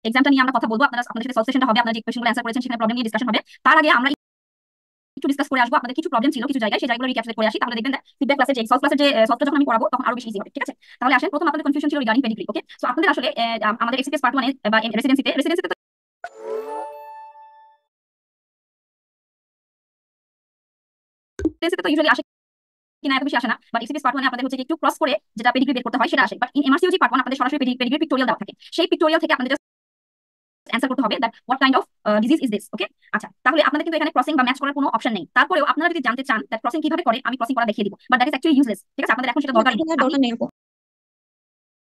এক্সামটা নিয়ে আমরা কথা বলবো, আপনাদের সাথে সলভ সেশনটা হবে, আপনারা যে কোয়েশ্চেনগুলো অ্যান্সার করেছেন সেখানে প্রবলেম নিয়ে ডিসকাশন হবে। তার আগে আমরা একটু ডিসকাস করে আসবো, আপনাদের কিছু প্রবলেম ছিল কিছু জায়গায়, সেই জায়গাগুলো রিক্যাপচুলেট করে আসি, তাহলে দেখবেন ফিডব্যাক ক্লাসে যে সলভ ক্লাসের যে সলভটা যখন আমি পড়াবো তখন আরো বেশি ইজি হবে। ঠিক আছে, তাহলে আসেন, প্রথম আপনাদের কনফিউশন ছিল রিগার্ডিং পেডিগ্রি। ওকে, সো আপনাদের আসলে আমাদের এক্সপিএস পার্ট 1 বা রেসিডেন্সিতে তো ইউজুয়ালি আসে কিনা এত বেশি আসে না, বাট এক্সপিএস পার্ট 1 আপনাদের হচ্ছে একটু ক্রস করে যেটা পেডিগ্রি বের করতে হয় সেটা আসে। বাট ইন এমআরসিইউজি পার্ট 1 আপনাদের সরাসরি পেডিগ্রি পিক্টোরিয়াল দেওয়া থাকে, সেই পিক্টোরিয়াল থেকে আপনাদের অ্যান্সার করতে হবে that what kind of disease is this. Okay, আচ্ছা, তাহলে আপনাদের কিন্তু এখানে ক্রসিং বা ম্যাচ করার কোনো অপশন নেই। তারপরেও আপনারা যদি জানতে চান দ্যাট ক্রসিং কিভাবে করে, আমি ক্রসিং করা দেখিয়ে দিব, but that is actually useless. ঠিক আছে, আপনাদের এখন সেটা দরকার নেই। দরকার নেই আপু।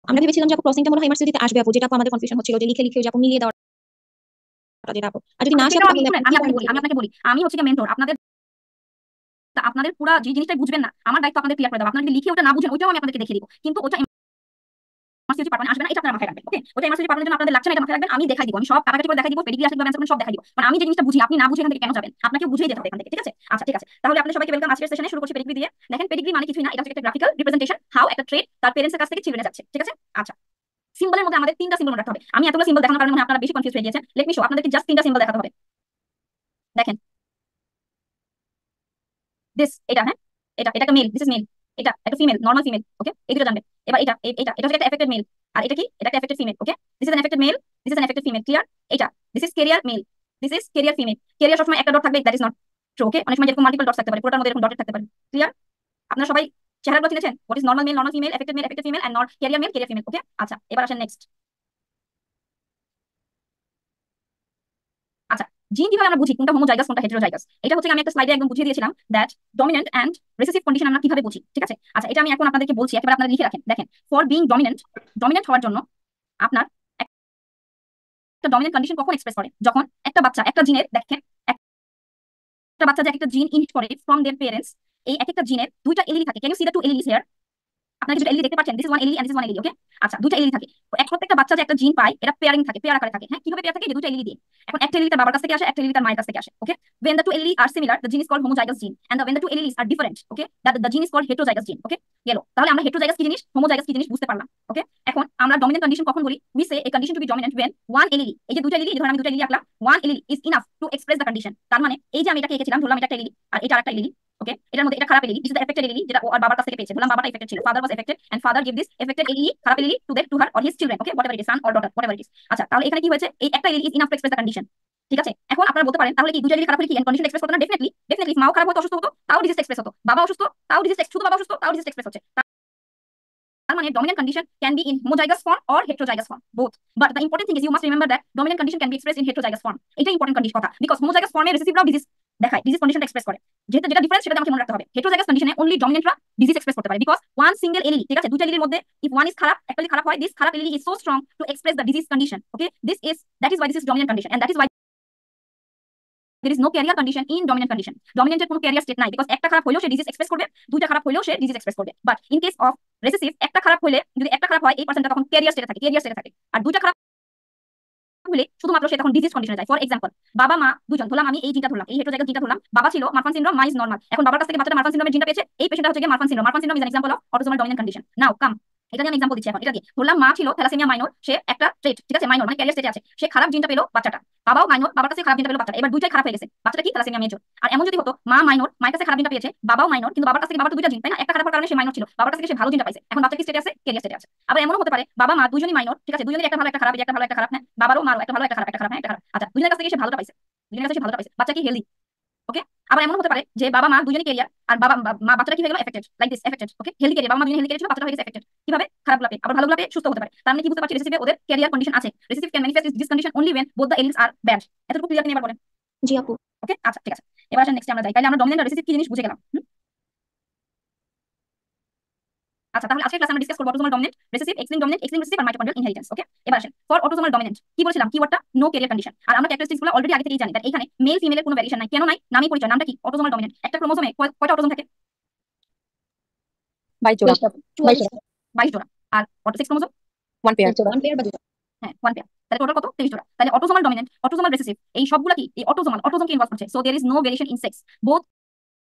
আমরা ভেবেছিলাম যে আপু ক্রসিংটা মনে হয় এমআরসিইউজিতে আসবে আপু, যেটা আপু আমাদের কনফিউশন হচ্ছিল যে লিখে লিখে যে আপু মিলিয়ে দেওয়াটা যেটা আপু, আর যদি না আসে তাহলে আমি আপনাকে বলি, আমি হচ্ছে কি মেন্টর আপনাদের, আপনাদের পুরো যে জিনিসটা বুঝবেন না আমার দায়িত্ব আপনাদের ক্লিয়ার করে দেওয়া। আপনারা যদি লিখে ওটা না বুঝেন ওইটাও আমি আপনাদেরকে দেখিয়ে দিব, কিন্তু ওটা এমআরসিইউজি পার্ট 1 আসবে না, এটা আপনারা মাথায় রাখবেন। ওকে, ওটা এমআরসিইউজি পার্ট 1 এর জন্য আপনাদের লাগছে না, এটা মাথায় রাখবেন। আমি দেখাই দিব, আমি সব কাটাকাটি করে দেখাই দিব, পেডিগ্রি আসলে কিভাবে অ্যানসার করবেন সব দেখাই দিব, কারণ আমি যে জিনিসটা বুঝি আপনি না বুঝে এখান থেকে কেন যাবেন, আপনাকে বুঝিয়ে যেতে হবে এখান থেকে। ঠিক আছে, আচ্ছা ঠিক আছে, তাহলে আপনাদের সবাইকে ওয়েলকাম। আজকের সেশনে শুরু করছি পেডিগ্রি দিয়ে। দেখেন, পেডিগ্রি মানে কিছুই না, এটা হচ্ছে একটা গ্রাফিক্যাল রিপ্রেজেন্টেশন হাউ একটা ট্রেড তার প্যারেন্টসের কাছ থেকে চিলড্রেনে যাচ্ছে। ঠিক আছে, আচ্ছা, সিম্বলের মধ্যে আমাদের 3টা সিম্বল রাখতে হবে। আমি এতগুলো সিম্বল দেখানোর কারণে আপনারা বেশি কনফিউজ হয়ে গিয়েছেন। লেট মি শো, আপনাদেরকে জাস্ট 3টা সিম্বল দেখাতে হবে। দেখেন দিস, এটা, হ্যাঁ, এটা একটা মেল, দিস ইজ মেল, এটা একটা ফিমেল, নরমাল ফিমেল। ওকে, এই দুটো জানবে। এবার এটা হচ্ছে একটা এফেক্টেড মেল, আর এটা কি, এটা একটা affected female. Okay, this is an affected male, this is an affected female. Clear? এটা this is carrier male, this is carrier female. Carrier সবসময় একটা ডট থাকবে, that is not true. Okay, অনেক সময় এরকম মাল্টিপল ডটস থাকতে পারে, পুরোটার মধ্যে এরকম ডট থাকতে পারে। ক্লিয়ার? আপনারা সবাই চেহারাগুলো চিনেছেন? What is normal male, normal female, affected male, affected female, and not carrier male, carrier female. Okay, আচ্ছা, এবার আসেন নেক্সট। আচ্ছা, জিন কিভাবে আমরা বুঝি কোনটা হোমোজাইগাস কোনটা হেটেরোজাইগাস? এটা হচ্ছে আমি একটা স্লাইডে একদম বুঝিয়ে দিয়েছিলাম that dominant and recessive condition আমরা কিভাবে বুঝি। ঠিক আছে, আচ্ছা, এটা আমি এখন আপনাদেরকে বলছি, একেবারে আপনারা লিখে রাখেন। দেখেন, ফর বিং ডমিনেন্ট, ডমিনেন্ট হওয়ার জন্য আপনার একটা ডমিনেন্ট কন্ডিশন কখন এক্সপ্রেস করে, যখন একটা বাচ্চা একটা জিনের, দেখেন, একটা বাচ্চা যে একটা জিন ইনহেরিট করে ফ্রম देयर পেরেন্টস, এই এক একটা জিনের দুইটা এলিলি থাকে। Can you see the two alleles here? আপনারা দুটো এলিলি দেখতে পাচ্ছেন, this is one allele and this is one allele. Okay, আচ্ছা, দুটো এলিলি থাকে। প্রত্যেকটা বাচ্চা যে একটা জিন পায় এটা পেয়ারিং থাকে, পেয়ার আকারে থাকে। হ্যাঁ, কিভাবে পেয়ার থাকে? যে দুটো এলিলি দিয়ে। এখন একটা এলিলি তার বাবার কাছ থেকে আসে, একটা এলিলি তার মায়ের কাছ থেকে আসে। ওকে, when the two alleles are similar the gene is called homozygous gene, and when the two alleles are different, okay, that the gene is called heterozygous gene. Okay, গেল। তাহলে আমরা হেটেরোজাইগাস কি জিনিস, হোমোজাইগাস কি জিনিস বুঝতে পারলাম। ওকে, এখন আমরা ডমিনেন্ট কন্ডিশন কখন বলি? we say a condition to be dominant when one allele, এই যে দুটো এলিলি, ধরুন আমি দুটো এলিলি আঁকলাম, one allele is enough to express the condition। তার মানে এই যে আমি এটাকে এঁকেছিলাম, ধরলাম এটা একটা এলিলি আর এটা আরেকটা এলিলি। ওকে, এটার মধ্যে এটা খারাপ allele, this is the affected allele, যেটা ও আর বাবার কাছ থেকে পেয়েছে। ধরলাম বাবাটা এফেক্টেড ছিল, father was affected and father give this affected allele, খারাপ allele to her or his children. Okay, whatever it is, son or daughter, whatever it is. আচ্ছা, তাহলে এখানে কি হয়েছে? এই একটা allele is enough to express the condition. ঠিক আছে, এখন আপনারা বলতে পারেন তাহলে কি দুটো এলিলি খারাপ হলে কি কন্ডিশন এক্সপ্রেস করতে না? Definitely, definitely. মাও খারাপ হতো, অসুস্থ হতো, তাও ডিজিজ এক্সপ্রেস হতো। বাবা অসুস্থ, তাও ডিজিজ, শুধু বাবা অসুস্থ, তাও ডিজিজ এক্সপ্রেস হচ্ছে। তার মানে dominant condition can be in homozygous form or heterozygous form, both. But the important thing is you must remember that dominant condition can be expressed in heterozygous form. এটা important condition কথা, because homozygous form এ রিসেসিভরাও disease দেখায়, disease কন্ডিশনটা express করে। যেটা যেটা difference সেটা আমাকে মনে রাখতে হবে। হেটেরোজাইগাস কন্ডিশনে অনলি ডমিনেন্টরা ডিজিজ এক্সপ্রেস করতে পারে, বিকজ ওয়ান সিঙ্গেল এলিলি, ঠিক আছে, দুইটা এলিলির মধ্যে if one is খারাপ, একটা এলিলি খারাপ হয়, this খারাপ allele is so strong to express the disease condition. Okay, that is why this is dominant condition, and that is why there is no carrier condition in dominant condition. Dominant এর কোনো career state নাই, because একটা খারাপ হলেও সে disease express করবে, দুইটা খারাপ হলেও সে ডিজিজ এক্সপ্রেস করবে। But in case of recessive, একটা খারাপ হলে, যদি একটা খারাপ হয় এই পার্সেন্টটা তখন ক্যারিয়ার স্টেটে থাকে, ক্যারিয়ার স্টেটে থাকে। আর দুইটা খারাপ হলে শুধুমাত্র সে তখন ডিজিজ কন্ডিশনে যায়। ফর এক্সাম্পল, বাবা মা দুজন, ধরলাম আমি এই জিনটা ধরলাম, এই হেটেরোজাইগাস জিনটা ধরলাম, বাবা ছিল মারফান সিনড্রোম, মা ইজ নরমাল। এখন বাবার কাছ থেকে বাচ্চাটা মারফান সিনড্রোমের জিনটা পেয়েছে, এই পেশেন্টটা হচ্ছে Marfan syndrome. Marfan syndrome is an example of autosomal dominant condition. Now come, এটা আমি এক্সাম্পল দিচ্ছি। এখন এটা দিয়ে ধরলাম মা ছিল থ্যালাসেমিয়া মাইনর, সে একটা ট্রেট, ঠিক আছে, মাইনর মানে ক্যারিয়ার স্টেজে আছে, সে খারাপ জিনটা পেলো বাচ্চাটা। বাবাও মাইনর, বাবার কাছে খারাপ জিনটা পেলো বাচ্চাটা। এবার দুইটাই খারাপ হয়ে গেছে, বাচ্চাটা কি থ্যালাসেমিয়া মেজর। আর এমন যদি হতো মা মাইনর, মায়ের কাছে খারাপ জিনটা পেয়েছে, বাবাও মাইনর, কিন্তু বাবার কাছ থেকে, বাবার তো দুইটা জিন তাই না, একটা খারাপ হওয়ার কারণে সে মাইনর ছিল, বাবার কাছ থেকে সে ভালো জিনটা পাইছে, এখন বাচ্চা কি স্টেটে আছে? ক্যারিয়ার স্টেটে আছে। আবার এমনও হতে পারে বাবা মা দুজনই মাইনর, ঠিক আছে, দুজনের একটা ভালো একটা খারাপ, একটা ভালো একটা খারাপ, হ্যাঁ, বাবারও মারও একটা ভালো একটা খারাপ, একটা খারাপ, হ্যাঁ, একটা খারাপ। আচ্ছা, দুজনের কাছ থেকে সে ভালোটা পাইছে, দুজনের কাছে সে ভালোটা পাইছে, বাচ্চা কি হেলদি। ওকে, আবার এমন হতে পারে যে বাবা মা দুজনেই ক্যারিয়ার, আর মা বাচ্চাটা কি হয়ে গেল? Affected, like this, affected. Okay, healthy career, বাবা মা দুজনেই হেলদি ক্যারিয়ার ছিল, বাচ্চাটা হয়ে গেছে এফেক্টেড। কিভাবে? খারাপ গুলাপে, আবার ভালো গুলাপে সুস্থ হতে পারে। তার মানে কি বুঝতে পারছি? রেসিসিভে ওদের ক্যারিয়ার কন্ডিশন আছে। Recessive can manifest this condition only when both the alleles are bad. এতটুকু ক্লিয়ার কিনা এবার বলেন? জি আপু। ওকে, আচ্ছা ঠিক আছে, এবার আসেন নেক্সট আমরা যাই। তাহলে আমরা ডমিনেন্ট আর রিসেসিভ কি জিনিস বুঝে গেলাম। আচ্ছা, তাহলে আজকে ক্লাসে আমরা ডিসকাস করব autosomal dominant, recessive, X linked dominant, X linked recessive আর মাইটোকন্ড্রিয়াল ইনহেরিটেন্স। ওকে, এবার আসেন ফর অটোসোমাল ডমিনেন্ট কি বলেছিলাম, কিওয়ার্ডটা নো ক্যারিয়ার কন্ডিশন। আর আমরা ক্যারেক্টারিস্টিক্সগুলো অলরেডি আগে থেকেই জানি, তাই এখানে মেল ফিমেলের কোনো ভ্যারিয়েশন নাই। কেন নাই? নামই পরিচয়, নামটা কি? Autosomal dominant. একটা ক্রোমোসোমে কয়টা অটোসোম থাকে? 22 জোড়া, 22 জোড়া। আর sex chromosome 1 pair. One pair বা দুটো। হ্যাঁ, 1 পেয়ার, তাহলে টোটাল কত? 23 জোড়া। তাহলে অটোসোমাল ডমিনেন্ট, অটোসোমাল রিসেসিভ, এই সবগুলা কি এই অটোসোমকে ইনভলভ করছে। So there is no variation in sex, both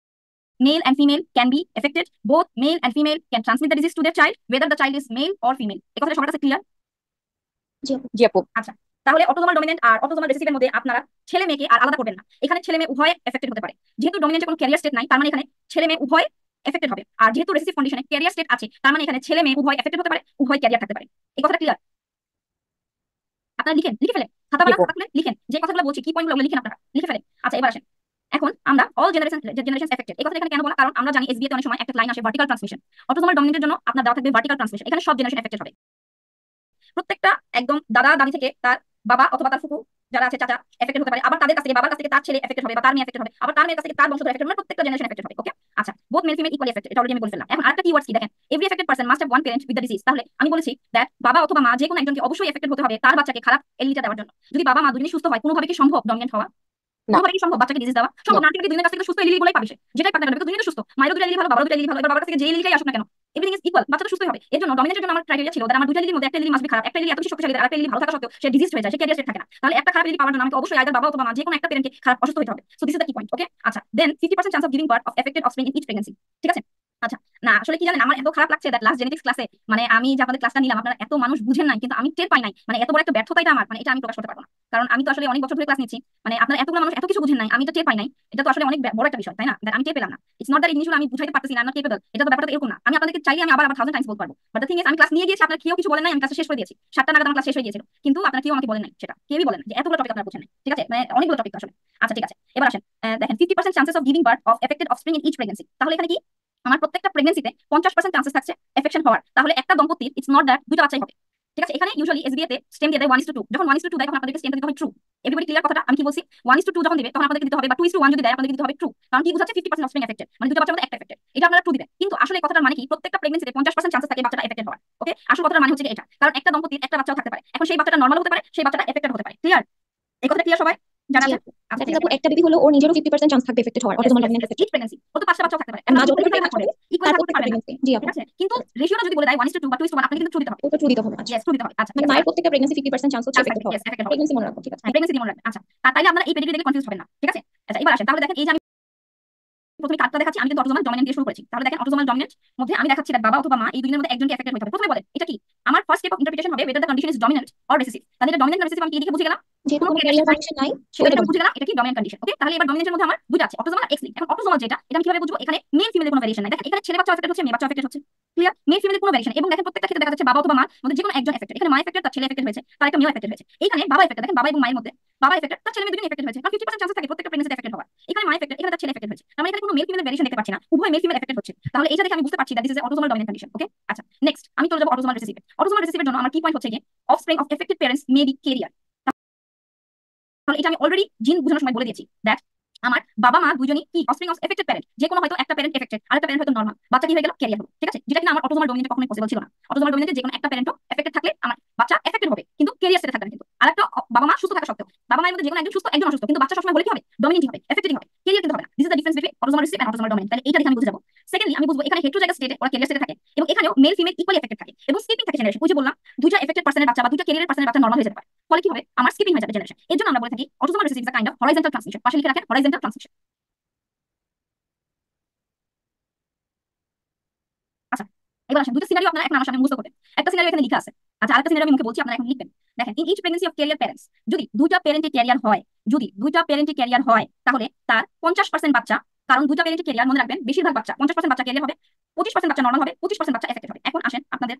male and female can be affected, both male and female can transmit the disease to their child whether the child is male or female। এই কথাটা সবার কাছে clear? জি আপু। জি আপু। আচ্ছা, তাহলে autosomal dominant আর autosomal রিসেসিভের মধ্যে আপনারা ছেলে মেয়েকে আর আলাদা করবেন না। এখানে ছেলে মেয়ে উভয়ে এফেক্টেড হতে পারে। যেহেতু ডমিনেন্টে কোনো ক্যারিয়ার স্টেট নাই, তার মানে এখানে ছেলে মেয়ে উভয় এফেক্টেড হবে। আর যেহেতু রিসেসিভ কন্ডিশনে ক্যারিয়ার স্টেট আছে, তার মানে এখানে ছেলে মেয়ে উভয় এফেক্টেড হতে পারে, উভয় ক্যারিয়ার থাকতে পারে। এই কথাটা ক্লিয়ার? আপনারা লিখে ফেলেন, খাতা বানা খাতা খুলে লিখেন, যে কথাগুলো বলছি কি পয়েন্টগুলো লিখেন, আপনারা লিখে ফেলেন। আচ্ছা, এবার আসেন, এখন আমরা অল জেনারেশন এফেক্টেড এই কথা এখানে কেন বলা, কারণ আমরা জানি এসবিএতে অনেক সময় একটা লাইন আসে ভার্টিক্যাল ট্রান্সমিশন। অটোজোমাল ডমিনেন্টের জন্য আপনার দেওয়া থাকবে ভার্টিক্যাল ট্রান্সমিশন, এখানে সব জেনারেশন এফেক্টেড হবে। প্রত্যেকটা একদম দাদা দাদি থেকে তার বাবা অথবা তার ফুফু যারা আছে চাচা এফেক্টেড হতে পারে, আবার তাদের কাছ থেকে বাবার কাছ থেকে তার ছেলে এফেক্টেড হবে বা তার মেয়ে এফেক্টেড হবে, আবার তার মেয়ের কাছ থেকে তার বংশধর এফেক্টেড হবে, প্রত্যেকটা জেনারেশন এফেক্টেড হবে। ওকে, আচ্ছা, both male female equally affected, এটা অলরেডি আমি বলে ফেললাম। এখন আরেকটা কিওয়ার্ডস কি দেখেন, every affected person must have one parent with the disease. তাহলে আমি বলেছি দ্যাট বাবা অথবা মা যে কোনো একজনকে অবশ্যই এফেক্টেড হতে হবে তার বাচ্চাকে খারাপ এলিটা দেওয়ার জন্য। যদি বাবা মা দুজনেই সুস্থ হয়, কোনোভাবে কি সম্ভব ডমিনেন্ট হওয়া? কোনোভাবে কি সম্ভব বাচ্চাকে ডিজিজ দেওয়া? সম্ভব না। আলটিমেটলি দুজনের কাছ থেকে সুস্থ এলিলি বলেই পাবে সে, যেটাই পাক না কেন, দুজনেই সুস্থ, মায়ের দুটো এলিলি ভালো, বাবার দুটো এলিলি ভালো, এবার বাবার কাছ থেকে যে এলিটাই আসুক না কেন, এভরিথিং ইজ ইকুয়াল, বাচ্চা তো সুস্থই হবে। এর জন্য ডমিনেন্টের জন্য আমার ক্রাইটেরিয়া ছিল আমার দুটো এলিলির মধ্যে একটা এলিলি মাস্ট বি খারাপ, একটা এলিলি এত বেশি শক্তিশালী আর একটা এলিলি ভালো থাকা সত্ত্বেও সে ডিজিজ হয়ে যায়, সে ক্যারিয়ার স্টেট থাকে না। তাহলে একটা খারাপ এলিলি পাওয়ার জন্য আমাকে অবশ্যই আইদার বাবা অথবা মা যে কোনো একটা প্যারেন্টকে খারাপ অসুস্থ হতে হবে। So this is the key point. Okay, আচ্ছা, then 50% chance of giving birth of affected offspring in each pregnancy. ঠিক আছে, আচ্ছা, না আসলে কি জানেন, আমার এত খারাপ লাগছে দ্যাট লাস্ট জেনেটিক্স ক্লাসে, মানে আমি যে আপনাদের ক্লাসটা নিলাম আপনারা এত মানুষ বুঝেন নাই, কিন্তু আমি টের পাই নাই, মানে এত বড় একটা ব্যর্থতা এটা আমার, মানে এটা আমি প্রকাশ করতে পারবো না, কারণ আমি তো আসলে অনেক বছর ধরে ক্লাস নিচ্ছি, মানে আপনারা এতগুলো মানুষ এত কিছু বুঝেন নাই, আমি এটা টের পাই নাই। এটা তো আসলে অনেক বড় একটা বিষয়, তাই না? আমি টের পেলাম না। ইটস নট দ্যাট এই জিনিসগুলো আমি বুঝাইতে পারতেছি না, আই এম নট কেপেবল, এটা তো ব্যাপারটা এরকম না। আমি আপনাদেরকে চাইলে আমি আবার 1000 টাইমস বলতে পারবো, বাট দ্য থিং ইজ আমি ক্লাস নিয়ে গিয়েছি, আপনারা কেউ কিছু বলেন নাই, আমি ক্লাস শেষ করে দিয়েছি 7টা নাগাদ আমার ক্লাস শেষ হয়ে গিয়েছিল, কিন্তু আপনারা কেউ আমাকে বলেন নাই, সেটা কেউই বলেন না যে এতগুলো টপিক আপনারা বুঝেন নাই। ঠিক আছে, মানে অনেকগুলো টপিক আসলে। আচ্ছা ঠিক আছে, এবার আসেন, দেখেন 50% chances of giving birth of affected offspring in each pregnancy. তাহলে এখানে কি আমার প্রত্যেকটা প্রেগন্যান্সিতে 50% চান্সেস থাকছে এফেকশন হওয়ার। তাহলে একটা দম্পতির ইটস নট দ্যাট দুটো বাচ্চাই হবে। ঠিক আছে, এখানে ইউজুয়ালি এসবিএ তে স্টেম দিয়ে দেয় 1:2। যখন 1:2 দেয় তখন আপনাদেরকে স্টেমটা দিতে হবে ট্রু। এভরিবডি ক্লিয়ার কথাটা? আমি কি বলছি, 1:2 যখন দিবে তখন আপনাদেরকে দিতে হবে, বা 2:1 যদি দেয় আপনাদেরকে দিতে হবে ট্রু। কারণ কি বুঝাচ্ছে 50% অফস্প্রিং এফেক্টেড, মানে দুটো বাচ্চার মধ্যে একটা এফেক্টেড, এটা আপনারা ট্রু দিবেন। কিন্তু আসলে এই কথাটার মানে কি, প্রত্যেকটা প্রেগন্যান্সিতে 50% চান্সেস থাকে বাচ্চাটা এফেক্টেড হওয়ার। ওকে, আসল কথাটার মানে হচ্ছে এটা, কারণ একটা দম্পতির একটা বাচ্চাও থাকতে পারে, এখন সেই বাচ্চাটা নরমাল হতে পারে, সেই বাচ্চাটা এফেক্টেড হতে পারে। ক্লিয়ার? এই কথাটা ক্লিয়ার সবাই? জানা জি আছে? আপু, আচ্ছা দ্যাট ঠিক মিন্স আছে। আপু একটা বেবি হলো ওর নিজেরও 50% চান্স থাকবে এফেক্টেড হওয়ার yes autosomal yes dominant yes, affected. Each pregnancy ও তো 5টা বাচ্চাও থাকতে পারে, আর এখন মা আপনি যতটা ইকুয়ালি ভাগ প্রেগনেন্ট হবে করবেন, ইকুয়ালি তার ভাগ করতে প্রত্যেকটা পারবেন না। প্রেগনেন্সি। জি ঠিক আপু, আছে, কিন্তু রেশিওটা যদি বলে দেয় 1:2 বা 2:1 আপনাকে কিন্তু ট্রু দিতে হবে। ওটা ট্রু দিতে হবে। আচ্ছা, ইয়েস, ট্রু দিতে হবে। আচ্ছা ঠিক মানে আছে, মায়ের প্রত্যেকটা প্রেগনেন্সি 50% চান্স হচ্ছে চান্স থাকবে, এফেক্টেড হওয়ার। ইয়েস এফেক্টেড হওয়ার। প্রেগনেন্সি মনে রাখো, ঠিক আছে। হ্যাঁ, প্রেগন্যান্সি মনে রাখবেন। আচ্ছা, তাইলে আপনারা এই পেডিগ্রি দেখে কনফিউজ হবেন না। ঠিক আছে, আচ্ছা এবার আসেন, তাহলে দেখেন এই যে আমি প্রথমে কার্ডটা দেখাচ্ছি, আমি কিন্তু অটোজোমাল ডমিনেন্ট দিয়ে শুরু করেছি। তাহলে দেখেন অটোজোমাল ডমিনেন্ট মধ্যে আমি দেখাচ্ছি বাবা অথবা মা এই দুজনের মধ্যে একজনকে এফেক্টেড হতে হবে। প্রথমে বলেন এটা কি, আমার ফার্স্ট স্টেপ অফ ইন্টারপ্রিটেশন হবে whether the condition is dominant or recessive। তাহলে এটা ডমিনেন্ট না রিসেসিভ আমি কি দেখে বুঝে গেলাম, যেহেতু কোনো কোনো ক্যারিয়ার ক্যারিয়ার নাই, কন্ডিশন নাই সো সেটা এটা দেখে আমি বুঝে ডমিনেন্ট। গেলাম এটা কি ডমিনেন্ট কন্ডিশন। ওকে, তাহলে এবার ডমিনেন্টের মধ্যে আমার দুটো আছে, অটোজোমাল এক্স লিঙ্ক। এখন অটোজোমাল যেটা, এটা আমি কিভাবে বুঝবো, এখানে মেল ফিমেলের কোনো ভেরিয়েশন নাই। দেখেন এখানে ছেলে বাচ্চা এফেক্টেড হচ্ছে, মেয়ে বাচ্চা এফেক্টেড হচ্ছে। ক্লিয়ার? মেল ফিমেলের কোনো ভেরিয়েশন, এবং দেখেন প্রত্যেকটা ক্ষেত্রে দেখা যাচ্ছে বাবা অথবা মার মধ্যে যে কোনো একজন এফেক্টেড। এখানে মা এফেক্টেড, তার ছেলে এফেক্টেড হয়েছে, তার একটা মেয়ে এফেক্টেড হয়েছে। এখানে বাবা এফেক্টেড, দেখেন বাবা এবং মায়ের মধ্যে বাবা এফেক্টেড, তার ছেলে মেয়ে দুজনেই এফেক্টেড হয়েছে। কারণ 50% চান্সেস থাকে প্রত্যেকটা প্রেগন্যান্সিতে এফেক্টেড হওয়ার। এখানে মা এফেক্টেড, এখানে তার ছেলে এফেক্টেড হয়েছে, তার মানে এখানে কোনো মেল ফিমেল ভেরিয়েশন দেখতে পাচ্ছি না, উভয় মেল ফিমেল এফেক্টেড হচ্ছে। তাহলে এইটা দেখে আমি বুঝতে পারছি that this is autosomal dominant condition. Okay, আচ্ছা নেক্সট আমি চলে যাবো অটোজোমাল রিসেসিভ। অটোজোমাল রিসেসিভের জন্য আমার কি পয়েন্ট হচ্ছে গিয়ে offspring of affected parents may be career. তাহলে এটা আমি অলরেডি জিন বোঝানোর সময় বলে দিয়েছি দ্যাট আমার বাবা মা দুজনই কি অফস্প্রিং অফ এফেক্টেড প্যারেন্ট, যে কোনো হয়তো একটা প্যারেন্ট এফেক্টেড আরেকটা প্যারেন্ট হয়তো নরমাল, বাচ্চা কি হয়ে গেল, ক্যারিয়ার হলো। ঠিক আছে, যেটা কিনা আমার অটোজোমাল ডমিনেন্টে কখনোই পসিবল ছিল না। অটোজোমাল ডমিনেন্টে যে কোনো একটা প্যারেন্টও এফেক্টেড থাকলে আমার বাচ্চা এফেক্টেড হবে, কিন্তু ক্যারিয়ার স্টেটে থাকবে না। কিন্তু আরেকটা বাবা মা সুস্থ থাকা সত্ত্বেও বাবা মায়ের মধ্যে যে কোনো একজন সুস্থ একজন অসুস্থ, কিন্তু বাচ্চা সবসময় বলে কি হবে, ডমিনেন্ট হবে, এফেক্টেড হবে, ক্যারিয়ার কিন্তু হবে না। This is the difference between autosomal recessive and autosomal dominant. তাহলে এটা দেখে আমি বুঝে যাবো। সেকেন্ডলি আমি বুঝবো এখানে হেটেরোজাইগাস স্টেটে ওরা ক্যারিয়ার স্টেটে থাকে, এবং এখানেও মেল ফিমেল ইকুয়ালি এফেক্টেড থাকে, এবং স্কিপিং থাকে জেনারেশন। ওই যে বললাম দুইটা এফেক্টেড পার্সনের বাচ্চা বা দুইটা ক্যারিয়ার পার্সনের বাচ্চা নরমাল হয়ে যেতে পারে, ফলে কি হবে আমার স্কিপিং হয়ে যাবে জেনারেশন। এর জন্য আমরা বলে থাকি autosomal recessive is a kind of horizontal transmission. পাশে লিখে রাখেন হরাইজন্টাল ট্রান্সমিশন। আচ্ছা, এবার আসেন দুটো সিনারিও আপনারা এখন আমার সামনে মুখস্থ করবেন। একটা সিনারিও এখানে লেখা আছে, আচ্ছা আরেকটা সিনারিও আমি মুখে বলছি, আপনারা এখন লিখবেন। দেখেন in each pregnancy of carrier parents, যদি দুইটা প্যারেন্টের ক্যারিয়ার হয়, যদি দুইটা প্যারেন্টের ক্যারিয়ার হয় তাহলে তার 50% বাচ্চা, কারণ দুইটা প্যারেন্টের ক্যারিয়ার মনে রাখবেন বেশিরভাগ বাচ্চা 50% বাচ্চা ক্যারিয়ার হবে, 25% বাচ্চা নরমাল হবে, 25% বাচ্চা এফেক্টেড হবে। এখন আসেন আপনাদের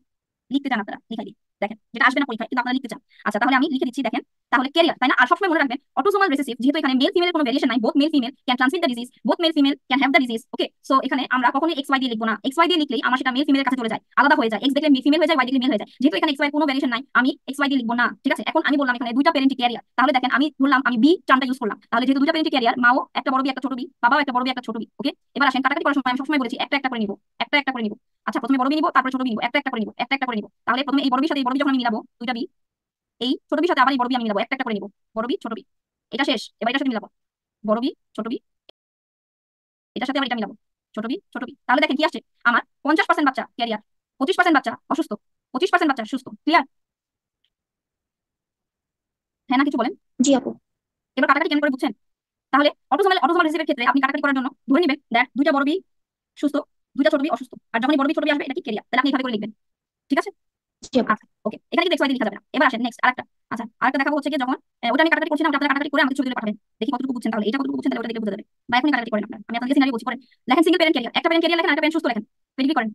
লিখতে চান আপনারা লিখাই দিই, দেখেন যেটা আসবে না পরীক্ষায় কিন্তু আপনারা লিখতে চান। আচ্ছা তাহলে আমি লিখে দিচ্ছি, দেখেন তাহলে ক্যারিয়ার, তাই না? আর সবসময় মনে রাখবেন অটোজোমাল রিসেসিভ, যেহেতু এখানে মেল ফিমেলের কোনো ভেরিয়েশন নাই, both male female can transmit the disease, both male female can have the disease. Okay, so এখানে আমরা কখনোই এক্স ওয়াই দিয়ে লিখবো না। এক্স ওয়াই দিয়ে লিখলেই আমার সেটা মেল ফিমেলের কাছে চলে যায়, আলাদা হয়ে যায়। এক্স দেখলে ফিমেল হয়ে যায়, ওয়াই দেখলে মেল হয়ে যায়। যেহেতু এখানে এক্স ওয়াই কোনো ভেরিয়েশন নাই, আমি এক্স ওয়াই দিয়ে লিখবো না। ঠিক আছে, এখন আমি বললাম এখানে দুইটা প্যারেন্ট ক্যারিয়ার, তাহলে দেখেন আমি বললাম আমি বি টার্মটা ইউজ করলাম। তাহলে যেহেতু দুইটা প্যারেন্ট ক্যারিয়ার, মাও একটা বড় বি একটা ছোট বি, বাবাও একটা বড় বি একটা ছোট বি। ওকে, এবার আসেন কাটাকাটি করার সময় আমি সবসময় বলেছি একটা একটা করে নিব, একটা একটা করে নিব। আচ্ছা প্রথমে বড় বি নিব, তারপরে ছোট বি নিব, একটা একটা করে নিব, একটা একটা করে নিব। তাহলে প্রথমে এই বড় বির সাথে এই বড় বি যখন আমি মিলাবো দুইটা বি, এই ছোট বির সাথে আবার এই বড় বি আমি মিলাবো, একটা একটা করে নিব, বড় বি ছোট বি, এটা শেষ। এবার এটার সাথে মিলাবো বড় বি ছোট বি, এটার সাথে আবার এটা মিলাবো ছোট বি ছোট বি। তাহলে দেখেন কি আসছে আমার 50% বাচ্চা ক্যারিয়ার, 25% বাচ্চা অসুস্থ, 25% বাচ্চা সুস্থ। ক্লিয়ার? হ্যাঁ না কিছু বলেন? জি আপু, এবার কাটাকাটি কেন করে বুঝছেন? তাহলে অটোজোমাল রিসিভের ক্ষেত্রে আপনি কাটাকাটি করার জন্য ধরে নেবেন দ্যাট দুইটা বড় বি সুস্থ, দুইটা ছোট বি অসুস্থ, আর যখন বড় বি ছোট বি আসবে এটা কি ক্যারিয়ার, তাহলে আপনি এভাবে করে লিখবেন। ঠিক আছে, জি আপু। আচ্ছা ওকে, এখানে কিন্তু এক্স ওয়াই লেখা যাবে না। এবার আসেন নেক্সট আরেকটা। আচ্ছা আরেকটা দেখাবো হচ্ছে কি, যখন ওটা আমি কাটাকাটি করছি না, ওটা আপনারা কাটাকাটি করে আমাকে ছবি তুলে পাঠাবেন, দেখি কতটুকু বুঝছেন। তাহলে এটা কতটুকু বুঝছেন তাহলে ওটা দেখে বোঝা যাবে। বা এখনই কাটাকাটি করেন আপনারা, আমি আপনাদের সিনারি বলছি। করেন, লেখেন সিঙ্গেল প্যারেন্ট ক্যারিয়ার, একটা প্যারেন্ট ক্যারিয়ার লেখেন, আরেকটা প্যারেন্ট সুস্থ লেখেন, ভেরিফাই করেন।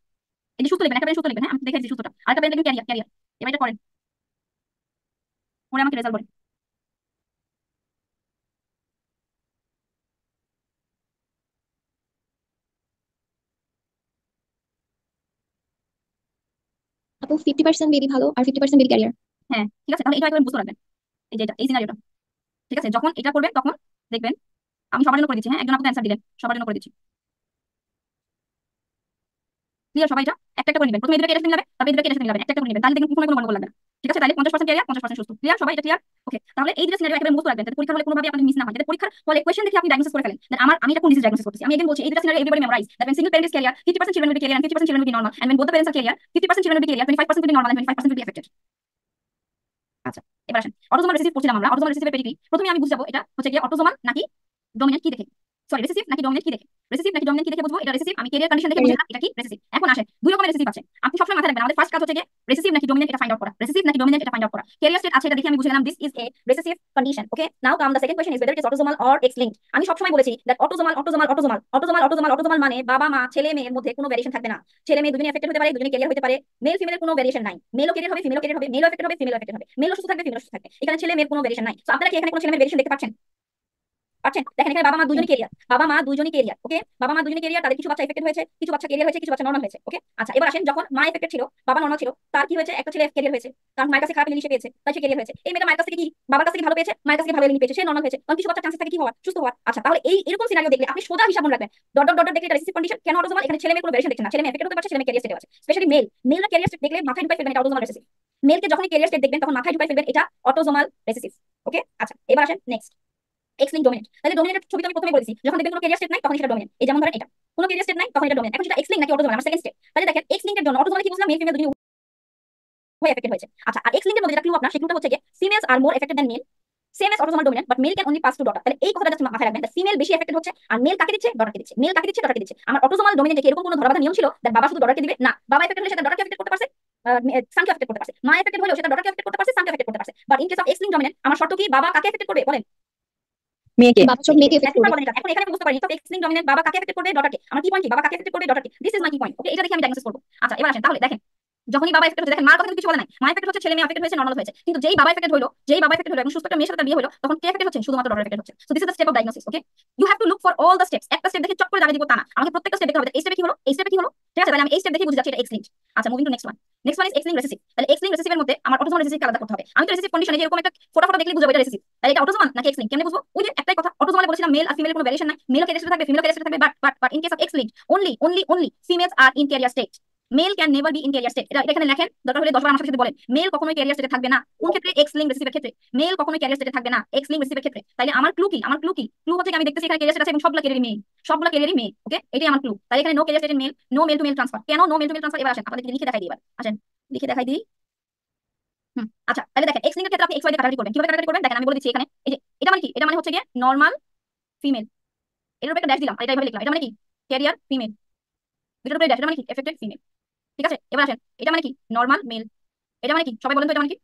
এই যে সুস্থ লিখবেন, একটা প্যারেন্ট সুস্থ লিখবেন, হ্যাঁ আমি দেখে দিচ্ছি সুস্থটা, আরেকটা প্যারেন্ট লিখবেন ক্যারিয়ার ক্যারিয়ার। এবার এটা করেন, পরে আমাকে রেজাল্ট বলেন। আপু 50% বেবি ভালো আর 50% বেবি ক্যারিয়ার। হ্যাঁ ঠিক আছে, তাহলে এটা একবার বুঝতে রাখবেন, এই যে এটা এই সিনারিওটা। ঠিক আছে, যখন এটা করবেন তখন দেখবেন, আমি সবার জন্য করে দিচ্ছি, হ্যাঁ একজন আপনাকে অ্যান্সার দিলেন, সবার জন্য করে দিচ্ছি। ক্লিয়ার সবাই? এটা একটা একটা করে নেবেন, প্রথমে এদেরকে এটা নিয়ে যাবে, তারপর এদেরকে এটা নিয়ে যাবেন, একটা একটা করে নেবেন, তাহলে দেখবেন কোনো গন্ডগোল লাগবে না। ঠিক আছে, তাহলে 50% ক্যারিয়ার 50% সুস্থ। ক্লিয়ার সবাই? এটা ক্লিয়ার? ওকে, তাহলে এই দুটো সিনারিও একেবারে মুখস্থ রাখবেন, যাতে পরীক্ষার হলে কোনোভাবে আপনাদের মিস না হয়, যাতে পরীক্ষার হলে কোয়েশ্চেন দেখে আপনি ডায়াগনোসিস করে ফেলেন that আমি এটা কোন ডিজিজ ডায়াগনোসিস করতেছি। আমি এগেইন বলছি, এই দুটো scenario everybody memorise that when single parent is carrier 50% children will be carrier and 50% children will be normal, and when both the parents are carrier 50% children will be carrier, 25% will be normal and 25% will be affected. আচ্ছা এবার আসেন, autosomal recessive পড়ছিলাম আমরা, autosomal রিসেসিভের pedigree. প্রথমে আমি বুঝে যাবো এটা হচ্ছে গিয়ে অটোজোমাল নাকি ডমিনেন্ট কি দেখে, সরি রিসেসিভ নাকি ডমিনেন্ট কি দেখে, রিসেসিভ নাকি ডমিনেন্ট কি দেখে বুঝবো এটা রিসেসিভ। আমি ক্যারিয়ার কন্ডিশন দেখে বুঝলাম এটা কি রিসেসিভ। এখন আসেন, দুই রকমের রিসেসিভ আছে, আপনি সবসময় মাথায় রাখবেন আমাদের ফার্স্ট কাজ হচ্ছে গিয়ে রিসেসিভ নাকি ডমিনেন্ট এটা ফাইন্ড আউট করা, রিসেসিভ নাকি ডমিনেন্ট এটা ফাইন্ড আউট করা। ক্যারিয়ার স্টেট আছে এটা দেখে আমি বুঝে গেলাম this is a recessive condition. Okay, now come the second question is whether it is autosomal or X linked. আমি সবসময় বলেছি that autosomal autosomal autosomal autosomal autosomal autosomal মানে বাবা মা ছেলে মেয়ের মধ্যে কোনো ভ্যারিয়েশন থাকবে না, ছেলে মেয়ে দুজনেই এফেক্টেড হতে পারে, দুজনেই ক্যারিয়ার হতে পারে, মেল ফিমেলের কোনো ভ্যারিয়েশন নাই, মেলও ক্যারিয়ার হবে ফিমেলও ক্যারিয়ার হবে, মেলও এফেক্টেড হবে ফিমেলও এফেক্টেড হবে, মেলও সুস্থ থাকবে ফিমেলও সুস্থ থাকবে, এখানে ছেলে মেয়ের কোনো ভ্যারিয়েশন নাই। তো আপনারা কি এখানে কোনো ছেলে মেয়ের ভ্যারিয়েশন দেখতে পাচ্ছেন? পাচ্ছেন? দেখেন এখানে বাবা মা দুজনই ক্যারিয়ার, বাবা মা দুজনই ক্যারিয়ার। ওকে, বাবা মা দুজনই ক্যারিয়ার, তাদের কিছু বাচ্চা এফেক্টেড হয়েছে, কিছু বাচ্চা ক্যারিয়ার হয়েছে, কিছু বাচ্চা নরমাল হয়েছে। ওকে আচ্ছা, এবার আসেন, যখন মা এফেক্টেড ছিল বাবা নরমাল ছিল, তার কি হয়েছে? একটা ছেলে ক্যারিয়ার হয়েছে, কারণ মায়ের কাছে খারাপ জিনিস পেয়েছে তাই সে ক্যারিয়ার হয়েছে। এই মেয়েটা মায়ের কাছ থেকে কি বাবার কাছ থেকে ভালো পেয়েছে, মায়ের কাছ থেকে ভালো জিনিস পেয়েছে, সে নরমাল হয়েছে, কারণ কিছু বাচ্চা চান্সেস থাকে কি হওয়ার, সুস্থ হওয়ার। আচ্ছা তাহলে এই এরকম সিনারিও দেখলে আপনি সোজা হিসাব মনে রাখবেন, ডট ডট ডট দেখলে এটা রিসেসিভ কন্ডিশন। কেন অটোজোমাল? এখানে ছেলে মেয়ে কোনো ভ্যারিয়েশন দেখছেন না, ছেলে মেয়ে এফেক্টেড হতে পারছে, ছেলে মেয়ে ক্যারিয়ার স্টেটে আছে। স্পেশালি মেলরা ক্যারিয়ার স্টেট দেখলে মাথায় ঢুকাই ফেলবেন এটা অটোজোমাল রিসেসিভ। মেলকে যখনই ক্যারিয়ার স্টেট দেখবেন তখন মাথায় ঢুকাই ফেলবেন এটা অটোজোমাল রিসেসিভ। ওকে আচ্ছা, এবার আসেন নেক্সট, এক্স লিঙ্ক ডমিনেন্ট। তাহলে ডমিনেন্টের ছবি তো আমি প্রথমে বলেছি, যখন দেখবেন কোনো ক্যারিয়ার স্টেট নাই তখন সেটা ডমিনেন্ট। এই যেমন ধরেন এটা কোনো ক্যারিয়ার স্টেট নাই তখন এটা ডমিনেন্ট। এখন সেটা এক্স লিঙ্ক নাকি অটোজোমাল, আমার সেকেন্ড স্টেপ। তাহলে দেখেন এক্স লিঙ্কের জন্য অটোজোমাল কি বুঝলাম, মেল ফিমেল দুটোই উভয় এফেক্টেড হয়েছে। আচ্ছা আর এক্স লিঙ্কের মধ্যে যেটা ক্লু আপনার, সেই ক্লুটা হচ্ছে যে females are more affected than male, same as autosomal dominant but male can only pass to daughter. তাহলে এই কথাটা জাস্ট মাথায় রাখবেন, ফিমেল বেশি এফেক্টেড হচ্ছে আর মেল কাকে দিচ্ছে? ডটারকে দিচ্ছে। মেল কাকে দিচ্ছে? ডটারকে দিচ্ছে। আমার অটোজোমাল ডমিনেন্টে কি এরকম কোনো ধরাবাঁধা নিয়ম ছিল যে বাবা শুধু ডটারকে দিবে? না, বাবা এফেক্টেড হলে সেটা ডটারকে এফেক্ট করতে পারছে, সানকে এফেক্ট করতে পারছে, মা এফেক্টেড হলেও সেটা ডটারকে এফেক্ট করতে পারছে, সানকে এফেক্ট করতে পারছে। But in case of X linked dominant আমার শর্ত কি, বাবা কাকে এফেক্ট করবে বলেন? মেয়েকে। বাবা সব মেয়েকে এফেক্ট এখন করবে। এখানে আমি বুঝতে পারি তো এক্স লিঙ্ক ডমিনেন্ট বাবা কাকে এফেক্ট করবে? ডটারকে। আমার কি পয়েন্ট কি, বাবা কাকে এফেক্ট করবে? ডটারকে। দিস ইজ মাই কি পয়েন্ট। ওকে, এটা দেখে আমি ডায়াগনোসিস করব। আচ্ছা এবার আসেন, তাহলে দেখেন যখনই বাবা এফেক্ট হচ্ছে, দেখেন মার কথা কিন্তু কিছু বলে নাই, মা এফেক্ট হচ্ছে, ছেলে মেয়ে এফেক্ট হয়েছে, নরমাল হয়েছে, কিন্তু যেই বাবা এফেক্ট হলো, এবং সুস্থ একটা মেয়ের সাথে তার বিয়ে হলো, তখন কে এফেক্ট হচ্ছে? শুধুমাত্র ডটার এফেক্ট হচ্ছে। So this is the step of diagnosis. Okay, you have to look for all the steps. একটা স্টেপ দেখে চট করে দাবি দিব তা না, আমাকে প্রত্যেকটা স্টেপ দেখতে হবে। এই স্টেপে কি হলো, এই স্টেপে কি হলো। ঠিক আছে, তাহলে আমি এই স্টেপ দেখে বুঝে যাচ্ছি এটা এক্স লিঙ্ক। আচ্ছা moving to next one. Next one is X linked recessive. তাহলে এক্স লিঙ্ক রিসেসিভের মধ্যে আমার অটোজোমাল রিসেসিভ আলাদা করতে হবে। আমি তো রিসেসিভ কন্ডিশনে এরকম একটা ফটো ফটো দেখলে বুঝবো এটা রিসেসিভ, তাহলে এটা অটোজোমাল নাকি এক্স লিঙ্ক কেমনে বুঝবো? ওই যে একটাই কথা, অটোজোমালে বলেছিলাম মেল আর ফিমেলের কোনো ভ্যারিয়েশন নাই, মেলও ক্যারিয়ার স্টেটে থাকবে, ফিমেলও ক্যারিয়ার স্টেটে থাকবে, but in case of X link only females are in carrier state, male can never be in carrier state. এটা এখানে লেখেন, দরকার হলে 10 বার আমার সাথে বলেন, মেল কখনোই ক্যারিয়ার স্টেটে থাকবে না। কোন ক্ষেত্রে? এক্স লিঙ্ক রিসিভের ক্ষেত্রে মেল কখনোই ক্যারিয়ার স্টেটে থাকবে না, এক্স লিঙ্ক রিসিভের ক্ষেত্রে। তাইলে আমার ক্লু কি, ক্লু হচ্ছে কি, আমি দেখতেছি এখানে ক্যারিয়ার স্টেট আছে এবং সবগুলো ক্যারিয়ারই মেয়ে, সবগুলো ক্যারিয়ারই মেয়ে। ওকে, এটাই আমার ক্লু। তাই এখানে no carrier stated male, no male to male transfer. কেন no male to male transfer? এবার আসেন আপনাদের লিখে দেখাই দিই, এবার আসেন লিখে দেখাই দিই। আচ্ছা তাহলে দেখেন এক্স লিঙ্কের ক্ষেত্রে আপনি এক্স ওয়াই দিয়ে কাটাকাটি করবেন। কিভাবে কাটাকাটি করবেন দেখেন, আমি বলে দিচ্ছি এখানে। এই যে এটা মানে কি, এটা মানে হচ্ছে গিয়ে নরমাল ফিমেল, এর উপরে একটা ড্যাশ দিলাম, আর এটা এইভাবে লিখলাম, এটা মানে কি ক্যারিয়ার ফিমেল, দুটোর উপরে ড্যাশ, এটা মানে কি এফেক্টেড ফিমেল। ঠিক আছে, এবার আসেন এটা মানে কি নরমাল মেল, এটা মানে কি সবাই বলেন তো, এটা মানে কি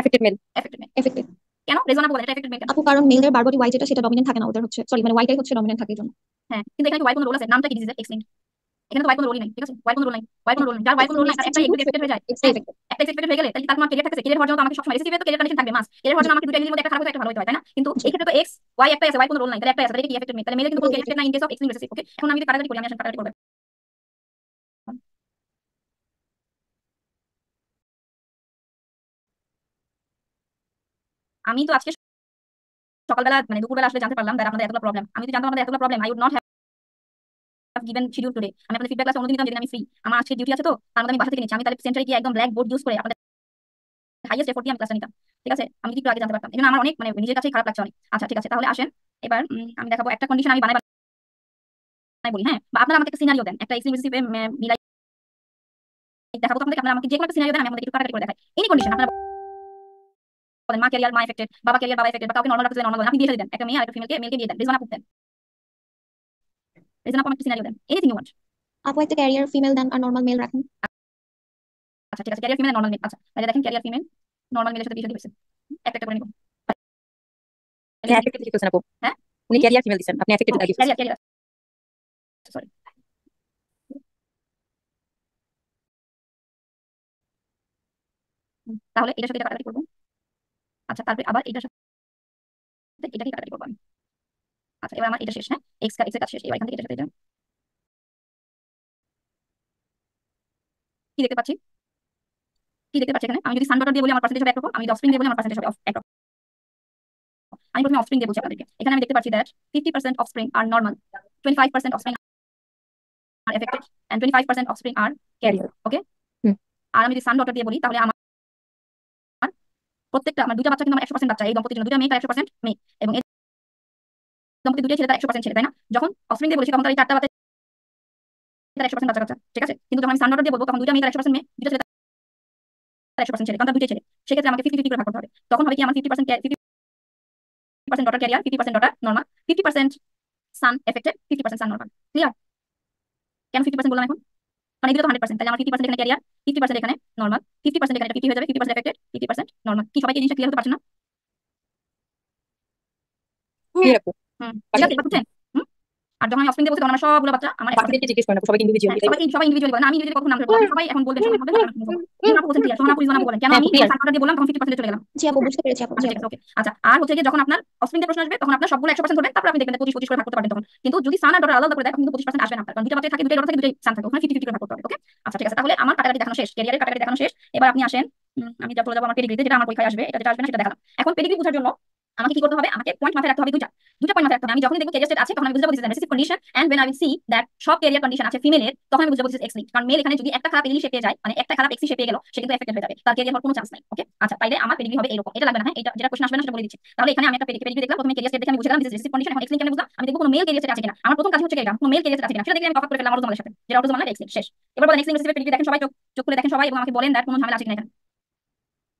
affected male. Affected male. Affected. কেন রেজোনা বলেন এটা এফেক্টেড মেল কেন? আপু কারণ মেলদের বারবডি ওয়াই যেটা সেটা ডমিনেন্ট থাকে না, ওদের হচ্ছে সরি মানে ওয়াইটাই হচ্ছে ডমিনেন্ট থাকে এই জন্য। হ্যাঁ কিন্তু এখানে ওয়াই কোনো রোল আছে? নামটা কি ডিজিজের? X link. এখানে তো ওয়াই কোনো রোলই নাই। ঠিক আছে, ওয়াই কোনো রোল নাই, ওয়াই কোনো রোল নাই, যার ওয়াই কোনো রোল নাই তার একটা এক্স এফেক্টেড হয়ে যায়। এক্সট্রা হ্যাঁ, এফেক্টেড। একটা এক্স এফেক্টেড হয়ে গেলে তাহলে তার আমার ক্যারিয়ার থাকছে, ক্যারিয়ার হওয়ার জন্য তো আমাকে সবসময় রিসিভে তো ক্যারিয়ার কন্ডিশন থাকবে মাস, ক্যারিয়ার হওয়ার জন্য আমাকে দুটো এলিমেন্টের মধ্যে একটা খারাপ হতে একটা ভালো হতে হয়, তাই না? কিন্তু এই ক্ষেত্রে তো এক্স ওয়াই একটাই আছে, ওয়াই কোনো রোল নাই, তাহলে একটাই আছে, তাহলে কি এফেক্টেড মেল। তাহলে মেলে কিন্তু কোনো ক্যারিয়ার নাই in case of X linked recessive. Okay, এখন আমি যদি কাটাকাটি করি, আমি আসলে কাটাকাটি করব। আমি তো আজকে সকালবেলা মানে দুপুরবেলা আসলে জানতে পারলাম আপনাদের এতগুলো প্রবলেম। আমি যদি জানতাম আপনাদের এতগুলো problem, I would not have given schedule today. আমি আপনাদের ফিডব্যাক ক্লাসে অন্যদিন দিতাম যেদিন আমি ফ্রি। আমার আজকে ডিউটি আছে, তো তার মধ্যে আমি বাসা থেকে নিচ্ছি। আমি তাহলে সেন্টারে গিয়ে একদম ব্ল্যাক বোর্ড ইউজ করে আপনাদের হাইয়েস্ট এফোর্ট দিয়ে আমি ক্লাসটা নিতাম। ঠিক আছে, আমি একটু আগে জানতে পারতাম, এই আমার অনেক মানে নিজের কাছেই খারাপ লাগছে অনেক। আচ্ছা ঠিক আছে, তাহলে আসেন এবার আমি দেখাবো একটা কন্ডিশন আমি বানাই বানাই বলি, হ্যাঁ, বা আপনারা আমাকে একটা সিনারিও দেন, একটা এক্সট্রিম রেসিপি মিলাই দেখাবো। তখন থেকে আপনারা আমাকে যে কোনো একটা সিনারিও দেন, আমি আপনাদের একটু কাটাকাটি করে দেখাই। এনি কন্ডিশন আপনারা বলেন, মা ক্যারিয়ার মা এফেক্টেড, বাবা ক্যারিয়ার বাবা এফেক্টেড, বা কাউকে নরমাল রাখতে নরমাল বলেন, আপনি দিয়ে দেন একটা মেয়ে আর একটা ফিমেলকে, মেলকে দিয়ে দেন, রেজনা আপু দেন, রেজনা আপু একটা সিনারিও দেন, এনিথিং ইউ ওয়ান্ট। আপু একটা ক্যারিয়ার ফিমেল দেন আর নর্মাল মেল রাখেন। আচ্ছা ঠিক আছে, ক্যারিয়ার ফিমেল নর্মাল মেল। আচ্ছা তাহলে দেখেন ক্যারিয়ার ফিমেল নর্মাল মেলের সাথে বিয়ে শাদী হয়েছে। একটা একটা করে নিব। আপনি এফেক্টেড লিখেছেন আপু, হ্যাঁ উনি ক্যারিয়ার ফিমেল দিচ্ছেন, আপনি এফেক্টেড লাগিয়ে ফেলছেন। Career career sorry. তাহলে এটার সাথে এটা কাটাকাটি করবো। আচ্ছা তারপরে আবার এটার সাথে এটাকে কাটাকাটি করবো আমি। আচ্ছা এবার আমার এটা শেষ, হ্যাঁ এক্স এর কাজ শেষ। এবার এখান থেকে এটার সাথে এটা কি দেখতে পাচ্ছি, কি দেখতে পাচ্ছি এখানে? আমি যদি সান ডটার দিয়ে বলি আমার পার্সেন্টেজ হবে একরকম, আমি যদি অফস্প্রিং দিয়ে বলি আমার পার্সেন্টেজ হবে একরকম। আমি প্রথমে অফস্প্রিং দিয়ে বলছি আপনাদেরকে। এখানে আমি দেখতে পাচ্ছি that 50% offspring are normal, 25% offspring are affected and 25% offspring are carrier. Okay, hmm. আর আমি যদি সান ডটার দিয়ে বলি তাহলে আমার প্রত্যেকটা আমার দুইটা বাচ্চা কিন্তু আমার 100% বাচ্চা, এই দম্পতির জন্য দুইটা মেয়ে তার 100% মেয়ে, এবং এই দম্পতি দুইটা ছেলে তার 100% ছেলে, তাই না? যখন অফস্প্রিং দিয়ে বলেছি তখন তার এই চারটা বাচ্চা তার 100% বাচ্চা কাচ্চা, ঠিক আছে? কিন্তু যখন আমি সান ডটার দিয়ে বলবো তখন দুইটা মেয়ে তার 100% মেয়ে, দুইটা ছেলে তার 100% ছেলে, কারণ তার দুইটাই ছেলে। সেক্ষেত্রে আমাকে 50-50 করে ভাগ করতে হবে। তখন হবে কি আমার 50% ডটার ক্যারিয়ার, 50% ডটার নর্মাল, 50% সান এফেক্টেড, 50% সান নর্মাল। ক্লিয়ার? কেন 50% বললাম এখন? মানে এগুলো তো 100%, তাহলে আমার 50% এখানে ক্যারিয়ার, 50% এখানে নর্মাল, 50% এখানে 50 হয়ে যাবে, 50% এফেক্টেড, 50% নর্মাল। কি সবাইকে এই জিনিসটা ক্লিয়ার হতে পারছে না? ক্লিয়ার আপু। হুম, ঠিক আছে, এবার বুঝছেন? হুম। আর যখন আমি অফস্প্রিং দিয়ে বলছি তখন আমার সবগুলো বাচ্চা আমার 100%। বাকিদেরকে জিজ্ঞেস করেন আপু, সবাইকে ইন্ডিভিজুয়ালি, হ্যাঁ তাই সবাই সবাই ইন্ডিভিজুয়ালি বলেন, আমি ইন্ডিভিজুয়ালি কখন নাম ধরে বলবো? সবাই এখন বলবেন, সবাই বলবেন, তারপর আমি বলবো। রিজওয়ানা আপু বলছেন ক্লিয়ার, সোহানা আপু রিজওয়ানা আপু বলেন কেন হ্যাঁ আমি আপু ক্লিয়ার। সান ডটার দিয়ে বললাম তখন 50% চলে গেলাম। জি আপু বুঝতে পেরেছি আপু, আচ্ছা জি ঠিক আপু। আছে ওকে। আচ্ছা আর হচ্ছে গিয়ে যখন আপনার অফস্প্রিং এর প্রশ্ন আসবে তখন আপনার সবগুলো 100% ধরবেন, তারপর আপনি দেখবেন 25-25 করে ভাগ করতে পারবেন তখন। কিন্তু যদি সান আর ডটার আলাদা করে দেয় তখন কিন্তু 25% আসবে না আপনার, কারণ দুইটা বাচ্চা থাকে, দুইটা ডটার থাকে, দুইটাই সান থাকে, ওখানে 50-50 করে ভাগ করতে হবে। ওকে আচ্ছা ঠিক আছে, তাহলে আমার কাটাকাটি দেখানো শেষ, ক্যারিয়ারের কাটাকাটি দেখানো শেষ। এবার আপনি আসেন, আমি যা চলে যাবো আমার পেডিগ্রিতে, যেটা আমার পরীক্ষায় আসবে, এটা যেটা আসবে না সেটা দেখালাম। এখন পেডিগ্রি বোঝার জন্য আমাকে কি করতে হবে? আমাকে পয়েন্ট মাথায় রাখতে হবে দুইটা পয়েন্ট মাথায় রাখতে হবে। আমি যখন দেখবো ক্যারিয়ার স্টেট আছে তখন আমি বুঝতে পারছি recessive condition, and when I will see that সব ক্যারিয়ার কন্ডিশন আছে ফিমেলের, তখন আমি বুঝতে পারছি এক্স লিঙ্ক। কারণ মেল এখানে যদি একটা খারাপ এলি শেপে যায়, মানে একটা খারাপ এক্সি শেপে গেল, সে কিন্তু এফেক্টেড হয়ে যাবে, তার ক্যারিয়ার হওয়ার কোনো চান্স নাই। ওকে আচ্ছা তাইলে আমার পেডিগ্রি হবে এরকম, এটা লাগবে না, হ্যাঁ এটা যেটা কোশ্চেন আসবে না সেটা বলে দিচ্ছি। তাহলে এখানে আমি একটা পেডিগ্রি দেখলাম, প্রথমে ক্যারিয়ার স্টেট দেখে আমি বুঝে গেলাম দিস রেসিসিভ কন্ডিশন। এখন এক্স লিঙ্ক কেন বুঝলাম? আমি দেখবো কোনো মেল ক্যারিয়ার স্টেট আছে কিনা। আমার প্রথম কাজ হচ্ছে এটা, কোনো মেল ক্যারিয়ার স্টেট আছে কিনা সেটা দেখে আমি কপি করে ফেললাম অটোজোমালের সাথে, যেটা অটোজোমাল এক্স লিঙ্ক শেষ। এবার বলেন এক্স লিঙ্ক রেসিসিভ পেডিগ্রি দেখেন সবাই, চোখ চোখ খুলে দেখেন সবাই, এবং আমাকে বলেন দ্যাট কোনো ঝামেলা আছে কিনা এখানে।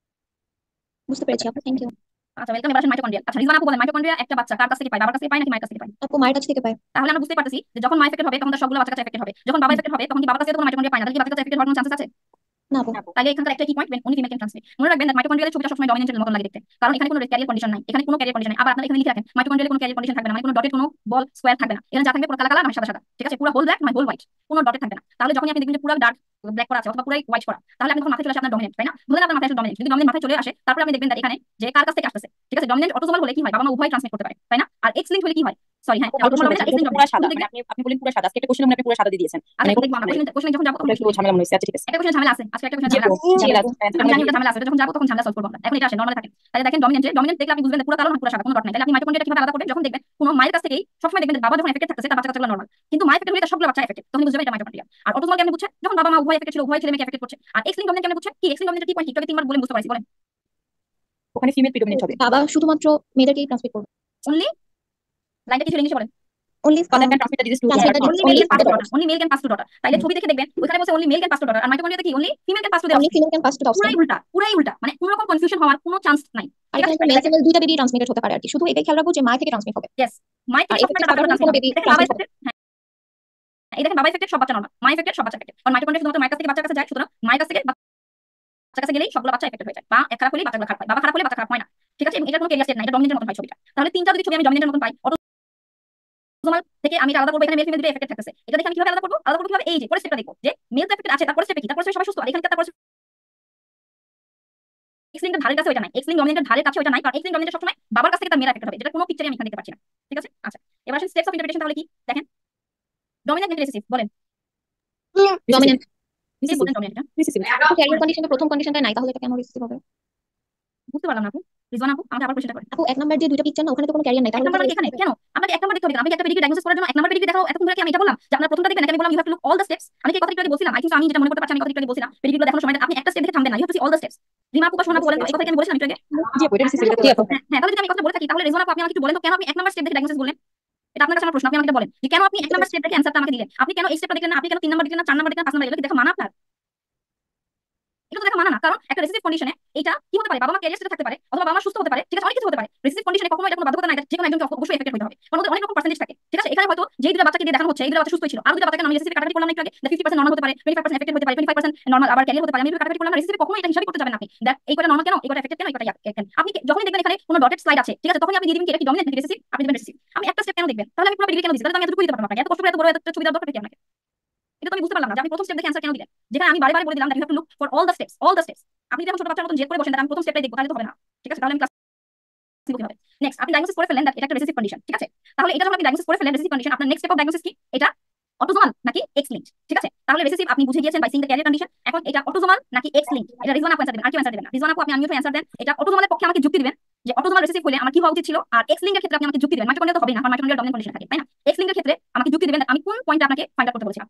বুঝতে পেরেছি আপু, থ্যাংক ইউ। আচ্ছা ওয়েলকাম। এবার আসেন মাইটোকন্ড্রিয়া। আচ্ছা রিজওয়ানা আপু বলেন মাইটোকন্ড্রিয়া একটা বাচ্চা কার কাছ থেকে পায়? বাবার কাছ থেকে পায় নাকি মায়ের কাছ থেকে পায়? আপু মায়ের কাছ থেকে পায়। তাহলে আমরা বুঝতে পারতেছি যে যখন মা এফেক্টেড হবে তখন তার সবগুলো বাচ্চা কাছে এফেক্টেড হবে, যখন বাবা এফেক্টেড হবে তখন কি বাবার কাছে কোনো মাইটোকন্ড্রিয়া পায় না, তাহলে কি বাচ্চা কাছে এফেক্টেড হওয়ার কোনো চান্সেস আছে? না আপু। তাহলে এখানকার একটা কি পয়েন্ট, উনি ফিমেল ক্যান ট্রান্সমিট। মনে রাখবেন মাইটোকন্ড্রিয়াল ছবিটা সবসময় ডমিনেন্টের মতন লাগে দেখতে, কারণ এখানে কোনো ক্যারিয়ার কন্ডিশন নাই, এখানে কোনো ক্যারিয়ার কন্ডিশন নাই। আবার আপনারা এখানে লিখে রাখেন মাইটোকন্ড্রিয়াল কোনো ক্যারিয়ার কন্ডিশন থাকবে না, মানে কোনো ডটেড কোনো বল স্কয়ার থাকবে না, এখানে যা থাকবে পুরো কালা কালা নয় সাদা সাদা, ঠিক আছে? পুরো হোল ব্ল্যাক নয় হোল হোয়াইট, কোনো ডটেড থাকবে না। তাহলে যখন আপনি দেখবেন যে পুরো ডার্ক ব্ল্যাক করা আছে অথবা পুরো হোয়াইট করা, তাহলে আপনি তখন মাথায় চলে আসে আপনার ডমিনেন্ট, তাই না? ধরেন আপনার মাথায় আসে ডমিনেন্ট, যদি ডমিনেন্ট মাথায় চলে আসে তারপর আপনি দেখবেন যে এখানে যে কার কাছ থেকে আসছে, ঠিক আছে? ডমিনেন্ট অটোসোমাল হলে কি হয়? বাবা মা উভয় ট্রান্সমিট করতে পারে, তাই না? আর এক্স লিঙ্ক হলে কি হয়? সরি হ্যাঁ, আপু ভালো অটোসোমাল প্রশ্ন ডমিনেন্ট করেছেন, আর এক্স এটা লিঙ্ক তো পুরো ডমিনেন্ট সাদা, কোন মানে দেখবেন? আপনি বলেন পুরো সাদা, আজকে একটা কোশ্চেন আপনি পুরো সাদা দিয়ে দিয়েছেন, আচ্ছা মানে দেখবো আমরা কোশ্চেন যখন যাবো তখন একটু ঝামেলা মনে হচ্ছে। আচ্ছা ঠিক আছে। একটা কোশ্চেন ঝামেলা আছে, আজকে একটা কোশ্চেন জি ঝামেলা আপু, আছে, ঝামেলা ঠিক আছে, আছে? আমি জানি ওটা ঝামেলা আছে, ওটা যখন যাবো তখন ঝামেলা সলভ করবো আমরা। এখন এটা আসে নরমালে থাকে। তাহলে দেখেন ডমিনেন্ট দেখলে আপনি বুঝবেন যে পুরো কালো না পুরো সাদা, কোনো ডট নাই। তাহলে আপনি মাইটোকন্ড্রিয়াটা কিভাবে আলাদা করবেন? যখন দেখবেন কোনো মায়ের কাছ থেকেই সবসময় দেখবেন যে বাবা যখন এফেক্টেড থাকতেছে তার বাচ্চা কাচ্চাগুলো নরমাল, কিন্তু মা এফেক্টেড হলে তার সবগুলো বাচ্চা এফেক্টেড, তখন বুঝবেন এটা মাইটোকন্ড্রিয়া। আর অটোসোমাল কেমনে বুঝছেন? যখন বাবা মা উভয় এফেক্টেড ছিল, উভয় ছেলে মেয়েকে এফেক্টেড করছে। আর এক্স লিঙ্ক ডমিনেন্ট কেমনে বুঝছেন? কি এক্স লিঙ্ক ডমিনেন্টের কি পয়েন্ট একটু আগে 3 বার বলে বুঝতে পারছি, বলেন। ওখানে ফিমেল প্রিডমিনেন্ট হবে। বাবা শুধুমাত্র মেয়েদেরকেই ট্রান্সমিট করবে। অনলি লাইনটা কি ছিল ইংলিশে বলেন? Only father can transmit the disease to transmit the only male only can pass to father. Daughter, only male can pass to daughter. তাইলে ছবি দেখে দেখবেন ওখানে বলছে only male can pass to daughter, আর মাইটোকন্ড্রিয়াতে কি only female can pass to the only offspring. Female can pass to the offspring. পুরাই উল্টা, মানে কোনো রকম কনফিউশন হওয়ার কোনো চান্স নাই, আর ঠিক এখানে আছে? মেল ফিমেল দুইটা বেবি ট্রান্সমিটেড হতে পারে আর কি, শুধু এটাই খেয়াল রাখবো যে মায়ের থেকে ট্রান্সমিট হবে। ইয়েস, মাই আর থেকে সবসময় এফেক্টেড তার বাচ্চাগুলো ফাদার ট্রান্সমিট কোনো হবে। বেবি দেখেন বাবা ট্রান্সমিট হবে। এফেক্টেড, হ্যাঁ এই দেখেন বাবা এফেক্টেড সব বাচ্চা নরমাল, মা এফেক্টেড সব বাচ্চা এফেক্টেড। আর মাইটোকন্ড্রিয়া শুধুমাত্র মায়ের কাছ থেকে বাচ্চার কাছে যায়, সুতরাং মায়ের কাছ থেকে বাচ্চার কাছে গেলেই সবগুলো বাচ্চা এফেক্টেড হয়ে যায়। বা এক খারাপ হলেই বাচ্চাগুলো খারাপ হয়, বাবা খারাপ হলে বাচ্চা খারাপ হয় না, ঠিক আছে? এবং এটা কোনো ক্যারিয়ার স্টেট না, এটা ডমিনেন্টের মতন হয় ছবিটা। তাহলে তিনটা যদি ছবি আমি ডমিনেন্টের মতন পাই, অটোসোমাল থেকে আমি এটা আলাদা করবো, এখানে মেল ফিমেল দুটো এফেক্টেড থাকতেছে, এটা দেখে আমি কিভাবে আলাদা করবো? আলাদা করবো কিভাবে? এই যে পরের স্টেপটা দেখবো যে মেল তো এফেক্টেড আছে, তারপরে স্টেপে কি? তারপরে সবাই সুস্থ, আর এখানে তারপরে এক্স লিঙ্কের ধারের কাছে ওইটা নাই, এক্স লিঙ্ক ডমিনেন্টের ধারের কাছে ওইটা নাই, কারণ এক্স লিঙ্ক ডমিনেন্টের সবসময় বাবার কাছ থেকে তার মেয়েরা এফেক্টেড হবে, যেটা কোনো পিকচারে আমি এখানে দেখতে পাচ্ছি না, ঠিক আছে? আচ্ছা এবার আসেন স্টেপস অফ ইন্টারপ্রিটেশন। তাহলে কি দেখেন? ডমিনেন্ট নাকি রিসেসিভ বলেন? ডমিনেন্ট। কে বলেন ডমিনেন্ট? এটা রিসিসিভ। ক্যারিয়ার কন্ডিশনে প্রথম কন্ডিশনটা নাই, তাহলে এটা কেন রিসিভ হবে? বুঝতে পারলাম না আপু, রিজওয়ানা আপু আমাকে আবার কোশ্চেনটা করেন। আপু এক নাম্বার যে দুইটা পিকচার না, ওখানে তো কোনো ক্যারিয়ার নাই, এক তাহলে নাম্বার এটা মানে এখানে কেন আপনাকে এক নাম্বার দেখতে হবে কেন? আমি কি একটা পেডিগ্রি ডায়াগনোসিস করার জন্য এক নাম্বার পেডিগ্রি দেখাও এতক্ষণ ধরে কি আমি এটা বললাম যে আপনার প্রথমটা দেখবেন নাকি? আমি বললাম you have to look all the steps. আমি কি কথা একটু আগে বলছিলাম? আই থিংক আমি যেটা মনে করতে পারছি, আমি কথা একটু আগে বলছিলাম পেডিগ্রিগুলো দেখানোর সময় আপনি একটা স্টেপ দেখে থামবেন না, you have to see all the steps. Rima আপু বা সোনা আপু বলেন তো, এই কথা কি আমি বলেছিলাম একটু আগে? জি আপু, এটা রিসিসিভ। জি আপু। হ্যাঁ হ্যাঁ, তাহলে যদি আমি কথা বলে থাকি তাহলে রিজওয়ানা আপু আপনি আমাকে একটু বলেন তো কেন আপনি এক নাম্বার স্টেপ দেখে ডায়াগনোসিস বললেন? এটা আপনার কাছে আমার প্রশ্ন, আপনি আমাকে বলেন যে কেন আপনি এক নাম্বার স্টেপ দেখে অ্যানসারটা আমাকে দিলেন? আপনি কেন এই স্টেপটা দেখলেন না? আপনি কেন 3 নাম্বার দেখলেন না, 4 নাম্বার দেখলেন, 5 নাম্বার? এগুলো কি দেখা মানা আপনার? এটা তো দেখা মানা না, কারণ একটা রেসিসিভ কন্ডিশনে এটা কি হতে পারে? বাবা মা ক্যারিয়ার স্টেটে থাকতে পারে অথবা বাবা মা সুস্থ হতে পারে, ঠিক আছে? অনেক কিছু হতে পারে। রেসিসিভ কন্ডিশনে কখনো এটা কোনো বাধ্যকতা নাই যে কোনো একজন অবশ্যই এফেক্টেড হতে হবে, কারণ ওদের অনেক রকম পার্সেন্টেজ থাকে, ঠিক আছে? এখানে সেখানে হয়তো যেই দুটো বাচ্চাকে দিয়ে দেখানো হচ্ছে এই দুটো বাচ্চা সুস্থ ছিল, আর দুটো বাচ্চাকে আমি রেসিপি কাটাকাটি করলাম না একটু আগে, 50% নরমাল হতে পারে, 25% এফেক্টেড হতে পারে, 25% নরমাল আবার ক্যারিয়ার হতে পারে, আমি কাটাকাটি করলাম না, রেসিপি কখনো এটা হিসাব করতে যাবেন না আপনি দেখ এই কটা নরমাল কেন, এই কটা এফেক্টেড কেন, এই কটা কেন। আপনি যখনই দেখবেন এখানে কোনো ডটেড স্লাইড আছে, ঠিক আছে, তখনই আপনি দিয়ে দিবেন কি এটা কি ডমিনেন্ট নাকি রেসিসিভ, আপনি দিবেন রেসিসিভ। আমি একটা স্টেপ কেন দেখবেন, তাহলে আমি পুরো পেডিগ্রি কেন দিছি, তাহলে আমি এতটুকু দিতে পারতাম আপনাকে, এত কষ্ট করে এত বড় একটা ছবি দেওয়ার দরকার কি আপনাকে, এটা তো আমি বুঝতে পারলাম না যে আপনি প্রথম স্টেপ দেখে অ্যান্সার কেন দিলেন, যেখানে আমি বারে বারে বলে দিলাম that you have to look for all the steps, all the steps. আপনি যখন ছোট বাচ্চার মতন জেদ করে বসেন আমি প্রথম স্টেপটাই দেখবো, তাহলে তো হবে না, ঠিক আছে, তাহলে আমি ক্লাস কিভাবে। নেক্সট আপনি ডায়াগনোসিস করে ফেললেন দ্যাট এটা একটা রেসিসিভ কন্ডিশন, ঠিক আছে, তাহলে এটা যখন আপনি ডায়াগনোসিস করে ফেললেন রেসিসিভ কন্ডিশন, আপনার নেক্সট স্টেপ অফ ডায়াগনোসিস কি, এটা অটোজোমাল নাকি এক্স লিঙ্কড, ঠিক আছে, তাহলে রেসিসিভ আপনি বুঝে গিয়েছেন by seeing the carrier condition, এখন এটা অটোজোমাল নাকি এক্স লিঙ্কড, এটা রিজওয়ানা আপু অ্যান্সার দিবেন, আর কেউ অ্যান্সার দিবেন না, রিজওয়ানা আপু আপনি আনমিউট অ্যান্সার দেন, এটা অটোজোমালের পক্ষে আমাকে যুক্তি দিবেন যে অটোজোমাল রেসিসিভ হলে আমার কি হওয়া উচিত ছিল, আর এক্স লিঙ্কের ক্ষেত্রে আপনি আমাকে যুক্তি দিবেন, মাইটোকন্ড্রিয়া তো হবে না, কারণ মাইটোকন্ড্রিয়াল ডমিনেন্ট কন্ডিশন থাকে, তাই না, এক্স লিঙ্কের ক্ষেত্রে আমাকে যুক্তি দিবেন আমি কোন পয়েন্টে আপনাকে ফাইন্ড আউট করতে বলেছিলাম।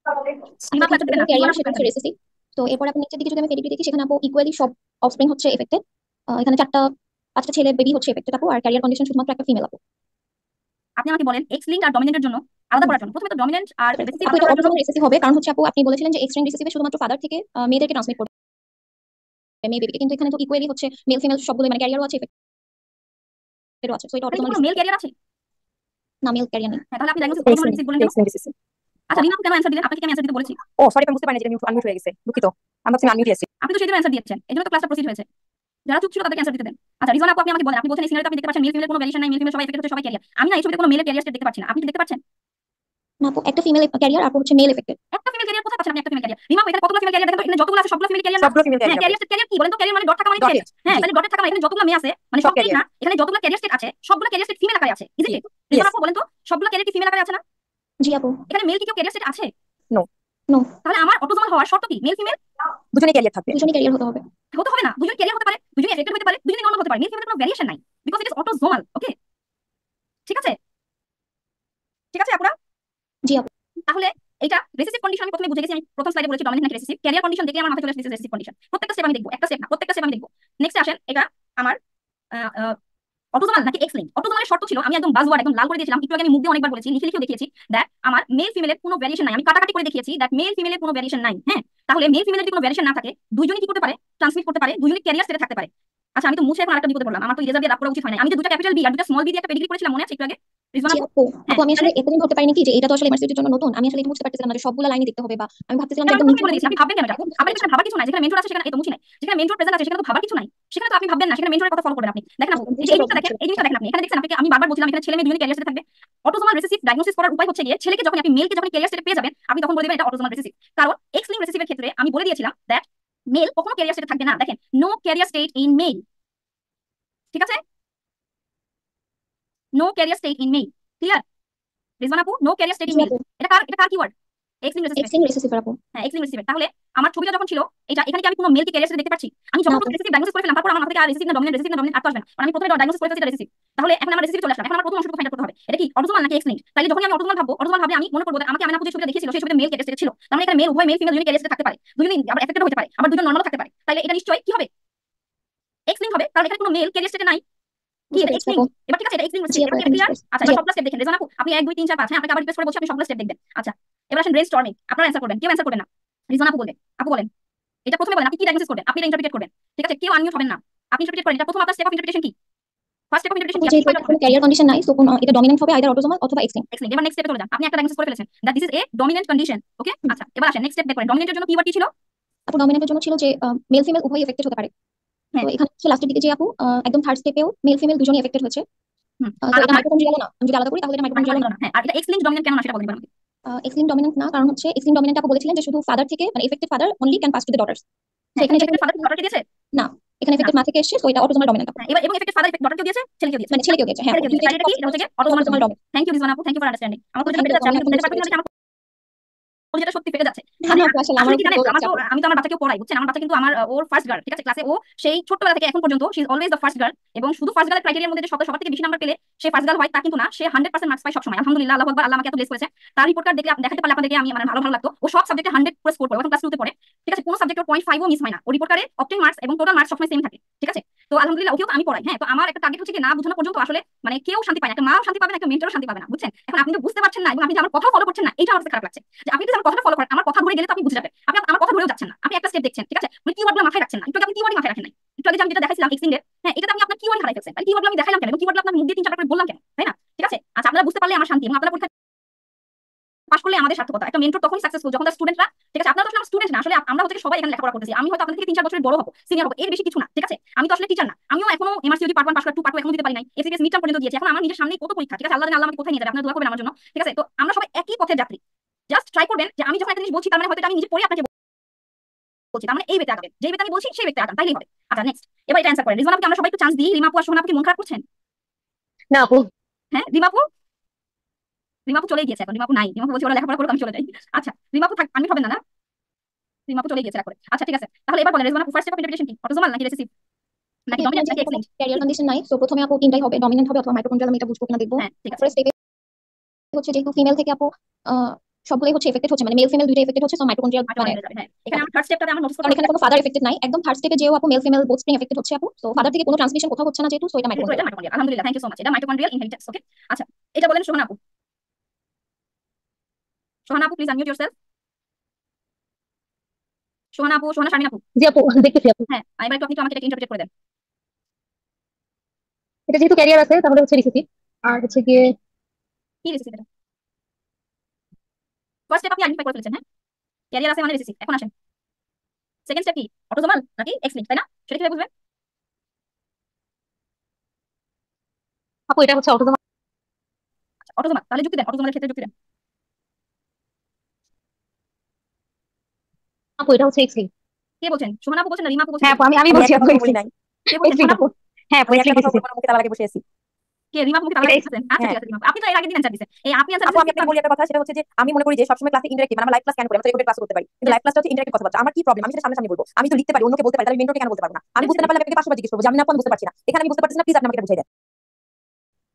আচ্ছা ঠিক আছে, দিবেন না, ক্যারিয়ার রিজওয়ানা আপু সেটা অ্যান্সার হচ্ছে দিবেন। রেসিসিভ। তো এরপর আপনি নিচের দিকে যদি আমি পেডিগ্রি দেখি সেখানে আপু ইকুয়ালি সব অফস্প্রিং হচ্ছে এফেক্টেড। এখানে 5টা ছেলে বেবি হচ্ছে এফেক্টেড আপু, আর ক্যারিয়ার কন্ডিশন শুধুমাত্র একটা ফিমেল আপু। আপনি আমাকে বলেন এক্স লিঙ্ক আর ডমিনেন্টের জন্য আলাদা করার জন্য প্রথমে তো ডমিনেন্ট আর রেসিসিভ আপু আলাদা এটা করার জন্য অটোজোমাল রেসিসিভ হবে, কারণ হচ্ছে আপু আপনি বলেছিলেন যে এক্স লিঙ্ক রেসিসিভে শুধুমাত্র ফাদার থেকে মেয়েদেরকে ট্রান্সমিট করবে, মেয়ে বেবিকে, কিন্তু এখানে তো ইকুয়ালি হচ্ছে মেল ফিমেল সবগুলো, মানে ক্যারিয়ারও আছে এফেক্টেডও আছে, সো এটা তাহলে কি অটোজোমাল কোনো মেল রেসিসিভ। ক্যারিয়ার আছে? না, মেল ক্যারিয়ার নেই। হ্যাঁ, তাহলে আপনি ডায়াগনোসিস অটোজোমাল রেসিসিভ বললেন কেন? রেসিসিভ। আচ্ছা রিনা আপু কেন অ্যান্সার দিলেন, আপনাকে কি আমি অ্যান্সার দিতে বলেছি? ও সরি, আমি বুঝতে পারিনি যে আনমিউট হয়ে গেছে, দুঃখিত, আমি ভাবছি আনমিউট আছে। আপনি তো সেদিন অ্যান্সার দিয়েছেন, এই জন্য তো ক্লাসটা প্রসিড হয়েছে, যারা চুপ ছিল তাদেরকে অ্যান্সার দিতে দেন। আচ্ছা রিজওয়ানা আপু আপনি আমাকে বলেন, আপনি বলছেন এই সিনারিওতে আপনি দেখতে পাচ্ছেন মেল ফিমেলের কোনো ভ্যারিয়েশন নাই, মেল ফিমেল সবাই এফেক্টেড হচ্ছে, সবাই ক্যারিয়ার, আমি না এই ছবিতে কোনো মেলের ক্যারিয়ার স্টেট দেখতে পাচ্ছি না, আপনি কি দেখতে পাচ্ছেন? না আপু, একটা ফিমেল ক্যারিয়ার আর হচ্ছে মেল এফেক্টেড। একটা ফিমেল ক্যারিয়ার কোথায় পাচ্ছেন আপনি, একটা ফিমেল ক্যারিয়ার রিমা এখানে কতগুলো ফিমেল ক্যারিয়ার দেখেন তো, এখানে যতগুলো আছে সবগুলো ফিমেল ক্যারিয়ার না? সবগুলো ফিমেল হ্যাঁ, ক্যারিয়ার। ক্যারিয়ার স্টেট ক্যারিয়ার কি বলেন তো, ক্যারিয়ার মানে ডট থাকা মানে ডটেড, হ্যাঁ, জি, তাহলে ডটের থাকা মানে এখানে যতগুলো মেয়ে আছে মানে সব সব ঠিক না, ক্যারিয়ার। এখানে যতগুলো ক্যারিয়ার স্টেট আছে সবগুলো ক্যারিয়ার স্টেট ফিমেল আকারে আছে, isn't G, it? Rizwana yes, আপু বলেন তো সবগুলো ক্যারিয়ার কি ফিমেল আকারে আছে না? জি আপু। এখানে মেল কি কেউ ক্যারিয়ার স্টেট আছে? নো, নো, তাহলে আমার অটোজোমাল হওয়ার শর্ত কি, মেল ফিমেল দুজনেই ক্যারিয়ার থাকবে। দুজনই ক্যারিয়ার হতে হবে। হতে হবে না, দুজন ক্যারিয়ার হতে পারে, দুজনে এফেক্টেড হতে পারে, দুজনে নরমাল হতে পারে, মেল ফিমেলের কোনো ভ্যারিয়েশন নাই, বিকজ ইট ইজ অটোজোমাল। ওকে, ঠিক আছে, ঠিক আছে আপুরা। জি আপু। তাহলে এটা রেসিসিভ কন্ডিশন আমি প্রথমে বুঝে গেছি, আমি প্রথম স্লাইডে বলেছি ডমিনেন্ট নাকি রেসিসিভ, ক্যারিয়ার কন্ডিশন দেখে আমার মাথায় চলে আসছে রেসিসিভ কন্ডিশন। প্রত্যেকটা স্টেপ আমি দেখবো, একটা স্টেপ না, প্রত্যেকটা স্টেপ আমি দেখবো। নেক্সট আসেন এটা আমার অটোজোমাল নাকি এক্স লিঙ্ক। অটোজোমালের শর্ত ছিল, আমি একদম বাজওয়ার্ড একদম লাল করে দিয়েছিলাম, একটু আগে আমি মুখ দিয়ে অনেকবার বলেছি, লিখে লিখেও দেখিয়েছি দ্যাট আমার মেল ফিমেলের কোনো ভ্যারিয়েশন নাই, আমি কাটাকাটি করে দেখিয়েছি দ্যাট মেল ফিমেলের কোনো ভ্যারিয়েশন নাই। হ্যাঁ, তাহলে মেল ফিমেলের যদি কোনো ভ্যারিয়েশন না থাকে দুইজনই কি করতে পারে, ট্রান্সমিট করতে পারে, দুইজনই ক্যারিয়ার স্টেটে থাকতে পারে। আচ্ছা আমি তো মুছে এখন আরেকটা বিপদে পড়লাম, আমার তো ইরেজার দিয়ে রাগ করা উচিত হয় না, আমি যে দুটো ক্যাপিটাল বি আর দুটো স্মল বি দিয়ে একটা পেডিগ্রি করেছিলাম মনে আছে একটু আগে রিজওয়ানা জি আপু? আপু। হ্যাঁ, আপু আমি আসলে তাহলে এতদিন ধরতে পারিনি কি যে এটা তো আসলে ইউনিভার্সিটির জন্য নতুন, আমি আসলে এটা বুঝতে পারতেছিলাম না যে সবগুলো লাইনে দেখতে হবে, বা আমি ভাবতেছিলাম যে আমি একদম তো নিচে বলে দিয়েছি, আপনি ভাববেন কেন এটা? আপনার বুঝতে সেখানে ভাবার কিছু নাই, যেখানে মেন্টর আছে সেখানে এই তো মুছি নাই, যেখানে মেন্টর প্রেজেন্ট আছে সেখানে তো ভাবার কিছু নাই, সেখানে তো আপনি ভাববেন না, সেখানে মেন্টরের কথা ফলো করবেন আপনি। দেখেন আপু এই যে এই জিনিসটা দেখেন, এই জিনিসটা দেখেন আপনি এখানে দেখছেন, আপনাকে আমি বারবার বলছিলাম এখানে ছেলে মেয়ে দুজনেই ক্যারিয়ার স্টেটে থাকবে। অটোজোমাল রেসিসিভ ডায়াগনোসিস করার উপায় হচ্ছে গিয়ে ছেলেকে যখন আপনি মেলকে যখন ক্যারিয়ার স্টেটে পেয়ে যাবেন আপনি তখন বলে দিবেন এটা অটোজোমাল রেসিসিভ, কারণ এক্স লিঙ্ক রেসিসিভের ক্ষেত্রে আমি বলে দিয়েছিলাম দ্যাট মেল কখনো ক্যারিয়ার স্টেটে থাকবে না। দেখেন no carrier state in male, ঠিক আছে, no carrier state in male, clear Rizwana আপু? নো ক্যারিয়ার স্টেট ইন জি মেল, আপু। এটা কার keyword? X linked recessive. X linked recessive আপু। হ্যাঁ, এক্স লিঙ্ক রেসিসিভ। তাহলে আমার ছবিটা যখন ছিল এটা, এখানে কি আমি কোনো মেলকে ক্যারিয়ার স্টেটে দেখতে পাচ্ছি? আমি না যখন আপু। রেসিসিভ ডায়াগনোসিস করে ফেললাম তারপর আমার মাথা থেকে আর রেসিসিভ না ডমিনেন্ট, রেসিসিভ না ডমিনেন্ট আর তো আসবে না, মানে আমি প্রথমে ডায়াগনোসিস করে ফেলছি এটা রেসিসিভ। তাহলে এখন আমার রেসিসিভ চলে আসলাম, এখন আমার প্রথম অংশটুকু ফাইন্ড আউট করতে হবে এটা কি অটোজোমাল নাকি এক্স লিঙ্ক। তাহলে যখন আমি অটোজোমাল ভাববো, অটোজোমাল ভাবলে আমি মনে করবো আমাকে আমিনা আপু যে ছবিটা দেখিয়েছিল সেই ছবিতে মেল ক্যারিয়ার স্টেটে ছিল, তার মানে এখানে মেল উভয় মেল ফিমেল দুজনেই ক্যারিয়ার স্টেটে থাকতে পারে, দুজনেই আবার এফেক্টেড হতে পারে, আবার দুজন নরমাল থাকতে পারে, তাহলে এটা নিশ্চয়ই কি হবে, এক্স লিঙ্ক হবে, কারণ এখানে কোনো মেল ক্যারিয়ার স্টেটে নাই। কি বুঝতে এটা পেরেছি এক্স আপু। লিঙ্ক? এবার ঠিক আছে, এটা এক্স লিঙ্ক জি রেসিসিভ, আপু, এবার এখন বুঝতে ক্লিয়ার? পেরেছি। আচ্ছা জি এবার আপু। সবগুলো স্টেপ দেখেন রেজওয়ানা আপু, আপনি 1 2 3 4 5, হ্যাঁ আপনাকে আবার রিকোয়েস্ট করে বলছি, আপনি সবগুলো স্টেপ দেখবেন। আচ্ছা এবার আসেন ব্রেন স্টর্মিং, আপনারা অ্যান্সার করবেন, কেউ অ্যান্সার করবেন না, রিজওয়ানা আপু বলবেন, আপু বলেন এটা প্রথমে বলেন আপনি কি ডায়াগনোসিস করবেন, আপনি এটা ইন্টারপ্রিটেট করবেন, ঠিক আছে, কেউ আনমিউট হবেন না, আপনি ইন্টারপ্রিটেট করেন, এটা প্রথম আপনার স্টেপ অফ ইন্টারপ্রিটেশন কি, ফার্স্ট স্টেপ অফ ইন্টারপ্রিটেশন আপু কি, আপনি যেহেতু ফাইন্ড এটা আউট কোনো করবেন। ক্যারিয়ার কন্ডিশন নাই, তো এটা ডমিনেন্ট হবে আইদার অটোজোমাল অথবা এক্স লিঙ্ক। এক্সলিং, এবার নেক্সট স্টেপে চলে যান, আপনি একটা ডায়াগনোসিস করে ফেলেছেন that this is a dominant condition. Okay, আচ্ছা এবার আসেন নেক্সট স্টেপ বের করেন, ডমিনেন্টের জন্য কিওয়ার্ড কি ছিল? আপু ডমিনেন্টের জন্য ছিল যে মেল ফিমেল উভয়ই এফেক্টেড হতে পারে। তো হ্যাঁ, এখানে হচ্ছে লাস্টের দিকে যে আপু একদম থার্ড স্টেপেও মেল ফিমেল দুজনেই এফেক্টেড হয়েছে। তো আর এটা আপনার মাইটোকন্ড্রিয়ালও না, আমি যদি আলাদা করি তাহলে এটা মাইটোকন্ড্রিয়ালও না। না, হ্যাঁ, আর এটা এক্স লিঙ্ক ডমিনেন্ট কেন না সেটা বলতে পারেন আমাকে। এক্স লিঙ্ক ডমিনেন্ট না, কারণ হচ্ছে এক্স লিঙ্ক ডমিনেন্ট আপু বলেছিলেন যে শুধু ফাদার থেকে, মানে affected father only can pass to the daughters. তো হ্যাঁ, এখানে এখানে যেখানে এফেক্টেড ফাদার ডটারকে দিয়েছে না, এখানে না, এফেক্টেড মা থেকে এসেছে, তো এটা অটোজোমাল ডমিনেন্ট আপু। হ্যাঁ, এবার এবং এফেক্টেড ফাদার ডটারকেও দিয়েছে, ছেলেকেও দিয়েছে, মানে ছেলেকেও গেছে, হ্যাঁ ছেলেকেও দিয়েছে, তাহলে এটা কি, এটা হচ্ছে autosomal autosomal dominant. Dominant. Thank you Rizwana আপু, থ্যাংক ইউ ফর আন্ডারস্ট্যান্ডিং। আমার আপু তো যেটা থ্যাংক ফেটে ইউ, যাচ্ছে, আমি আপনি এখন বুঝতে বুঝতে পারছেন পেরেছি। না যে আমার যেটা সত্যি ফেটে যাচ্ছে। না মানে না আপু, আসলে আসলে আমার কি জানেন, বুঝতে আমার পারছি তো আপু। আমি তো আমার বাচ্চাকেও পড়াই, বুঝছেন, আমার বাচ্চা কিন্তু আমার ওর ফার্স্ট গার্ল, ঠিক আছে, ক্লাসে ও সেই ছোটবেলা থেকে এখন পর্যন্ত she is always the first girl, এবং শুধু ফার্স্ট গার্লের ক্রাইটেরিয়ার মধ্যে যে সবার থেকে বেশি নাম্বার পেলে সে ফার্স্ট গার্ল হয় তা কিন্তু না, সে 100% মার্কস পায় সবসময়, আলহামদুলিল্লাহ, আল্লাহু আকবার, আল্লাহ আমাকে এত ব্লেস করেছে। তার রিপোর্ট কার্ড দেখলে দেখাতে পারলে আপনাদেরকে আমি মানে ভালো ভালো লাগতো, ও সব সাবজেক্টে 100 করে স্কোর করে, এখন ক্লাস 2 তে পড়ে, ঠিক আছে, কোনো সাবজেক্টে 0.5ও মিস হয় না, ও রিপোর্ট কার্ডে অপটেন মার্কস এবং টোটাল মার্কস সবসময় সেম থাকে, ঠিক আছে। তো আলহামদুলিল্লাহ ওকেও আমি পড়াই। হ্যাঁ, তো আমার একটা টার্গেট হচ্ছে কি না বোঝানো পর্যন্ত আসলে মানে কেউ শান্তি পায় না, একটা মাও শান্তি পাবে না, একটা মেন্টরও শান্তি পাবে না, বুঝছেন। এখন আপনি তো বুঝতে পারছেন না এবং আপনি যে আমার কথা ফলো করছেন না, এটা আমার কাছে খারাপ লাগছে, যে আপনি যদি আমার কথাটা ফলো করেন, আমার কথা ধরে গেলে তো আপনি বুঝে যাবেন। আপনি আমার কথা ধরেও যাচ্ছেন না, আপনি একটা স্টেপ দেখছেন, ঠিক আছে, মানে কিওয়ার্ডগুলো মাথায় রাখছেন না। একটু আগে আপনি কিওয়ার্ডই মাথায় রাখেন নাই। একটু আগে যে আমি যেটা দেখাইছিলাম এক্সিংয়ের, হ্যাঁ এটাতে আপনি আপনার কিওয়ার্ড হারাই ফেলছেন। মানে কিওয়ার্ডগুলো আমি দেখাইলাম কেন এবং কিওয়ার্ডগুলো আপনার মুখ দিয়ে 3-4 করে বললাম কেন, তাই না? ঠিক আছে, আচ্ছা আপনারা বুঝতে পারলে আমার শান্তি, এবং আপনারা পরীক্ষা পাশ করলে আমাদের সার্থকতা। একটা মেন্টর তখনই সাকসেসফুল যখন তার স্টুডেন্টরা, ঠিক আছে, আপনারা তো আসলে স্টুডেন্ট না, আসলে আমরা হচ্ছে সবাই এখানে লেখাপড়া করতেছি। আমি হয়তো আপনাদের থেকে 3-4 বছরের বড় হবো, সিনিয়র হবো, এর বেশি কিছু না, ঠিক আছে। আমি তো আসলে টিচার না, আমিও এখনো এমআরসিইউটি পার্ট 1 পাস করে 2 পার্ট 2 এখনো দিতে পারি নাই, এসএসসি মিড টার্ম পর্যন্ত দিয়েছি। এখন আমার নিজের সামনে কত পরীক্ষা, ঠিক আছে, আল্লাহ জানে আল্লাহ আমাকে কোথায় নিয়ে যাবে, আপনারা দোয়া করবেন আমার জন্য, ঠিক আছে। তো আমরা সবাই একই পথের যাত্রী, জাস্ট ট্রাই করবেন যে আমি যখন একটা জিনিস বলছি তার মানে হয়তো আমি নিজে পড়ে আপনাকে বলছি, তার মানে এই বেতে আগাবেন, যেই বেতে আমি বলছি সেই বেতে আগান, তাইলেই হবে। আচ্ছা নেক্সট, এবার এটা অ্যান্সার করেন। রিজওয়ান আপুকে আমরা সবাই একটু চান্স দিই। রিমা আপু আর সোহানা আপু কি মন খারাপ করছেন? না আপু, হ্যাঁ রিমা আপু, রিমা আপু চলে গিয়েছে এখন, রিমা আপু নাই, রিমা আপু বলছে ওরা লেখাপড়া করুক আমি চলে যাই। আচ্ছা রিমা আপু থাক, আমি হবেন না না, রিমা আপু চলে গিয়েছে রাগ করে। আচ্ছা ঠিক আছে, তাহলে এবার বলেন রিজওয়ান আপু ফার্স্ট স্টেপ অফ ইন্টারপ্রিটেশন কি, অটোজোমাল নাকি রেসিসিভ নাকি ডমিনেন্ট নাকি এক্সিলেন্ট? ক্যারিয়ার কন্ডিশন নাই, তো প্রথমে আপু তিনটাই হবে, ডমিনেন্ট হবে অথবা মাইটোকন্ড্রিয়াল, আমি এটা বুঝবো কিনা দেখবো। হ্যাঁ ঠিক আছে, তারপরে স্টেপে হচ্ছে যেহেতু ফিমেল থেকে আপু সবগুলোই হচ্ছে এফেক্টেড হচ্ছে, মানে মেল ফিমেল দুইটা এফেক্টেড হচ্ছে, তো মাইটোকন্ড্রিয়াল মানে মাইটোকন্ড্রিয়া যাবে। হ্যাঁ এখানে আমার থার্ড স্টেপটাতে আমার নোটিস কারণ এখানে কোনো ফাদার এফেক্টেড নাই, একদম থার্ড স্টেপে যেও আপু male female both spring affected হচ্ছে আপু, তো ফাদার থেকে কোনো ট্রান্সমিশন কোথাও হচ্ছে না যেহেতু, সো এটা এটা মাইটোকন্ড্রিয়াল। মাইটোকন্ড্রিয়া, আলহামদুলিল্লাহ, থ্যাংক ইউ সো মাচ, এটা মাইটোকন্ড্রিয়াল ইনহেরিটেন্স। ওকে আচ্ছা, এটা বলেন সোহানা আপু। সোহানা আপু প্লিজ আনমিউট ইয়োরসেলফ। সোহানা আপু, সোহানা শারমিন আপু। জি আপু দেখতেছি আপু। হ্যাঁ এবার একটু আপনি তো আমাকে এটা ইন্টারপ্রেট করে দেন। এটা যেহেতু ক্যারিয়ার আছে তাহলে হচ্ছে রিসিসিভ, আর হচ্ছে গিয়ে কি রেসিসিভ এটা? ফার্স্ট স্টেপ আপনি আইডেন্টিফাই করে ফেলেছেন, হ্যাঁ ক্যারিয়ার আছে মানে রেসিসিভ। এখন আসেন সেকেন্ড স্টেপ কি, অটোজোমাল নাকি এক্স লিঙ্ক, তাই না? সেটা কিভাবে বুঝবেন? আপু এটা হচ্ছে অটোজোমাল। আচ্ছা অটোজোমাল, তাহলে যুক্তি দেন, অটোজোমালের ক্ষেত্রে যুক্তি দেন। আপু এটা হচ্ছে এক্স লিঙ্ক। কে বলছেন, সোহানা আপু বলছেন না রিমা আপু বলছেন? হ্যাঁ আপু আমি আমি বলছি একটা আপু কথা এক্স বলি লিঙ্ক। নাই, কে বলছেন, এক্স লিঙ্ক সোহানা আপু? আপু। হ্যাঁ আপু আমি এক্স একটা লিঙ্ক কথা রিসিসিভ। বলবো না, মুখে তালা লাগিয়ে বসে আছি। কে রিমা আপু কি তাহলে এটা দিচ্ছেন? আচ্ছা হ্যাঁ ঠিক আছে রিমা আপু, আপনি তো এর আগে দিন অ্যানসার দিয়েছেন, এই আপনি অ্যানসার আপু, আমি আপনাকে বলি একটা কথা, সেটা হচ্ছে যে আমি মনে করি যে সবসময় ক্লাসে ইনডাইরেক্ট, মানে আমরা লাইভ ক্লাস স্ক্যান করি, আমরা রেকর্ডেড ক্লাস করতে পারি, কিন্তু লাইভ ক্লাসটা হচ্ছে ইনডাইরেক্ট কথাবার্তা। আমার কি প্রবলেম, আমি সেটা সামনাসামনি বলবো। আমি তো লিখতে পারি, অন্যকে বলতে পারি, তাহলে মেন্টরকে কেন বলতে পারবো না? আমি বুঝতে না পারলে আমি আপনাকে 500 বার জিজ্ঞেস করবো যে আমি না, আমি বুঝতে পারছি না, এখানে আমি বুঝতে পারছি না, প্লিজ আপনি আমাকে এটা বুঝাই দেন।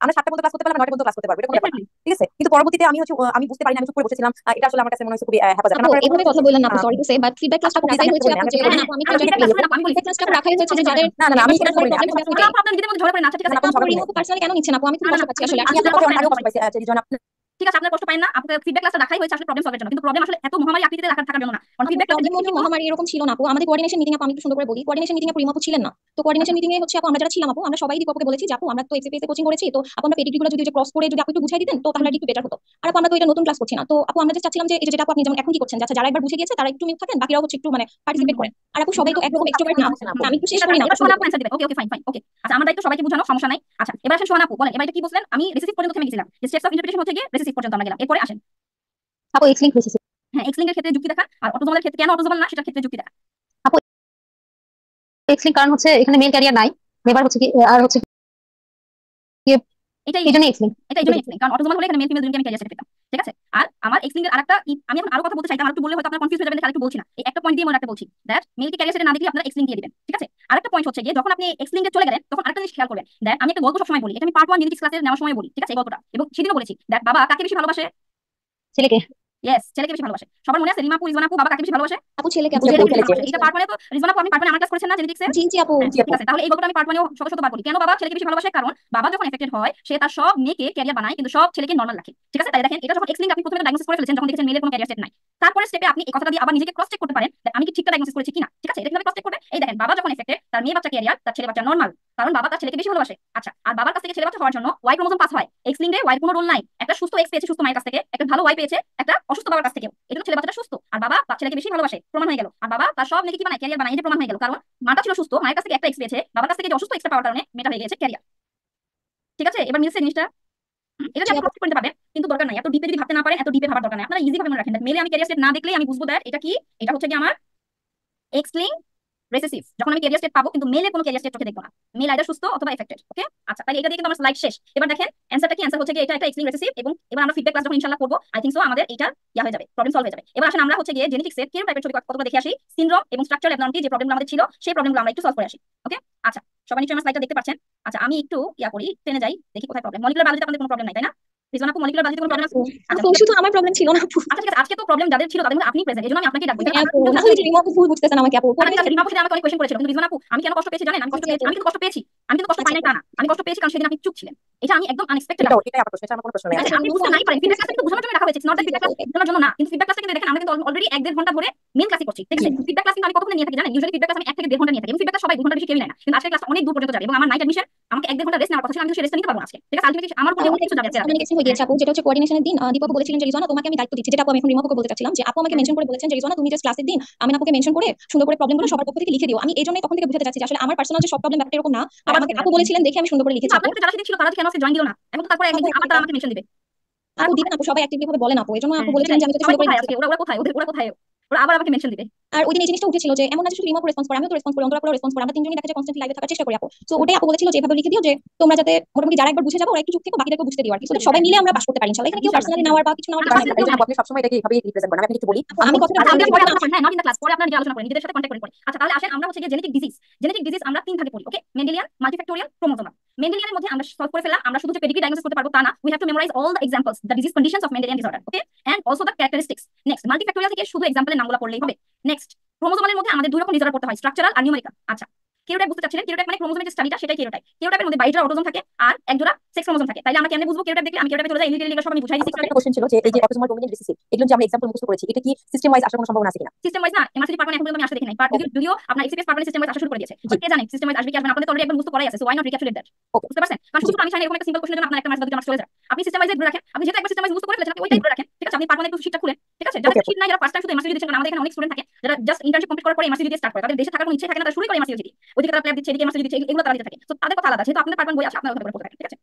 আমরা 7টা পর্যন্ত ক্লাস করতে পারলাম, 9টা পর্যন্ত ক্লাস করতে পারবো, এটা কোনো ব্যাপার না, ডেফিনেটলি। ঠিক আছে। কিন্তু পরবর্তীতে আমি হচ্ছে আমি বুঝতে পারি না, আমি চুপ করে বসেছিলাম, এটা আসলে আমার কাছে মনে হচ্ছে খুবই হেফাজত। আপু এভাবে কথা বললেন না আপু, sorry to say, but feedback ক্লাসটা আপু প্লিজ, রাখাই আমি হয়েছে বলি না, আপু, আমি যে হ্যাঁ বলেন হ্যাঁ, আপু আমি আমি ফিডব্যাক ফিডব্যাক প্লিজ। ক্লাস আমি বলি ফিডব্যাক ক্লাসটা আপু রাখাই হয়েছে যে যাদের না আমি প্রবলেম সেটা হবে বলি আপনার না, সোহানা আপু আপনার নিজেদের মধ্যে ঝগড়া করে না, আচ্ছা ঠিক আছে। আপু রিমুভ পার্সোনালি কেন নিচ্ছেন আপু, আমি খুব না না কষ্ট পাচ্ছি আসলে। আমি আপনার কথা অনেক কষ্ট পাইছি। রিজন ঠিক আছে, আপনার কষ্ট পায় না, আপনার ফিডব্যাক ক্লাসটা রাখাই হয়েছে আসলে প্রবলেম সলভের জন্য, কিন্তু প্রবলেম আসলে এত মহামারী আকৃতিতে থাকার জন্য না। কারণ আপু ফিডব্যাক ক্লাসে প্রবলেম মনে মহামারী এরকম ছিল না আপু, আমাদের কোঅর্ডিনেশন মিটিং আপু, আমি একটু সুন্দর করে বলি, কোঅর্ডিনেশন মিটিং এ রিমুভ ছিলেন না, তো কোঅর্ডিনেশন মিটিং এ হচ্ছে আপু আমরা যারা ছিলাম আপু, আমরা সবাই দীপককে বলেছি যে আপু আমরা তো এক্সপিএস কোচিং করেছি, তো আপু আমরা পেডিগ্রিগুলো যদি ক্রস করে যদি আপু একটু বুঝাই দিতেন তো তাহলে একটু বেটার হতো। আর আপু আমরা তো এটা নতুন ক্লাস করছি না, তো আপু আমরা যে চাচ্ছিলাম যে এই যে যেটা আপু আপনি যেমন এখন কি করছেন, যারা একবার বুঝে গিয়েছে তারা একটু মিউট থাকেন, বাকিরাও হচ্ছে একটু মানে পার্টিসিপেট করেন। আর আপু সবাই তো একরকম এক্সট্রোভার্ট না, আমি একটু শেষ করি না এবার সোহানা আপু অ্যান্সার দিবেন। ওকে ওকে ফাইন ফাইন ওকে। আচ্ছা আমার দায়িত্ব সবাইকে বোঝানো, সমস্যা নাই। আচ্ছা এবার আসেন সোহানা আপু, বলেন এবার এটা কি বলছিলেন? আমি রেসিসিভ পর্যন্ত থেমে গেছিলাম, স্টেপস অফ ইন্টারপ্রিটেশন হচ্ছে গিয়ে রেসিসিভ পর্যন্ত আমরা গেলাম, এরপরে আসেন আপু এক্স লিঙ্ক রিসিসিভ। হ্যাঁ এক্স লিঙ্কের ক্ষেত্রে যুক্তি দেখা, আর অটোজোমালের ক্ষেত্রে কেন অটোজোমাল না সেটার ক্ষেত্রে যুক্তি দেখা। আপু এক্স লিঙ্ক কারণ হচ্ছে এখানে মেল ক্যারিয়ার নাই, নেভার হচ্ছে কি আর হচ্ছে এটাই এই জন্য এক্স লিঙ্ক। এটা এই জন্য এক্স লিঙ্ক, কারণ অটোজোমাল হলে এখানে মেল ফিমেল দুইজনকে আমি ক্যারিয়ার সেট পেতাম, ঠিক আছে। আর আমার এক্স লিঙ্কের আরেকটা আমি এখন আরো কথা বলতে চাইতাম, আর একটু বললে হয়তো আপনার কনফিউজ হয়ে যাবেন, তাহলে একটু বলছি না, এই একটা পয়েন্ট দিয়ে মনে রাখতে বলছি, দ্যাট মেলকে ক্যারিয়ার সেটে না দেখলে আপনারা এক্স লিঙ্ক দিয়ে দিবেন, ঠিক আছে। আরেকটা পয়েন্ট হচ্ছে গিয়ে যখন আপনি এক্স লিঙ্কে চলে গেলেন তখন আরেকটা জিনিস খেয়াল করবেন, দ্যাট আমি একটা গল্প সবসময় বলি, এটা আমি পার্ট 1 জেনেটিক্স ক্লাসে নেওয়ার সময় বলি, ঠিক আছে, এই গল্পটা, এবং সেদিনও বলেছি, দ্যাট বাবা কাকে বেশি ভালোবাসে? ছেলেকে। ইয়েস, ছেলেকে বেশি ভালোবাসে। সবার মনে আছে রিমা আপু, রিজওয়ানা আপু বাবা কাকে বেশি ভালোবাসে? আপু ছেলেকে আপু ছেলেকে বেশি ছেলেকে। ভালোবাসে। এটা পার্ট 1 তো রিজওয়ানা আপু আপনি পার্ট 1 আমার ক্লাস করেছেন না জেনেটিক্সে? জি জি আপু। হ্যাঁ, ঠিক আছে, তাহলে এই গল্পটা আমি পার্ট 1 শত শতবার বলি, কেন বাবা ছেলেকে বেশি ভালোবাসে? কারণ বাবা যখন এফেক্টেড হয় সে তার সব মেয়েকে ক্যারিয়ার বানায় কিন্তু সব ছেলেকে নরমাল রাখে, ঠিক আছে। তাই দেখেন এটা যখন এক্স লিঙ্ক আপনি প্রথমে ডায়াগনোসিস করে ফেলেছেন, যখন দেখেছেন মেলের কোনো ক্যারিয়ার সেট নাই, তারপরে স্টেপে আপনি এই কথাটা দিয়ে আবার নিজেকে ক্রস চেক করতে পারেন যে আমি কি ঠিকঠাক ডায়াগনোসিস করেছি কিনা, ঠিক আছে। এটা কিভাবে ক্রস চেক করবে? এই দেখেন বাবা যখন এফেক্টেড তার মেয়ে বাচ্চা ক্যারিয়ার, তার ছেলে বাচ্চা নরমাল, কারণ বাবা তার ছেলেকে বেশি ভালোবাসে। আচ্ছা আর বাবার কাছ থেকে ছেলে বাচ্চা হওয়ার জন্য ওয়াই ক্রোমোজোম পাস হয়, এক্স লিঙ্কে ওয়াই কোনো রোল নাই, একটা সুস্থ এক্স পেয়েছে সুস্থ মায়ের কাছ থেকে, একটা ভালো ওয়াই পেয়েছে একটা অসুস্থ বাবার কাছ থেকে, এটা ছেলে বাচ্চাটা সুস্থ, আর বাবা ছেলেকে বেশি ভালোবাসে, প্রমাণ হয়ে গেল। আর বাবা তার সব মেয়েকে কি বানায়? ক্যারিয়ার বানায়, এটা প্রমাণ হয়ে গেল। কারণ মাটা ছিল সুস্থ, মায়ের কাছ থেকে একটা এক্স পেয়েছে, বাবার কাছ থেকে যে অসুস্থ এক্সটা পাওয়ার কারণে মেয়েটা হয়ে গেছে ক্যারিয়ার, ঠিক আছে। এবার মিলছে জিনিসটা, এটা জি আপনি আপু। ক্রস করতে পারবেন, কিন্তু দরকার নাই এত ডিপে, যদি ভাবতে না পারেন এত ডিপে ভাবার দরকার নাই, আপনারা ইজি ভাবে মনে রাখেন। মেলে আমি ক্যারিয়ার সেট না দেখলেই আমি বুঝবো দ্যাট এটা কি, এটা হচ্ছে কি আমার এক্স লিঙ্ক রেসেসিভ। যখন আমি ক্যারিয়ার স্টেট পাবো কিন্তু মেলে কোনো ক্যারিয়ার স্টেট চোখে দেখবো না, মেল আইদার সুস্থ অথবা এফেক্টেড, ওকে। আচ্ছা তাহলে এটা দিয়ে কিন্তু আমার স্লাইড শেষ। এবার দেখেন অ্যানসারটা কি, অ্যানসার হচ্ছে কি এটা একটা এক্স লিঙ্ক রেসেসিভ, এবং এবার আমরা ফিডব্যাক ক্লাস যখন ইনশাআল্লাহ করব আই থিংক সো আমাদের এটা হয়ে যাবে, প্রবলেম সলভ হয়ে যাবে। এবার আসেন আমরা হচ্ছে গিয়ে জেনেটিক্সের কিরকম টাইপের ছবি কতগুলো দেখে আসি, সিনড্রোম এবং স্ট্রাকচারাল অ্যাবনর্মালিটি যে প্রবলেমগুলো আমাদের ছিল সেই প্রবলেমগুলো আমরা একটু সলভ করে আসি, ওকে। আচ্ছা সবাই নিশ্চয়ই আমার স্লাইডটা দেখতে পাচ্ছেন। আচ্ছা আমি একটু করি টেনে যাই, দেখি কোথায় প্রবলেম। মলিকুলার বায়োলজিতে আপনাদের কোনো প্রবলেম নাই তাই না? রিজওয়ানা আপু মলিকুলার বায়োলজিতে কোনো প্রবলেম আছে? আচ্ছা আপু ঠিক আছে, শুধু আমার প্রবলেম ছিল না আপু। আচ্ছা ঠিক আছে, আজকে তো প্রবলেম যাদের ছিল তাদের মধ্যে আপনি প্রেজেন্ট, এজন্য আমি আপনাকে ডাকবো। এজন্য আমি আপনাকে ডাকবো। আপু না হলে রিমা আপু বুঝতেছেন আমাকে আপু। ঠিক আছে, রিমা আপু সেদিন আমাকে অনেক কোয়েশ্চেন করেছিল, কিন্তু রিজওয়ানা আপু আমি কেন কষ্ট পেয়েছি জানেন? আমি কষ্ট পেয়েছি, আমি কিন্তু কষ্ট পেয়েছি, আমি কিন্তু কষ্ট পাই নাই তা না, আমি কষ্ট পেয়েছি কারণ সেদিন আপনি চুপ ছিলেন। এটা আমি একদম আনএক্সপেক্টেড। এটাই আমার প্রশ্ন, এটা আমার কোনো প্রশ্ন নেই। আপনি বুঝতে নাই পারেন, ফিডব্যাক ক্লাস কিন্তু বোঝানোর জন্য রাখা হয়েছে, নট দ্যাট ফিডব্যাক ক্লাস বোঝানোর জন্য না। কিন্তু ফিডব্যাক ক্লাসটা কিন্তু দেখেন আমরা কিন্তু অলরেডি 1-1.5 ঘন্টা ধরে মেইন ক্লাসে করছি, ঠিক আছে? ফিডব্যাক ক্লাস কিন্তু আমি কতক্ষণ নিয়ে থাকি জানেন? ইউজুয়ালি ফিডব্যাক ক্লাস আমি 1 থেকে 1.5 ঘন্টা নিয়ে থাকি, এবং ফিডব্যাক ক্লাস সবাই 2 ঘন্টার বেশি কেউই নেয় না। কিন্তু আজকের ক্লাস অনেক দূর পর্যন্ত যাবে, এবং আমার নাইট এডমিশন আমাকে 1-1.5 ঘন্টা রেস্ট নেওয়ার কথা ছিল, আমি কিন্তু সেই রেস্টটা নিতে পারবো না আজকে, ঠিক আছে? আলটিমেটলি আমার উপর অনেক কিছু যাবে আজকে রাতে। কমিউনিকেশন হয়ে গিয়েছে আপু, যেটা হচ্ছে কোঅর্ডিনেশনের দিন দীপক বলেছিলেন যে রিজওয়ানা তোমাকে আমি দায়িত্ব দিচ্ছি, যেটা আপু আমি এখন রিমা আপুকে বলতে চাচ্ছিলাম যে আপু আমাকে মেনশন করে বলেছেন যে রিজওয়ানা তুমি জাস্ট ক্লাসের দিন আমি আপুকে মেনশন করে সুন্দর করে প্রবলেমগুলো সবার পক্ষ থেকে লিখে দিও। আমি এই জন্যই তখন থেকে বুঝাতে চাচ্ছি যে আসলে আমার পার্সোনাল যে সব প্রবলেম ব্যাপারটা এরকম না, আর আমাকে আপু বলেছিলেন দেখে আমি সুন্দর করে লিখেছি আপু। আপনাদের যারা সেদিন ছিল তারা কেন আজকে জয়েন দিল না? এখন তো তারপরে একদিন আবার তারা আমাকে মেনশন দিবে। আপু দিবেন আপু, সবাই অ্যাক্টিভলি ভাবে বলেন আপু, এই জন্য আপু বলেছিলেন যে আমি যদি সবাই সুন্দর করে কোথায় লিখে আজকে? ওরা কোথায়? ওরা কোথায়? ওরা আবার আমাকে মেনশন দিবে। আর ওই দিন এই জিনিসটা উঠেছিল যে এমন না যে শুধু রিমা রেসপন্স করে, আমিও তো রেসপন্স করি, অন্তরা পুরো রেসপন্স করে, আমরা তিনজনই দেখা যায় কনস্ট্যান্টলি লাইভে থাকার চেষ্টা করি আপু। তো ওটাই আপু বলেছিল যে এভাবে লিখে দিও যে তোমরা যাতে মোটামুটি যারা একবার বুঝে যাবো ওরা একটু চুপ থেকে বাকিদেরকে বুঝতে দিও আর কি, সবাই মিলে আমরা পাস করতে পারি ইনশাআল্লাহ। এখানে কেউ পার্সোনালি নেওয়ার বা কিছু নেওয়ার কিছু নাই। আপনি সবসময় এটাকে এইভাবে রিপ্রেজেন্ট করেন। আমি একটু বলি, আমি কথাটা আচ্ছা, বলতে পরে চাই না। আলোচনা করেন, হ্যাঁ, নট ইন দ্য ক্লাস, পরে আপনারা নিজে আলোচনা করেন, নিজেদের সাথে কন্ট্যাক্ট করে পড়ি। আচ্ছা তাহলে আসেন আমরা হচ্ছে যে জেনেটিক ডিজিজ আমরা 3 ভাগে পড়ি, ওকে? Mendelian, multifactorial, chromosomal. মেন্ডেলিয়ানের মধ্যে আমরা সলভ করে ফেললাম, আমরা শুধু যে পেডিগ্রি ডায়াগনোসিস করতে পারবো তা না, we have to memorize all the examples, the disease conditions of Mendelian disorder, okay? And also the characteristics. Next multifactorial থেকে শুধু এক্সাম্পলের নামগুলো পড়লেই হবে। নেক্সট ক্রোমোজোমালের মধ্যে আমাদের 2 রকম ডিসঅর্ডার পড়তে হয়, স্ট্রাকচারাল আর নিউমেরিক্যাল। আচ্ছা কেউটাইপ বুঝতে চাচ্ছিলেন? কেউটাইপ মানে ক্রোমোজোমের যে স্টাডিটা সেটাই কেউটাইপ। কেউটাইপের মধ্যে 22 জোড়া অটোজোম থাকে আর 1 জোড়া সেক্স ক্রোমোজোম থাকে। তাইলে আমরা কেমনে বুঝবো কেউটাইপ দেখলে? আমি কেউটাইপে চলে যাই, এলিলিলি সব আমি বুঝাই দিছি একটু আগে। একটা কোশ্চেন ছিল যে এই যে অটোসোমাল ডোমিনেন্ট রিসেসিভ, এগুলো যে আমরা এক্সাম্পল মুখস্থ করেছি, এটা কি সিস্টেম ওয়াইজ আসার কোনো সম্ভাবনা আছে কিনা? সিস্টেম ওয়াইজ না, এমআরসিটি পার্ট 1 এখন পর্যন্ত আমি আসলে দেখি নাই। পার্ট যদিও আপনার এক্সপিএস পার্ট 1 সিস্টেম ওয়াইজ আসা শুরু করে দিয়েছে, বাট কে জানে সিস্টেম ওয়াইজ আসবে কি আসবে না? আপনাদের তো অলরেডি একবার মুখস্থ করাই আছে, সো ওয়াই নট রিক্যাপচুলেট দ্যাট। ওকে, বুঝতে পারছেন? কারণ শুধু আমি চাই না এরকম একটা সিম্পল কোশ্চেনের জন্য আপনার একটা মার্কস বা দুটো মার্কস চলে যায়। আপনি সিস্টেম ওয়াইজ ধরে রাখেন, আপনি যেহেতু একবার সিস্টেম ওয়াইজ মুখস্থ করে ফেলেছেন আপনি ওইটাই ধরে রাখেন, ঠিক আছে? আপনি পার্ট 1 একটু শীটটা খুলেন, ঠিক আছে? যারা শীট নাই, যারা ফার্স্ট টাইম শুধু এমআরসিটি দিচ্ছেন, কারণ আমাদের এখানে অনেক স্টুডেন্ট থাকে যারা জাস্ট ইন্টার্নশিপ কমপ্লিট করার পরে এমআরসিটি দিয়ে স্টার্ট করে, তাদের দেশে থাকার কোনো ইচ্ছে থাকে না, তারা শুরু করে এমআরসিটি দিয়ে, ওইদিকে তারা প্ল্যান দিচ্ছে, এদিকে এমআরসিটি দিচ্ছে, এগুলো তারা দিতে থাকে। তো তাদের কথা আলাদা, যেহেতু আপনাদের পার্ট 1 বই আছে আপনারা ওখানে পড়তে থাকেন, ঠিক আছে?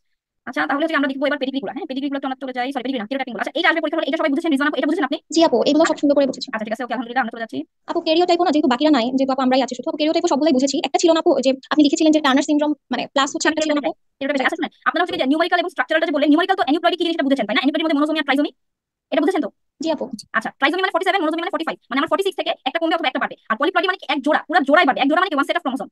আচ্ছা তাহলে হচ্ছে আমরা দেখবো এবার পেডিগ্রিগুলো। হ্যাঁ, পেডিগ্রিগুলো তো আমরা চলে যাই, সরি পেডিগ্রি না, কেউটাইপিং। আচ্ছা এটা আসবে পরীক্ষা হলে, এটা সবাই বুঝেছেন? রিজওয়ানা আপু এটা বুঝেছেন আপনি? জি আপু এগুলো সব সুন্দর করে বুঝেছি আচ্ছা ঠিক আছে, ওকে আলহামদুলিল্লাহ, আমরা চলে যাচ্ছি। আপু। ক্যারিওটাইপও না, যেহেতু বাকিরা নাই, যেহেতু আপু আমরাই আছি শুধু, আপু ক্যারিওটাইপও সবগুলাই বুঝেছি। একটা ছিল না আপু যে আপনি লিখেছিলেন যে টার্নার সিনড্রোম মানে প্লাস হচ্ছে একটা ছিল না আপু? আচ্ছা শুনেন, আপনারা হচ্ছে যে নিউমেরিক্যাল এবং স্ট্রাকচারালটা যে বললেন, নিউমেরিক্যাল তো অ্যানিউপ্লয়েড কি জিনিসটা বুঝেছেন তাই না? অ্যানিউপ্লয়েডের মধ্যে মনোজোমি আর ট্রাইজোমি, এটা বুঝেছেন তো? জি আপু। আচ্ছা ট্রাইজোমি মানে 47, মনোজোমি মানে 45, মানে আমার 46 থেকে একটা কমবে অথবা একটা বাড়বে। আর পলিপ্লয়েডি মানে কি এক জোড়া, পুরো জোড়াই বাড়বে। এক জোড়া মানে কি one set of chromosome,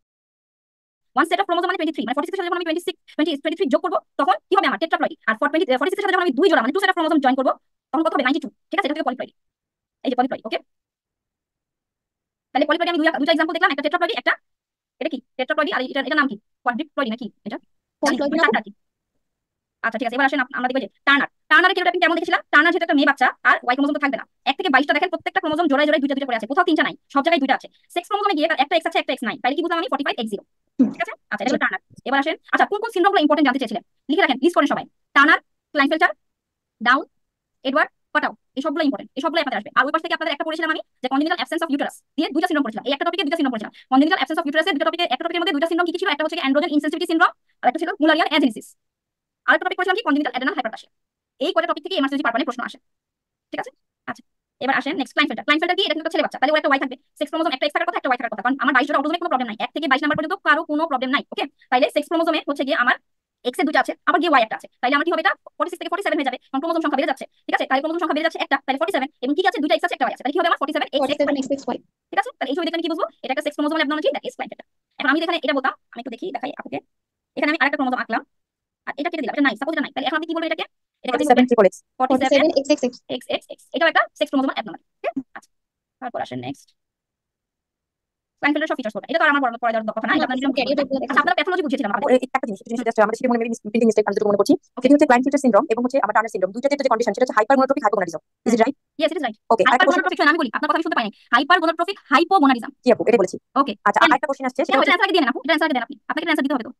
one set of chromosome মানে 23, মানে 46 এর সাথে যখন আমি 23 যোগ করব তখন কি হবে? আমার টেট্রাপ্লয়েডি। আর 46 এর সাথে যখন আমি দুই জোড়া মানে two set of chromosome join করব তখন কত হবে? 92, ঠিক আছে? এটা হচ্ছে পলিপ্লয়েডি, এই যে পলিপ্লয়েডি, ওকে? তাহলে পলিপ্লয়েডি আমি দুইটা এক্সাম্পল দেখলাম, একটা টেট্রাপ্লয়েডি, একটা এটা কি টেট্রাপ্লয়েডি, আর এটা নাম কি? কোয়াড্রিপ্লয়েডি নাকি এটা? পলিপ্লয়েডি না চারটা কি? আচ্ছা ঠিক আছে, এবার আসেন আমরা দেখব যে টার্নারের কেউটাইপিং কেমন দেখেছিলাম? টার্নার যেটা একটা মেয়ে বাচ্চা আর ওয়াই ক্রোমোজোম তো থাকবে না। 1 থেকে 22টা দেখেন, প্রত্যেকটা ক্রোমোজোম জোড়ায় জোড়ায় দুইটা দুইটা করে আছে, কোথাও তিনটা নাই, সব জায়গায় দুইটা আছে। সেক্স ক্রোমোজোমে গিয়ে একটা এক্স আছে একটা এক্স নাই, তাহলে কি বুঝলাম আমি? 45X0, ঠিক আছে? আচ্ছা এটা হলো টার্নার। এবার আসেন, আচ্ছা কোন কোন সিনড্রোমগুলো ইম্পর্টেন্ট জানতে চেয়েছিলেন? লিখে রাখেন, লিস্ট করেন সবাই। টার্নার, ক্লাইনফেল্টার, ডাউন, এডওয়ার্ড, কটাও, এই সবগুলো ইম্পর্টেন্ট, এই সবগুলো আপনাদের আসবে। আর ওই পাশ থেকে আপনাদের একটা পড়েছিলাম আমি যে কনজেনিটাল অ্যাবসেন্স অফ ইউটেরাস দিয়ে দুইটা সিনড্রোম পড়েছিলাম। এই একটা টপিকে দুইটা সিনড্রোম পড়েছিলাম। কনজেনিটাল অ্যাবসেন্স অফ ইউটেরাসের দুটো টপিকে, একটা টপিকের মধ্যে দুইটা সিনড্রোম কি কি ছিল? একটা হচ্ছে অ্যান্ড্রোজেন ইনসেনসিটিভিটি সিনড্রোম আর একটা ছিল মুলারিয়ান অ্যাজেনেসিস। আরেকটা টপিক পড়েছিলাম কি? Congenital adrenal hyperplasia. এই কয়টা টপিক থেকে এমআরসিটি পার্ট 1 প্রশ্ন আসে, ঠিক আছে? আচ্ছা এবার আসেন নেক্সট ক্লাইনফেল্টার। ক্লাইনফেল্টার কি? এটা কিন্তু ছেলে বাচ্চা, তাহলে ওর একটা ওয়াই থাকবে। সেক্স ক্রোমোজোম একটা এক্স থাকার কথা, একটা ওয়াই থাকার কথা, কারণ আমার 22 জোড়া অটোজোমে কোনো প্রবলেম নাই, 1 থেকে 22 নাম্বার পর্যন্ত কারো কোনো প্রবলেম নাই, ওকে? তাইলে সেক্স ক্রোমোজোমে হচ্ছে গিয়ে আমার এক্স এর দুটো আছে, আবার গিয়ে ওয়াই একটা আছে, তাইলে আমার কি হবে? এটা 46 থেকে 47 হয়ে যাবে, কারণ ক্রোমোজোম সংখ্যা বেড়ে যাচ্ছে, ঠিক আছে? তাহলে ক্রোমোজোম সংখ্যা বেড়ে যাচ্ছে একটা, তাহলে 47, এবং কি আছে? দুইটা এক্স আছে একটা ওয়াই আছে, তাহলে কি হবে আমার? 47XXY, ঠিক আছে? তাহলে এই ছবি দেখে আমি কি বুঝবো? এটা একটা sex chromosomal abnormality, that is Klinefelter. এখন আমি এখানে এটা বলতাম, আমি একটু দেখি দেখাই আপুকে। এখানে আমি আরেকটা ক্রোমোজোম আঁকলাম আর এটা কেটে দিলাম, এটা নাই, সাপোজ এটা নাই, তাহলে এখন আপনি কি বলবেন এটাকে? এটাকে আপনি বলবেন 47XXX, এটাও একটা সেক্স ক্রোমোজোমাল অ্যাবনর্মালিটি, ঠিক আছে? আচ্ছা তারপর আসেন নেক্সট ক্লাইনফেল্টার সব ফিচার্স করবেন, এটা তো আর আমার পড়া দেওয়ার কথা না, এটা আপনাদের আচ্ছা আপনারা প্যাথোলজি বুঝিয়েছিলাম আপনাদের। একটা জিনিস জাস্ট আমাদের সেটা মনে প্রিন্টিং মিস্টেক আমি যেটা মনে করছি, সেটা হচ্ছে ক্লাইনফেল্টার সিনড্রোম এবং হচ্ছে আমার টার্নার সিনড্রোম, দুইটাতে যে কন্ডিশন সেটা হচ্ছে hypergonadotropic hypogonadism. Is it right? Yes it is right. Okay, hypergonadotropic, আমি বলি আপনার কথা আমি শুনতে পাইনি। হাইপারগোনাড্রোপিক হাইপোগোনাডিজম, জি আপু এটা বলেছি। ওকে আচ্ছা আরেকটা কোশ্চেন আসছে, সেটা হচ্ছে এটা অ্যানসার দিয়ে দেন আপু, এটা অ্যানসার দেন আপনি, আপনাকে অ্যানসার দিতে হবে তো।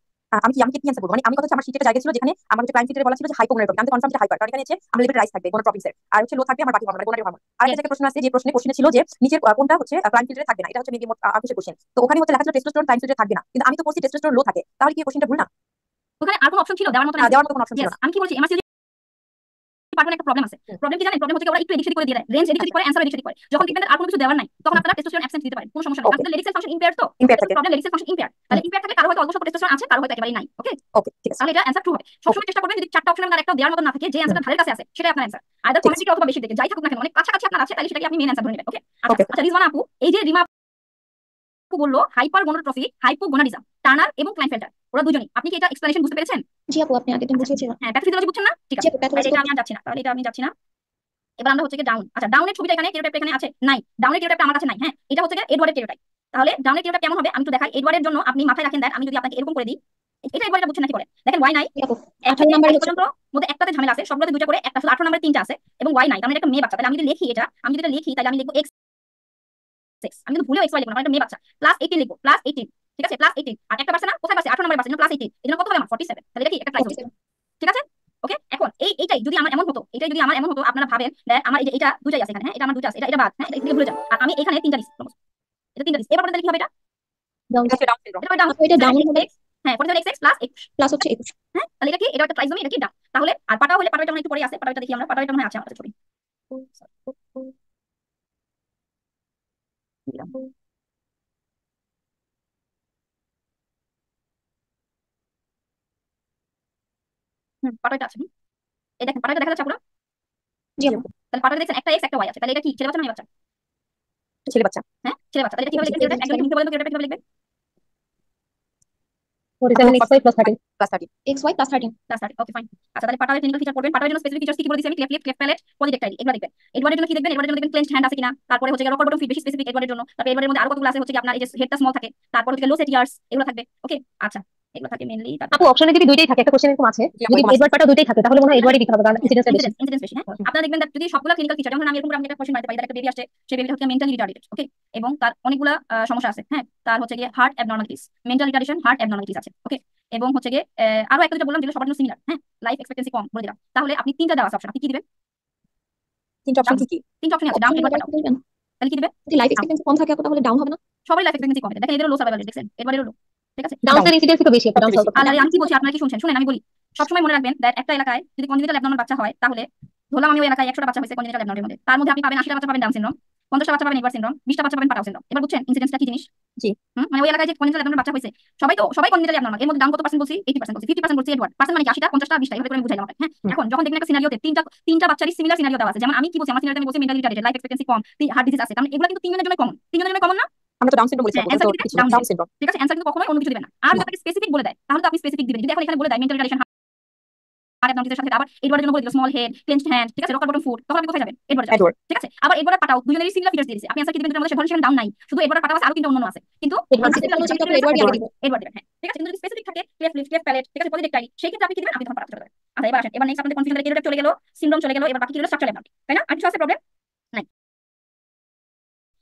আমি কি অ্যান্সার বলবো? মানে আমি কথা হচ্ছে আমার শীটের জায়গা ছিল যেখানে আমার হচ্ছে ক্লাইনফেল্টারে বলা ছিল যে হাইপোগোনাড্রোপিক, আমি কনফার্ম যে হাইপার, কারণ এখানে হচ্ছে আমার লেভেল রাইজ থাকবে গোনাড্রোপিক্সের, আর হচ্ছে লো থাকবে আমার বাকি হরমোন মানে গোনাডি হরমোন। আরেকটা জায়গায় প্রশ্ন আছে, যে কোশ্চেনে ছিল যে নিচের কোনটা হচ্ছে ক্লাইনফেল্টারে থাকবে না, এটা হচ্ছে মেবি মোট 28 কোশ্চেন। তো ওখানে হচ্ছে লেখা ছিল টেস্টোস্টেরন ক্লাইনফেল্টারে থাকবে না, কিন্তু আমি তো পড়ছি টেস্টোস্টেরন লো থাকে, তাহলে কি কোশ্চেনটা ভুল না? ওখানে আর কোনো অপশন ছিল দেওয়ার মতো? দেওয়ার মতো কোনো অপশন ছিল না। আমি কি বলছি, এমআরসি পার্ট 1 একটা প্রবলেম আছে। প্রবলেম কি জানেন? প্রবলেম হচ্ছে ওরা একটু এদিক সেদিক করে দিয়ে দেয়, রেঞ্জ এদিক সেদিক করে, অ্যানসার এদিক সেদিক করে। যখন দেখবেন আর কোনো কিছু দেওয়ার নাই তখন আপনারা টেস্টোস্টেরন অ্যাবসেন্ট দিতে পারেন, কোনো সমস্যা নেই। আসলে লেডিক্সেল ফাংশন ইম্পেয়ার, তো ইম্পেয়ার থাকে প্রবলেম লেডিক্সেল ফাংশন ইম্পেয়ার, তাহলে ইম্পেয়ার থাকে কারো হয়তো অল্প স্বল্প টেস্টোস্টেরন আছে, কারো হয়তো একেবারেই নাই, ওকে? ওকে ঠিক আছে, তাহলে এটা অ্যানসার ট্রু হবে। সবসময় চেষ্টা করবেন যদি চারটা অপশনের মধ্যে একটা দেওয়ার মতো না থাকে, যে অ্যানসারটা ধারের কাছে আছে সেটাই আপনার অ্যানসার, আইদার কমেন্টে অথবা বেশি দিকে যাই থাকুক না কেন, অনেক কাছাকাছি আপনার আছে, তাহলে সেটাকে আপনি মেইন অ্যানসার ধরে নেবেন, ওকে? আচ্ছা রিজওয়ানা আপু, এই যে রিমা বললো হাইপারগোনাডোট্রফি, হাইপোগোনাডিজম, টার্নার এবং ক্লাইনফেল্টার, ওরা দুজনই। আপনি কি এটা এক্সপ্লেনেশন বুঝতে পেরেছেন? জি আপু, আপনি আগের দিন বুঝিয়েছিলেন। হ্যাঁ, প্যাথোফিজিওলজি বুঝছেন না? ঠিক জি আছে, আপু, তাহলে প্যাথোলজি এটা আমি আর যাচ্ছি না, তাহলে এটা আমি যাচ্ছি না। এবার আমরা হচ্ছে কি ডাউন। আচ্ছা, ডাউনের ছবিটা এখানে, কেরিওটাইপটা এখানে আছে নাই, ডাউনের কেরিওটাইপটা আমার কাছে নাই। হ্যাঁ, এটা হচ্ছে এডওয়ার্ডের কেরিওটাইপ। তাহলে ডাউনের কেরিওটাইপ কেমন হবে আমি একটু দেখাই। এডওয়ার্ডের জন্য আপনি মাথায় রাখেন দেন, আমি যদি আপনাকে এরকম করে দিই, এটা এডওয়ার্ডটা বুঝছেন নাকি বলেন? দেখেন ওয়াই নাই, জি আপু, 1 18 থেকে নম্বরে 1 হচ্ছে। পর্যন্ত মধ্যে একটাতে ঝামেলা আছে, সবগুলোতে দুইটা করে, একটা শুধু 18 নম্বরে 3টা আছে এবং ওয়াই নাই, তার মানে এটা একটা মেয়ে বাচ্চা। তাহলে আমি যদি লিখি এটা, আমি যদি এটা লিখি তাহলে আমি লিখবো এক্স এক্স, আমি কিন্তু ভুলেও এক্স ওয়াই লিখবো না, এটা মেয়ে বাচ্চা। +18 লিখবো, +18, ঠিক আছে, +18। আর একটা বাচ্চা না, কোথায় বাচ্চা? 18 নম্বরে বাচ্চা, +18, এজন্য কত হবে আমার? 47। তাহলে এটা কি একটা ট্রাইসোমি, 47। ঠিক আছে? ওকে, এখন এইটাই যদি আমার এমন হতো, এটাই যদি আমার এমন হতো, আপনারা ভাবেন যে আমার এই যে এটা দুটাই আছে এখানে, হ্যাঁ, এটা আমার দুটা আছে, এটা বাদ, হ্যাঁ, এটা থেকে ভুলে যান। আর আমি এখানে 3টা দিছি, এটা 3টা দিছি। এবার তাহলে কি হবে? এটা ডাউন। এটা হচ্ছে ডাউন সিনড্রোম। এটা হবে ডাউন। আপু এটা ডাউন হলে হ্যাঁ, 47 x প্লাস 21, প্লাস হচ্ছে 21। হ্যাঁ, তাহলে এটা কি? এটা একটা ট্রাইসোমি, এটা কি ডাউন। তাহলে আর পাটা হলে, পাটাটা মানে একটু পরে আছে, পাটাটা দেখি আমরা, পাটাটা মনে হয় আছে আমাদের ছবি। পাটাটা আছে। এই দেখেন পাটাটা দেখা যাচ্ছে পুরো। জি আপু। তাহলে পাটাটা দেখছেন, একটা x একটা y আছে, তাহলে এটা কি ছেলে বাচ্চা না মেয়ে বাচ্চা? ছেলে বাচ্চা। হ্যাঁ, ছেলে বাচ্চা। তাহলে এটা কিভাবে লিখবেন? একদম লিখতে বলেন তো, কিভাবে লিখবেন? 47xy + 13 +13। XY + 13। +30, okay fine. আচ্ছা, তাহলে পাটার ক্লিনিক্যাল ফিচার পড়বেন। পাটার জন্য স্পেসিফিক ফিচার্স কি বলে দিয়েছি আমি? ক্লেফট প্যালেট, পলিডেক্টাইল, এগুলো দেখবেন। এডওয়ার্ডের জন্য কি দেখবেন? এডওয়ার্ডের জন্য দেখবেন ক্লেন্সড হ্যান্ড আছে কিনা, তারপরে হচ্ছে রকার বটম ফিট, বেশি স্পেসিফিক এডওয়ার্ডের জন্য। তারপরে এডওয়ার্ডের মধ্যে আরো কতগুলো আছে, হচ্ছে কি আপনার এই যে হেডটা স্মল থাকে, তারপর হচ্ছে লো সেট ইয়ার্স, এগুলো থাকবে। ওকে, আচ্ছা, এগুলো থাকে মেইনলি। আপু অপশনে যদি দুইটাই থাকে, একটা কোশ্চেন এরকম আছে, জি আপু, যদি এরকম আছে। এডওয়ার্ড পাটা দুইটাই থাকে তাহলে মনে হয় এডওয়ার্ডই দিতে হবে, কারণ ইনসিডেন্সটা বেশি। ইনসিডেন্স বেশি। হ্যাঁ, আপনারা দেখবেন that যদি সবগুলো ক্লিনিক্যাল ফিচার, যেমন আমি এরকম করে একটা কোশ্চেন বানাতে পারি, একটা বেবি আসছে, সেই বেবিটা হচ্ছে মেন্টালি রিটার্ডেড, ওকে, এবং তার অনেকগুলো সমস্যা আছে। হ্যাঁ, তার হচ্ছে গিয়ে heart abnormalities, mental retardation, heart abnormalities আছে, ওকে, এবং হচ্ছে গিয়ে আরো একটা যেটা বললাম, যেগুলো সবার জন্য সিমিলার। হ্যাঁ, লাইফ এক্সপেক্টেন্সি কম বলে দিলাম। তাহলে আপনি 3টা দেওয়া আছে অপশন, আপনি কি দিবেন? 3টা অপশন কি কি? 3টা অপশন আছে, ডাউন, অপশন এডওয়ার্ড, আবার পাঠাও। একটু বলবেন? তাহলে কি দিবে? যদি লাইফ এক্সপেক্টেন্সি কম থাকে আপু, তাহলে ডাউন হবে না? সবারই লাইফ এক্সপেক্টেন্সি কম। দেখেন এদেরও লো সার্ভাইভাল রেট, দেখছেন এডওয়ার্ডেরও লো, ঠিক আছে? ডাউনসের ইনসিডেন্স তো বেশি, একটা ডাউন সবচেয়ে বেশি। সলভ আর আমি কি বলছি আপনারা কি শুনছেন? শুনেন, আমি বলি, সবসময় মনে রাখবেন দ্যাট একটা এলাকায় যদি কনজেনিটাল অ্যাবনর্মাল বাচ্চা হয়, তাহলে ধরলাম আমি ওই এলাকায় 100টা বাচ্চা হয়েছে কনজেনিটাল অ্যাবনর্মালের মধ্যে, তার মধ্যে আপনি পাবেন 80টা বাচ্চা পাবেন ডাউন সিনড্রোম, 50টা বাচ্চা পাবেন এডওয়ার্ড সিনড্রোম, 20টা বাচ্চা পাবেন পাটাও সিনড্রোম। এবার বুঝছেন ইনসিডেন্সটা কি জিনিস? জি। মানে ওই এলাকায় যে কনজেনিটাল অ্যাবনর্মাল বাচ্চা হয়েছে, সবাই কনজেনিটাল অ্যাবনর্মাল, এর মধ্যে ডাউন কত পার্সেন্ট বলছি? 80% বলছি, 50% বলছি এডওয়ার্ড। পার্সেন্ট মানে কি? 80টা, 50টা, 20টা, এভাবে করে আমি বুঝাইলাম আপনাকে। হ্যাঁ, এখন যখন দেখবেন একটা সিনারিওতে তিনটা বাচ্চারই সিমিলার সিনারিও দেওয়া আছে, যেমন আমি কি বলছি, আমার সিনারিওতে আমি বলছি মেন্টালি রিটার্ডেড, লাইফ এক্সপেক্টেন্সি কম, হার্ট ডিজিজ আছে, কারণ এগুলো কিন্তু তিনজনের জন্য কমন, তিনজনের জন্য কমন না? আমরা তো ডাউন সিনড্রোম বলেছি হ্যাঁ, আপু, অ্যান্সার তো দিবে কিছু ডাউন ডাউন সিনড্রোম। ঠিক আছে, অ্যান্সার কিন্তু কখনোই অন্য কিছু দিবে না। আর যদি না। আপনাকে স্পেসিফিক বলে দেয়, তাহলে তো আপনি স্পেসিফিক দিবেন। যদি এখন এখানে বলে দেয় মেন্টাল রিটার্ডেশন, আর আপনাদের সাথে আবার এডওয়ার্ডের জন্য বলে দিল স্মল হেড, ক্লেন্সড হ্যান্ড, ঠিক আছে, রকার বটম ফুট, তখন আপনি কোথায় যাবেন? এডওয়ার্ড যাবেন, এডওয়ার্ড। ঠিক আছে? আবার এডওয়ার্ড পাঠাও, দুজনেরই সিমিলার ফিচার্স দিয়ে দিয়েছে, আপনি অ্যান্সার কি দিবেন? দুটোর মধ্যে ধরেন সেখানে ডাউন নাই, শুধু এডওয়ার্ড পাঠাও আছে, আরো 3টা অন্যান্য আছে, কিন্তু এডওয়ার্ড সেটা অনুযায়ী তো আপু এডওয়ার্ডই আগে দিব। এডওয়ার্ড দিবেন। হ্যাঁ, ঠিক আছে, কিন্তু যদি স্পেসিফিক থাকে ক্লেফট প্যালেট, ঠিক আছে, পলিডেক্টাইল, সেই ক্ষেত্রে আপনি কি দিবেন? আপনি তখন পাঠাতে পারবেন। আচ্ছা, এবার আসেন, এবার নেক্সট আপনাদের কনফিউশন তাহলে কেরিওটাইপ চলে গেল, সিনড্রোম চলে গেল, এবার বাকি কি হলো? স্ট্রাকচারাল অ্যাবনর্মালিটি, তাই না? আর কিছু আছে প্রবলেম নাই?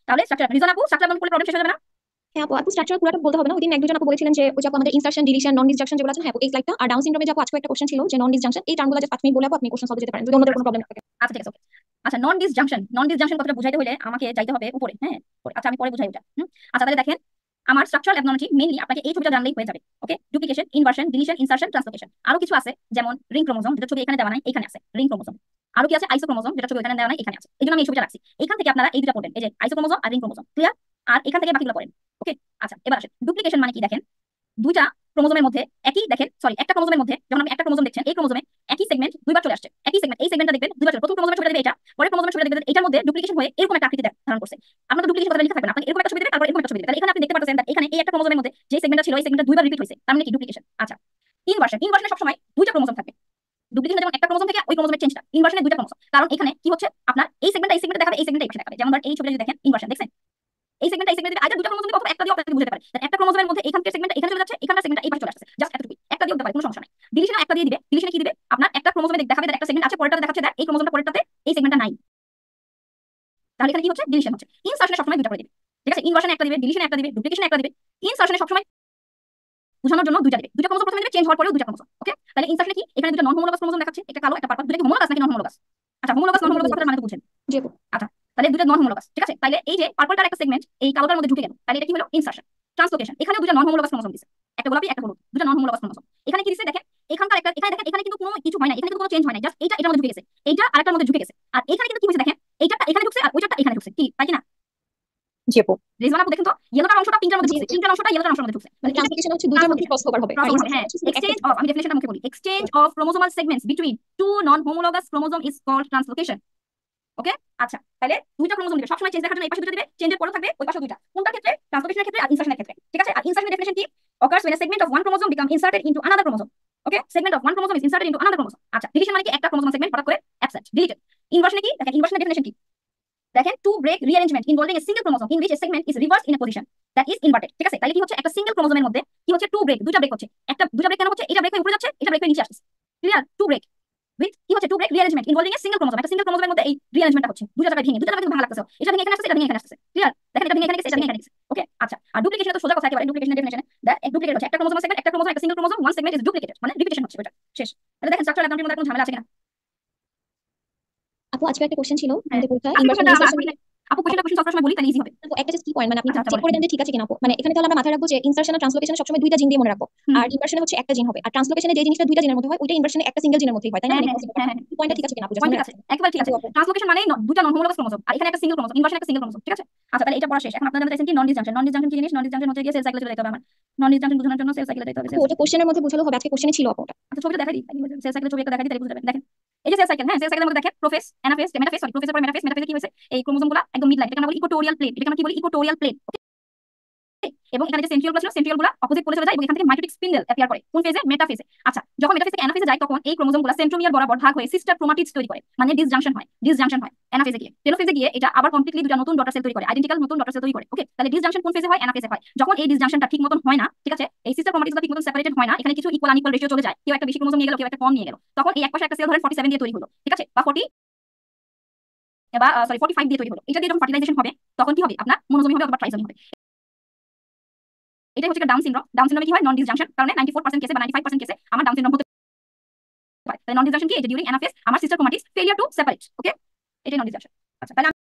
তাহলে স্ট্রাকচারাল রিজন আপু, স্ট্রাকচারাল অ্যাবনর্মালিটি প্রবলেম শেষ হয়ে যাবে না? হ্যাঁ আপু, আপু স্ট্রাকচার পুরোটা বলতে হবে না। ওইদিন একজন আপু বলেছিলেন যে ওই যে আপু আমাদের ইনসারশন, ডিলিশন, নন ডিসজাংশন যেগুলো আছে, হ্যাঁ আপু এই স্লাইডটা। আর ডাউন সিনড্রোমে যে আপু আজকে একটা কোশ্চেন ছিল যে নন ডিসজাংশন, এই টার্মগুলো জাস্ট 5 মিনিট বলে আপু আপনি কোশ্চেন সলভ যেতে পারেন, যদি অন্যদের কোনো প্রবলেম থাকে। আচ্ছা, ঠিক আছে, ওকে। আচ্ছা, নন ডিসজাংশন কথাটা বুঝাইতে হলে আমাকে যাইতে হবে উপরে। হ্যাঁ, আচ্ছা, আমি পরে বুঝাই ওটা। আচ্ছা, তাহলে দেখেন, আমার স্ট্রাকচারাল অ্যাবনর্মালিটি মেইনলি আপনাকে এই ছবিটা জানলেই হয়ে যাবে, okay. Duplication, inversion, deletion, insertion, translocation. আরো কিছু আছে, যেমন রিং ক্রোমোসোম, যেটা ছবি এখানে দেওয়া নাই, এখানে আছে রিং ক্রোমোসোম। আরো কি আছে? আইসোক্রোমোসোম, যেটা ছবি এখানে দেওয়া নাই, এখানে আছে। এই জন্য আমি এই ছবিটা রাখছি। এখান থেকে আপনারা এই দুটো পড়বেন, এই যে আইসোক্রোমোসোম আর রিং ক্রোমোসোম, ক্লিয়ার? আর এখান থেকে বাকিগুলো পড়েন, ওকে। আচ্ছা, এবার আসেন ডুপ্লিকেশন মানে কি? দেখেন, দুইটা ক্রোমোজোমের মধ্যে একটা ক্রোমোজোমের মধ্যে যখন আপনি একটা ক্রোমোজোম দেখছেন, এই ক্রোমোজোমে একই সেগমেন্ট দুইবার চলে আসছে, একই সেগমেন্ট, এই সেগমেন্টটা দেখবেন দুইবার চলে। প্রথম ক্রোমোজোমের ছবিটা দিবে এটা, পরের ক্রোমোজোমের ছবিটা দেখবেন এটার মধ্যে ডুপ্লিকেশন হয়ে এরকম একটা আকৃতি ধারণ করছে। আপনার তো ডুপ্লিকেশন কথাটা লেখা থাকবে না, আপনি এরকম একটা ছবি দিবেন, তারপর এরকম একটা ছবি দিবেন। তাহলে এখানে আপনি দেখতে পাচ্ছেন এখানে এই একটা ক্রোমোজোমের মধ্যে যে সেগমেন্টটা ছিল, এই সেগমেন্টটা দুইবার রিপিট হয়েছে, তার মানে কি? ডুপ্লিকেশন। আচ্ছা, ইনভার্সনে সবসময় দুইটা ক্রোমোজোম থাকবে। ডুপ্লিকেশন যেমন একটা ক্রোমোজোম থেকে ওই ক্রোমোজোমের চেঞ্জটা, ইনভার্সনে দুইটা ক্রোমোজোম। কারণ এখানে কি হচ্ছে, আপনার এই সেগমেন্টটা দেখাবে, এই সেগমেন্টটা এই দেখাবে। যেমন ধর এই ছবিটা যদি দেখেন, ইনভার্সন দেখছেন, এই সেগমেন্টটা আইদার দুটো ক্রোমোজোম অথবা একটা দিয়ে আপনাকে বুঝতে পারে। একটা ক্রোমোজোমের মধ্যে এখানকার সেগমেন্টটা এখানে চলে যাচ্ছে, এখানকার সেগমেন্টটা এই পাশে চলে আসছে, জাস্ট এতটুকুই। একটা দিয়ে দিতে পারে, কোনো সমস্যা নাই। ডিলিশনে একটা দিয়ে দিবে, ডিলিশনে কি দিবে? আপনার একটা ক্রোমোজোমে দেখাবে একটা সেগমেন্ট আছে, পরেরটাতে দেখাচ্ছে এই ক্রোমোজোমটা পরেরটাতে এই সেগমেন্টটা নাই। তাহলে এখানে কি হচ্ছে? ডিলিশন হচ্ছে। ইনসারশনে সবসময় দুটো করে দিবে, ঠিক আছে? ইনভার্সনে একটা দিবে, ডিলিশনে একটা দিবে, ডুপ্লিকেশনে একটা দিবে। ইনসারশনে সবসময় বোঝানোর জন্য দুইটা দিবে, দুইটা ক্রোমোজোম প্রথমে দিবে, চেঞ্জ হওয়ার পরেও দুইটা ক্রোমোজোম, ওকে। তাহলে ইনসারশনে কি? এখানে দুটো নন হোমোলোগাস ক্রোমোজোম দেখাচ্ছে, একটা কালো একটা পার্পল। দুটো কি হোমোলোগাস নাকি নন হোমোলোগাস? আচ্ছা, হোমোলোগাস নন হোমোলোগাস কথাটা মানে তো বুঝেন। জি আপু। আচ্ছা, তাহলে দুটো নন হোমোলোগাস, ঠিক আছে। তাহলে এই যে পার্পলটার একটা সেগমেন্ট এই কালোটার মধ্যে ঢুকে গেল, তাহলে এটা কি হলো? ইনসারশন। ট্রান্সলোকেশন, এখানে দুটো নন হোমোলোগাস ক্রোমোজোম দিছে, একটা গোলাপি একটা হলুদ, দুটো নন হোমোলোগাস ক্রোমোজোম। এখানে কি দিছে দেখেন, এখানকার একটা, এখানে দেখেন, এখানে কিন্তু কোনো কিছু হয় না, এখানে কিন্তু কোনো চেঞ্জ হয় না, জাস্ট এইটা এটার মধ্যে ঢুকে গেছে, এইটা আরেকটার মধ্যে ঢুকে গেছে। আর এখানে কিন্তু কি হয়েছে দেখেন, এইটা এখানে ঢুকছে আর ওইটা এখানে ঢুকছে, কি তাই কি না? জি আপু। রেজওয়ানা আপু দেখেন তো, ইয়েলোটার অংশটা পিঙ্কের মধ্যে ঢুকছে, পিঙ্কের অংশটা ইয়েলোটার অংশের মধ্যে ঢুকছে। মানে ট্রান্সলোকেশন হচ্ছে দুইটার মধ্যে ক্রস ওভার হবে। আর হ্যাঁ, ইনসারশন হচ্ছে এক্সচেঞ্জ অফ, আমি ডেফিনিশনটা মুখে বলি, exchange of chromosomal segments between two non homologous chromosome is called translocation, okay. আচ্ছা, তাহলে দুইটা ক্রোমোসোম দিবে, সবসময় চেঞ্জ দেখার জন্য এই পাশে দুটো দিবে, চেঞ্জের পরেও থাকবে ওই পাশে দুইটা। কোনটা ক্ষেত্রে? ট্রান্সলোকেশনের ক্ষেত্রে আর ইনসার্শনের ক্ষেত্রে, ঠিক আছে? আর ইনসার্শনের ডেফিনিশন কি? occurs when a segment of one chromosome become inserted into another chromosome. Okay, segment of one chromosome is inserted into another chromosome. আচ্ছা, ডিলিশন মানে কি? একটা ক্রোমোসোম সেগমেন্ট হঠাৎ করে অ্যাবসেন্ট, ডিলিটেড। ইনভার্শনে কি? দেখেন ইনভার্শনের ডেফিনিশন কি? দেখেন two break rearrangement involving a single chromosome in which a segment is reversed in a position that is inverted, ঠিক আছে? তাহলে কি হচ্ছে? একটা সিঙ্গেল ক্রোমোসোমের মধ্যে কি হচ্ছে? টু ব্রেক, দুইটা ব্রেক হচ্ছে। দুইটা ব্রেক কেন হচ্ছে? এটা ব্রেক হয়ে উপরে যাচ্ছে, এটা ব্রেক হয়ে নিচে আসছে। ক্লিয়ার? টু ব্রেক উইথ কি হচ্ছে? Two break rearrangement involving a single chromosome. একটা সিঙ্গেল ক্রোমোসোমের মধ্যে এই রিঅ্যারেঞ্জমেন্টটা হচ্ছে, দুইটা জায়গায় ভেঙে, দুইটা জায়গায় ভাঙা লাগতেছে। এটা ভেঙে এখানে আসছে, এটা ভেঙে এখানে আসছে। ক্লিয়ার? দেখেন এটা ভেঙে এখানে গেছে, এটা ভেঙে এখানে গেছে। ওকে, আচ্ছা। আর ডুপ্লিকেশন তো সোজা কথা একেবারে। ডুপ্লিকেশনের ডেফিনিশন দ্যাট এক ডুপ্লিকেট হচ্ছে একটা ক্রোমোসোম সেগমেন্ট, একটা ক্রোমোসোম, একটা single chromosome, one segment is duplicated, মানে রিপিটেশন হচ্ছে, ওটা শেষ। তাহলে দেখেন স্ট্রাকচারাল অ্যাকাউন্টের মধ্যে কোনো ঝামেলা আছে কিনা? আপু আজকে একটা কোশ্চেন ছিল হ্যাঁ, আমাদের পরীক্ষায় আপু ইনভার্শন কোশ্চেনটা রিসার্চ। আপু কোশ্চেনটা সবসময় বলি, তাহলে ইজি হবে। একটা জাস্ট কি পয়েন্ট মানে আপনি আচ্ছা, চেক করে দেন যে ঠিক আছে কিনা আপু। মানে এখানে তাহলে আমরা মাথায় রাখবো যে ইনসার্শন আর ট্রান্সলোকেশনে সবসময় দুইটা জিন দিয়ে মনে রাখবো, আর ইনভার্শনে হচ্ছে একটা জিন হবে। আর ট্রান্সলোকেশনে যে জিনিসটা দুইটা জিনের মধ্যে হয় ওইটা ইনভার্শনে একটা সিঙ্গেল জিনের মধ্যেই হয়, তাই না? মানে পয়েন্টটা ঠিক আছে কিনা আপু? ঠিক আছে, একেবারে ঠিক আছে। ট্রান্সলোকেশন মানে দুটো নন হোমোলোগাস ক্রোমোসোম, আর এখানে একটা সিঙ্গেল ক্রোমোসোম, ইনভার্শন একটা সিঙ্গেল ক্রোমোসোম, ঠিক আছে? আচ্ছা, তাহলে এটা পড়া শেষ। এখন আপনারা জানতে চাইছেন কি নন ডিসজাংশন। নন ডিসজাংশন কি জিনিস? নন ডিসজাংশন হচ্ছে গিয়ে সেল সাইকেলে চলে যেতে হবে আমার। নন ডিসজাংশন বোঝানোর জন্য সেল সাইকেলে যেতে হবে। আপু ওটা কোশ্চেনের মধ্যে বুঝালো হবে, আজকে কোশ্চেনে ছিল আপু ওটা। আচ্ছা, ছবিটা দেখাই দিই। সেল সাইকেলের ছবি একটা দেখাই দিই, তাহলে বুঝতে পারবেন। দেখেন এই যে সেল সাইকেল, হ্যাঁ, সেল সাইকেলের মধ্যে দেখেন প্রোফেজ, অ্যানাফেজ, মেটাফেজ, সরি প্রোফেজের পরে মেটাফেজ। মেটাফেজে কি হয়েছে? এই ক্রোমোসোমগুলো একদম মিড লাইন, এটাকে আমরা বলি ইকুটোরিয়াল প্লেট। এটাকে আমরা কি বলি? ইকুটোরিয়াল প্লেট। এবং এখানে যে সেন্ট্রিওলগুলো ছিল, সেন্ট্রিওলগুলো অপোজিট পোলে চলে যায় এবং এখান থেকে মাইটোটিক স্পিন্ডেল অ্যাপিয়ার করে। কোন ফেজে? মেটাফেজে। আচ্ছা, যখন মেটাফেজ থেকে অ্যানাফেজে যায় তখন এই ক্রোমোসোমগুলো সেন্ট্রোমিয়ার বরাবর ভাগ হয়ে সিস্টার ক্রোমাটিডস তৈরি করে, মানে ডিসজাংশন হয়। ডিসজাংশন হয় অ্যানাফেজে গিয়ে। টেলোফেজে গিয়ে এটা আবার কমপ্লিটলি দুটো নতুন ডটার সেল তৈরি করে, আইডেন্টিক্যাল নতুন ডটার সেল তৈরি করে। ওকে, তাহলে ডিসজাংশন কোন ফেজে হয়? অ্যানাফেজে হয়। যখন এই ডিসজাংশনটা ঠিক মতন হয় না, ঠিক আছে, এই সিস্টার ক্রোমাটিডসগুলো ঠিক মতন সেপারেটেড হয় না, এখানে কিছু ইকুয়াল আনইকুয়াল রেশিও চলে যায়, কেউ একটা বেশি ক্রোমোসোম নিয়ে গেল, কেউ একটা কম নিয়ে গেল, তখন এই একপাশে একটা সেল ধরেন 47 দিয়ে তৈরি হলো, ঠিক আছে, বা 40 বা সরি 45 দিয়ে তৈরি হলো। এটা দিয়ে যখন ফার্টিলাইজেশন হবে তখন কি হবে? আপনার মনোজমি হবে অথবা ট্রাইজমি হবে। এটা হচ্ছে ডাউন সিনড্রোম। ডাউন সিনড্রোমে কি হয়? নন ডিসজাংশন কারণে 94% কেসে বা 95% কেসে আমার ডাউন সিনড্রোম হতে পারে। তাহলে নন ডিসজাংশন কি? এটা ডিউরিং অ্যানাফেজ আমার সিস্টার ক্রোমাটিডস ফেলিয়ার টু সেপারেট। ওকে, এটাই নন ডিসজাংশন। আচ্ছা, তাহলে আমি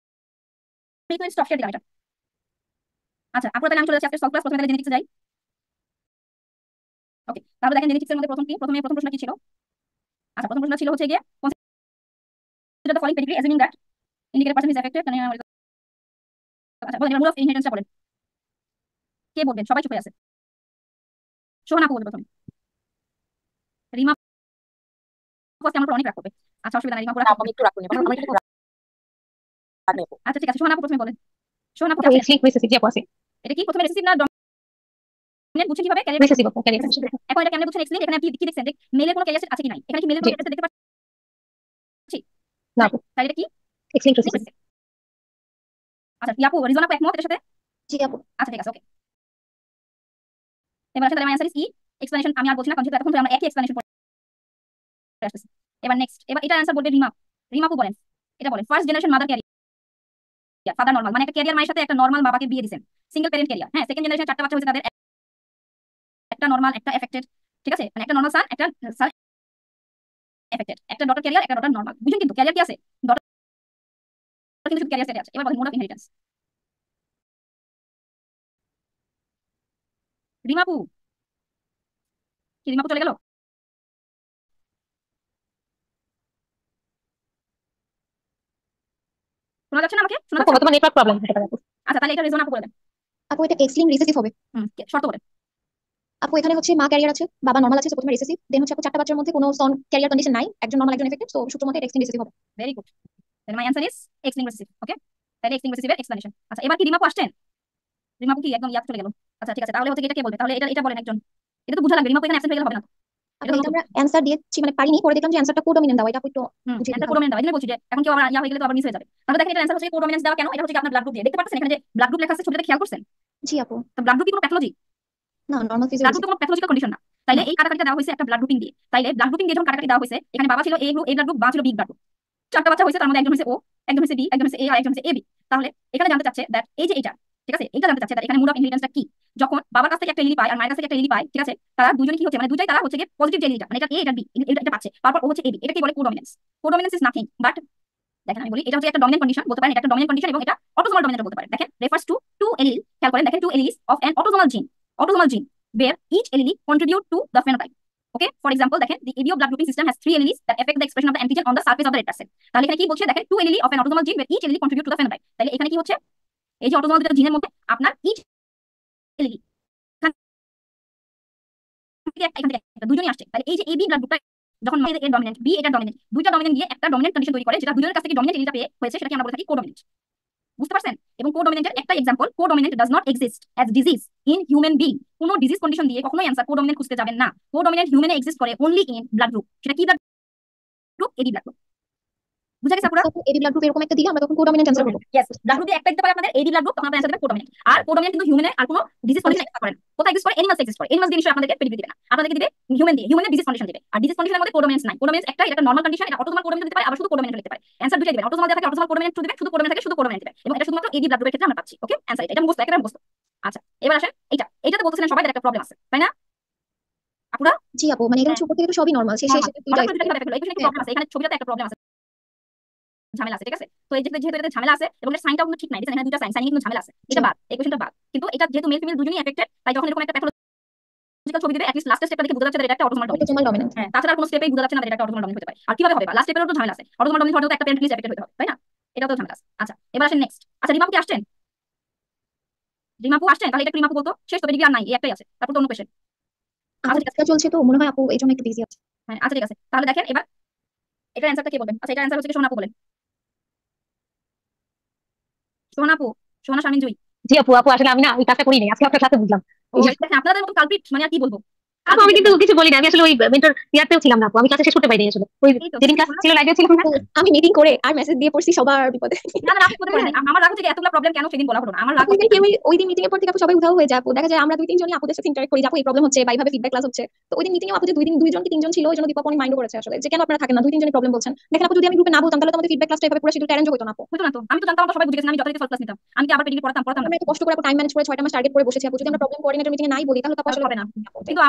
একটু স্টপ শেয়ার দিলাম এটা। আচ্ছা, আপনারা তাহলে আমি চলে যাচ্ছি আজকে সলভ ক্লাস। প্রথমে তাহলে জেনেটিক্সে যাই। ওকে, তাহলে দেখেন জেনেটিক্সের মধ্যে প্রথম প্রশ্ন কি ছিল? আচ্ছা, প্রথম প্রশ্ন ছিল হচ্ছে গিয়ে consider the following pedigree assuming that indicated person is affected। আচ্ছা, বলেন এবার রুল অফ ইনহেরিটেন্সটা বলেন। কে বলবেন? সবাই চুপ হয়ে আছে। সোহানা আপু বলবে প্রথমে। রিমা আজকে আমার উপর অনেক রাগ করবে। আচ্ছা, অসুবিধা নাই, রিমা পুরা আমি একটু রাখুন, আমি একটু রাখুন। আচ্ছা, ঠিক আছে, সোহানা আপু প্রথমে বলেন। সোহানা আপু আপু এক্স লিঙ্ক রিসেসিভ যে আপু আছে, এটা কি প্রথমে রিসেসিভ না ডমিনেন্ট বুঝছেন কিভাবে? রিসেসিভ আপু ক্যারিয়ার। এখন এটা কেমনে বুঝছেন? এক্স লিঙ্ক এখানে আপনি কি দেখছেন? মেলের কোনো ক্যারিয়ার আছে কি নাই? এখানে কি মেলের কোনো ক্যারিয়ার দেখতে পাচ্ছি? না আপু, তাহলে এটা কি? X linked recessive. আচ্ছা, আপু রিজন আপু একমত এর সাথে? জি আপু। আচ্ছা, ঠিক আছে, ওকে। এবার আসলে আমার অ্যানসার ইজ ই। এক্সপ্লেনেশন আমি আর বলছি না, কারণ যেহেতু এতক্ষণ আমরা একই এক্সপ্লেনেশন করে আসতেছি। এবার নেক্সট, এবার এটা অ্যানসার বলবে রিমা। রিমা আপু বলেন, এটা বলেন। First generation mother career, father normal, মানে একটা ক্যারিয়ার মায়ের সাথে একটা নরমাল বাবাকে বিয়ে দিয়েছেন, সিঙ্গেল প্যারেন্ট ক্যারিয়ার। হ্যাঁ, সেকেন্ড জেনারেশন 4টা বাচ্চা হয়েছে, তাদের একটা নরমাল, একটা এফেক্টেড, ঠিক আছে, মানে একটা নরমাল সান, একটা সান এফেক্টেড, একটা ডটার ক্যারিয়ার, একটা ডটার নরমাল। বুঝুন কিন্তু ক্যারিয়ার কি আছে? ডটার কিন্তু শুধু ক্যারিয়ার সেটে আছে। এবার বলেন মোড অফ ইনহেরিটেন্স। রিমা আপু কি? রিমা আপু চলে গেল? শোনা যাচ্ছে না আমাকে? শোনা আপু যাচ্ছে? তোমার নেটওয়ার্ক প্রবলেম হতে পারে আপু। আচ্ছা, তাহলে এটা রিজন আপু বলে দেন। আপু এটা এক্স লিঙ্ক রিসেসিভ হবে। শর্ত বলেন। আপু এখানে হচ্ছে মা ক্যারিয়ার আছে, বাবা নরমাল আছে, তো প্রথমে রিসেসিভ। দেন হচ্ছে আপু 4টা বাচ্চার মধ্যে কোনো সন ক্যারিয়ার কন্ডিশন নাই, একজন নরমাল একজন এফেক্টেড, তো সূত্র মতে এক্স লিঙ্ক রিসেসিভ হবে। Very good. Then my answer is X linked recessive. Okay, তাহলে এক্স লিঙ্ক রিসিসিভের এক্সপ্লেনেশন। আচ্ছা, এবার কি রিমা আপু আসছেন? রিমা আপু কি একদম ইয়াদ চলে গেল? আচ্ছা, ঠিক আছে, তাহলে হচ্ছে এটা কে বলবে? তাহলে এটা বলেন একজন। এটা তো বুঝা লাগবে, রিমা আপু এখানে অ্যাবসেন্ট হয়ে গেলে হবে না। আপু এটা আমরা অ্যানসার দিয়েছি, মানে পারিনি, পরে দেখলাম যে অ্যানসারটা কোডোমিনেন্ট দেওয়া, এটা আপু একটু বুঝিয়ে অ্যানসার দিন। কোডোমিনেন্ট দেওয়া, এটা বলছি যে এখন কি আবার ইয়া হয়ে গেলে তো আবার মিস হয়ে যাবে। তাহলে দেখেন এটা অ্যানসার হচ্ছে কোডোমিনেন্স দেওয়া কেন? এটা হচ্ছে আপনার ব্লাড গ্রুপ দিয়ে দেখতে পাচ্ছেন, এখানে যে ব্লাড গ্রুপ লেখা আছে ছবিতে খেয়াল করছেন? জি আপু। তো ব্লাড গ্রুপ কি কোনো প্যাথোলজি? না, নরমাল ব্লাড ফিজিওলজি। গ্রুপ কোনো প্যাথোলজিক্যাল কন্ডিশন না। তাইলে এই কাটাকাটিটা দেওয়া হয়েছে একটা ব্লাড গ্রুপিং দিয়ে। তাইলে ব্লাড গ্রুপিং দিয়ে যখন কাটাকাটি দেওয়া হয়েছে, এখানে বাবা ছিল এ গ্রুপ, এ ব্লাড গ্রুপ, মা ছিল বি ব্লাড গ্রুপ। 4টা বাচ্চা হয়েছে, তার মধ্যে একজন হয়েছে ও, একজন হয়েছে বি, একজন হয়েছে এ, আর একজন হয়েছে এবি। তাহলে এখানে জানতে চাচ্ছে দ্যাট এই যে এটা, ঠিক আছে, এটা জানতে চাচ্ছে দ্যাট এখানে মোড অফ ইনহেরিটেন্সটা কি? যখন বাবার কাছ থেকে একটা এলিলি পায় আর মায়ের কাছ থেকে একটা এলিলি পায়, ঠিক আছে, তারা দুজনে কি হচ্ছে, মানে দুটাই তারা হচ্ছে যে পজিটিভ যে এলিলিটা, মানে এটা এ এটা বি, এটা পাচ্ছে, তারপর ও হচ্ছে এবি। এটা কি বলে? কোডোমিনেন্স। কোডোমিনেন্স ইজ নাথিং বাট, দেখেন আমি বলি, এটা হচ্ছে একটা ডমিনেন্ট কন্ডিশন বলতে পারেন, এটা একটা ডমিনেন্ট কন্ডিশন, এবং এটা অটোসোমাল ডমিনেন্ট বলতে পারেন। দেখেন রেফার্স টু টু এলিল, খেয়াল করেন, দেখেন টু এলিলিস অফ অ্যান অটোসোমাল জিন, অটোসোমাল জিন where each allele contribute to the phenotype. Okay, for example, দেখেন the ABO blood grouping system has 3 alleles that affect the expression of the antigen on the surface of the red blood cell. তাহলে এখানে কি বলছে? দেখেন 2 allele of an autosomal gene where each allele contribute to the phenotype. তাহলে এখানে কি হচ্ছে? এই যে অটোসোমাল দুটো জিনের মধ্যে আপনার each allele এখান থেকে একটা দুজনই আসছে। তাহলে এই যে AB ব্লাড গ্রুপটা যখন এর ডমিনেন্ট, বি এটা ডমিনেন্ট, দুইটা ডমিনেন্ট গিয়ে একটা ডমিনেন্ট কন্ডিশন তৈরি করে, যেটা দুজনের কাছ থেকে ডমিনেন্ট এলিটা পেয়ে হয়েছে, সেটাকে আমরা বলে থাকি কোডমিনেন্ট। বুঝতে পারছেন? এবং কোডমিনেন্টের একটা example, codominant does not exist as disease in human being. কোনো ডিজিজ কন্ডিশন দিয়ে কখনোই অ্যান্সার কোডমিনেন্ট খুঁজতে যাবেন না। কোডমিনেন্ট হিউম্যানে এক্সিস্ট করে অনলি ইন ব্লাড গ্রুপ। সেটা কি blood group? AB blood group. বুঝা গেছে পুরো? এবি ব্লাড গ্রুপ এরকম একটা দিলে আমরা তখন কোডমিনেন্ট অ্যান্সার করব। ইয়েস, ব্লাড গ্রুপে একটা দিতে পারে আপনাদের এবি ব্লাড গ্রুপ, তখন আপনারা অ্যান্সার দেবেন কোডমিনেন্ট। আর কোডমিনেন্ট কিন্তু হিউম্যানে আর কোনো ডিজিজ কন্ডিশন এক্সিস্ট করে না। কোথায় এক্সিস্ট করে? এনিমালস এক্সিস্ট করে। এনিমালস দিয়ে নিশ্চয়ই আপনাদেরকে পেডিগ্রি দিবে না, আপনাদেরকে দিবে হিউম্যান দিয়ে। হিউম্যানের ডিজিজ কন্ডিশন দিবে, আর ডিজিজ কন্ডিশনের মধ্যে কোডমিনেন্স নাই। কোডমিনেন্স একটা, এটা নরমাল কন্ডিশন, এটা অটোসোমাল কোডমিনেন্ট দিতে পারে, আবার শুধু কোডমিনেন্ট দিতে পারে। অ্যান্সার দুটোই দিবেন। অটোসোমাল দেওয়া থাকে অটোসোমাল কোডমিনেন্ট দিবে, শুধু কোডমিনেন্ট থাকে শুধু কোডমিনেন্ট দিবে, এবং এটা শুধুমাত্র এবি ব্লাড গ্রুপের ক্ষেত্রে আমরা পাচ্ছি। ওকে, অ্যান্সার এটা মুখস্থ, একটা মুখস্থ। আচ্ছা, এবার আসেন এটাতে বলতেছিলেন সবাই একটা প্রবলেম আছে, তাই না আপুরা? জি আপু, মানে এখানে উপর থেকে তো সবই নরমাল, শেষে এসে দুইটা হঠাৎ করে দুইটা কিভাবে হলো? এখানে একটা প্রবলেম আছে, এখানে ছবিটাতে একটা প্রবলেম আছে, ঝামেলা আছে, ঠিক আছে? তো এই যেহেতু এটাতে ঝামেলা আছে এবং এর সাইনটাও কিন্তু ঠিক নাই, এখানে দুটো সাইন কিন্তু ঝামেলা আছে, এটা বাদ, এই কোশ্চেনটা বাদ। কিন্তু এটা যেহেতু মেল ফিমেল দুজনেই এফেক্টেড, তাই যখন এরকম একটা প্যাথোলজিক্যাল ছবি দিবে, অ্যাটলিস্ট লাস্টের স্টেপটা দেখে বোঝা যাচ্ছে যে এটা একটা অটোসোমাল ডমিনেন্ট। Autosomal dominant. হ্যাঁ, তাছাড়া কোনো স্টেপেই বোঝা যাচ্ছে না যে এটা একটা অটোসোমাল ডমিনেন্ট হতে পারে। আর কিভাবে হবে? লাস্ট স্টেপেরও তো ঝামেলা আছে, অটোসোমাল ডমিনেন্ট হলেও তো একটা প্যারেন্ট লিস্ট এফেক্টেড হতে হবে, তাই না? এটাও তো ঝামেলা আছে। আচ্ছা, এবার আসেন নেক্সট। আচ্ছা, রিমাপু কি আসছেন? রিমাপু আসছেন? তাহলে এটা রিমাপু বলতো, শেষ তো, পেডিগ্রি আর নাই, এই একটাই আছে, তারপর তো অন্য পেশেন্ট। আমার আচ্ছা ঠিক আছে, কাজ চলছে তো মনে হয় আপু এই জন্য একটু বিজি আছে। হ্যাঁ আচ্ছা ঠিক আছে, তাহলে দেখেন এবার এটার অ্যান্সারটা কে বলবেন? আচ্ছা, এটার অ্যান্সার হচ্ছে কি, সোনাপু বলেন। সোনাপু, সোনা শারমিন জুই। জি আপু, আসলে আমি না ওই কাজটা করিনি, আজকে আপনার সাথে বুঝলাম। ও দেখেন, আপনাদের মতো কালপিট মানে আর কি বলবো। আপু আমি কিন্তু কিছু বলি না, আমি আসলে ওই মেন্টর ইয়াতেও ছিলাম না আপু, আমি ক্লাসে শেষ করতে পারিনি আসলে, ওই এই তো যেদিন ক্লাস ছিল লাইভে ছিলাম না। তো আমি মিটিং করে আর মেসেজ দিয়ে পড়ছি সবার বিপদে। না না, রাগ করতে পারেন না। আমার রাগ হচ্ছে যে এতগুলো প্রবলেম কেন সেদিন বলা হলো না, আমার রাগ আপু কেউ ওই দিন মিটিং এর পর থেকে আপু সবাই উধাও হয়ে যায় আপু, দেখা যায় আমরা দুই তিনজনই আপুদের সাথে ইন্টারেক্ট করি যে আপু এই প্রবলেম হচ্ছে বা এইভাবে ফিডব্যাক ক্লাস হচ্ছে। তো ওই দিন মিটিং এ আপু যে দুইজন কি তিনজন ছিল, ওই জন্য দীপক অনেক মাইন্ড করেছে আসলে যে কেন আপনারা থাকেন না, দুই তিনজনই প্রবলেম বলছেন। দেখেন আপু, যদি আমি গ্রুপে না বলতাম তাহলে তো আমাদের ফিডব্যাক ক্লাসটা এভাবে পুরো শিডিউল অ্যারেঞ্জ হতো না আপু। হতো না তো, আমি তো জানতাম আমরা সবাই বুঝে গেছেন আমি যথারীতি ফার্স্ট ক্লাস নিতাম, আমি কি আবার পেডিগ্রি পড়াতাম না। আমরা একটু কষ্ট করে আপু টাইম ম্যানেজ করে 6টা মাস টার্গেট করে বসেছি আপু, যদি আমরা প্রবলেম কোঅর্ডিনেটর মিটিং এ নাই বলি তাহলে তো তাহলে আসলে হবে না। কিন্তু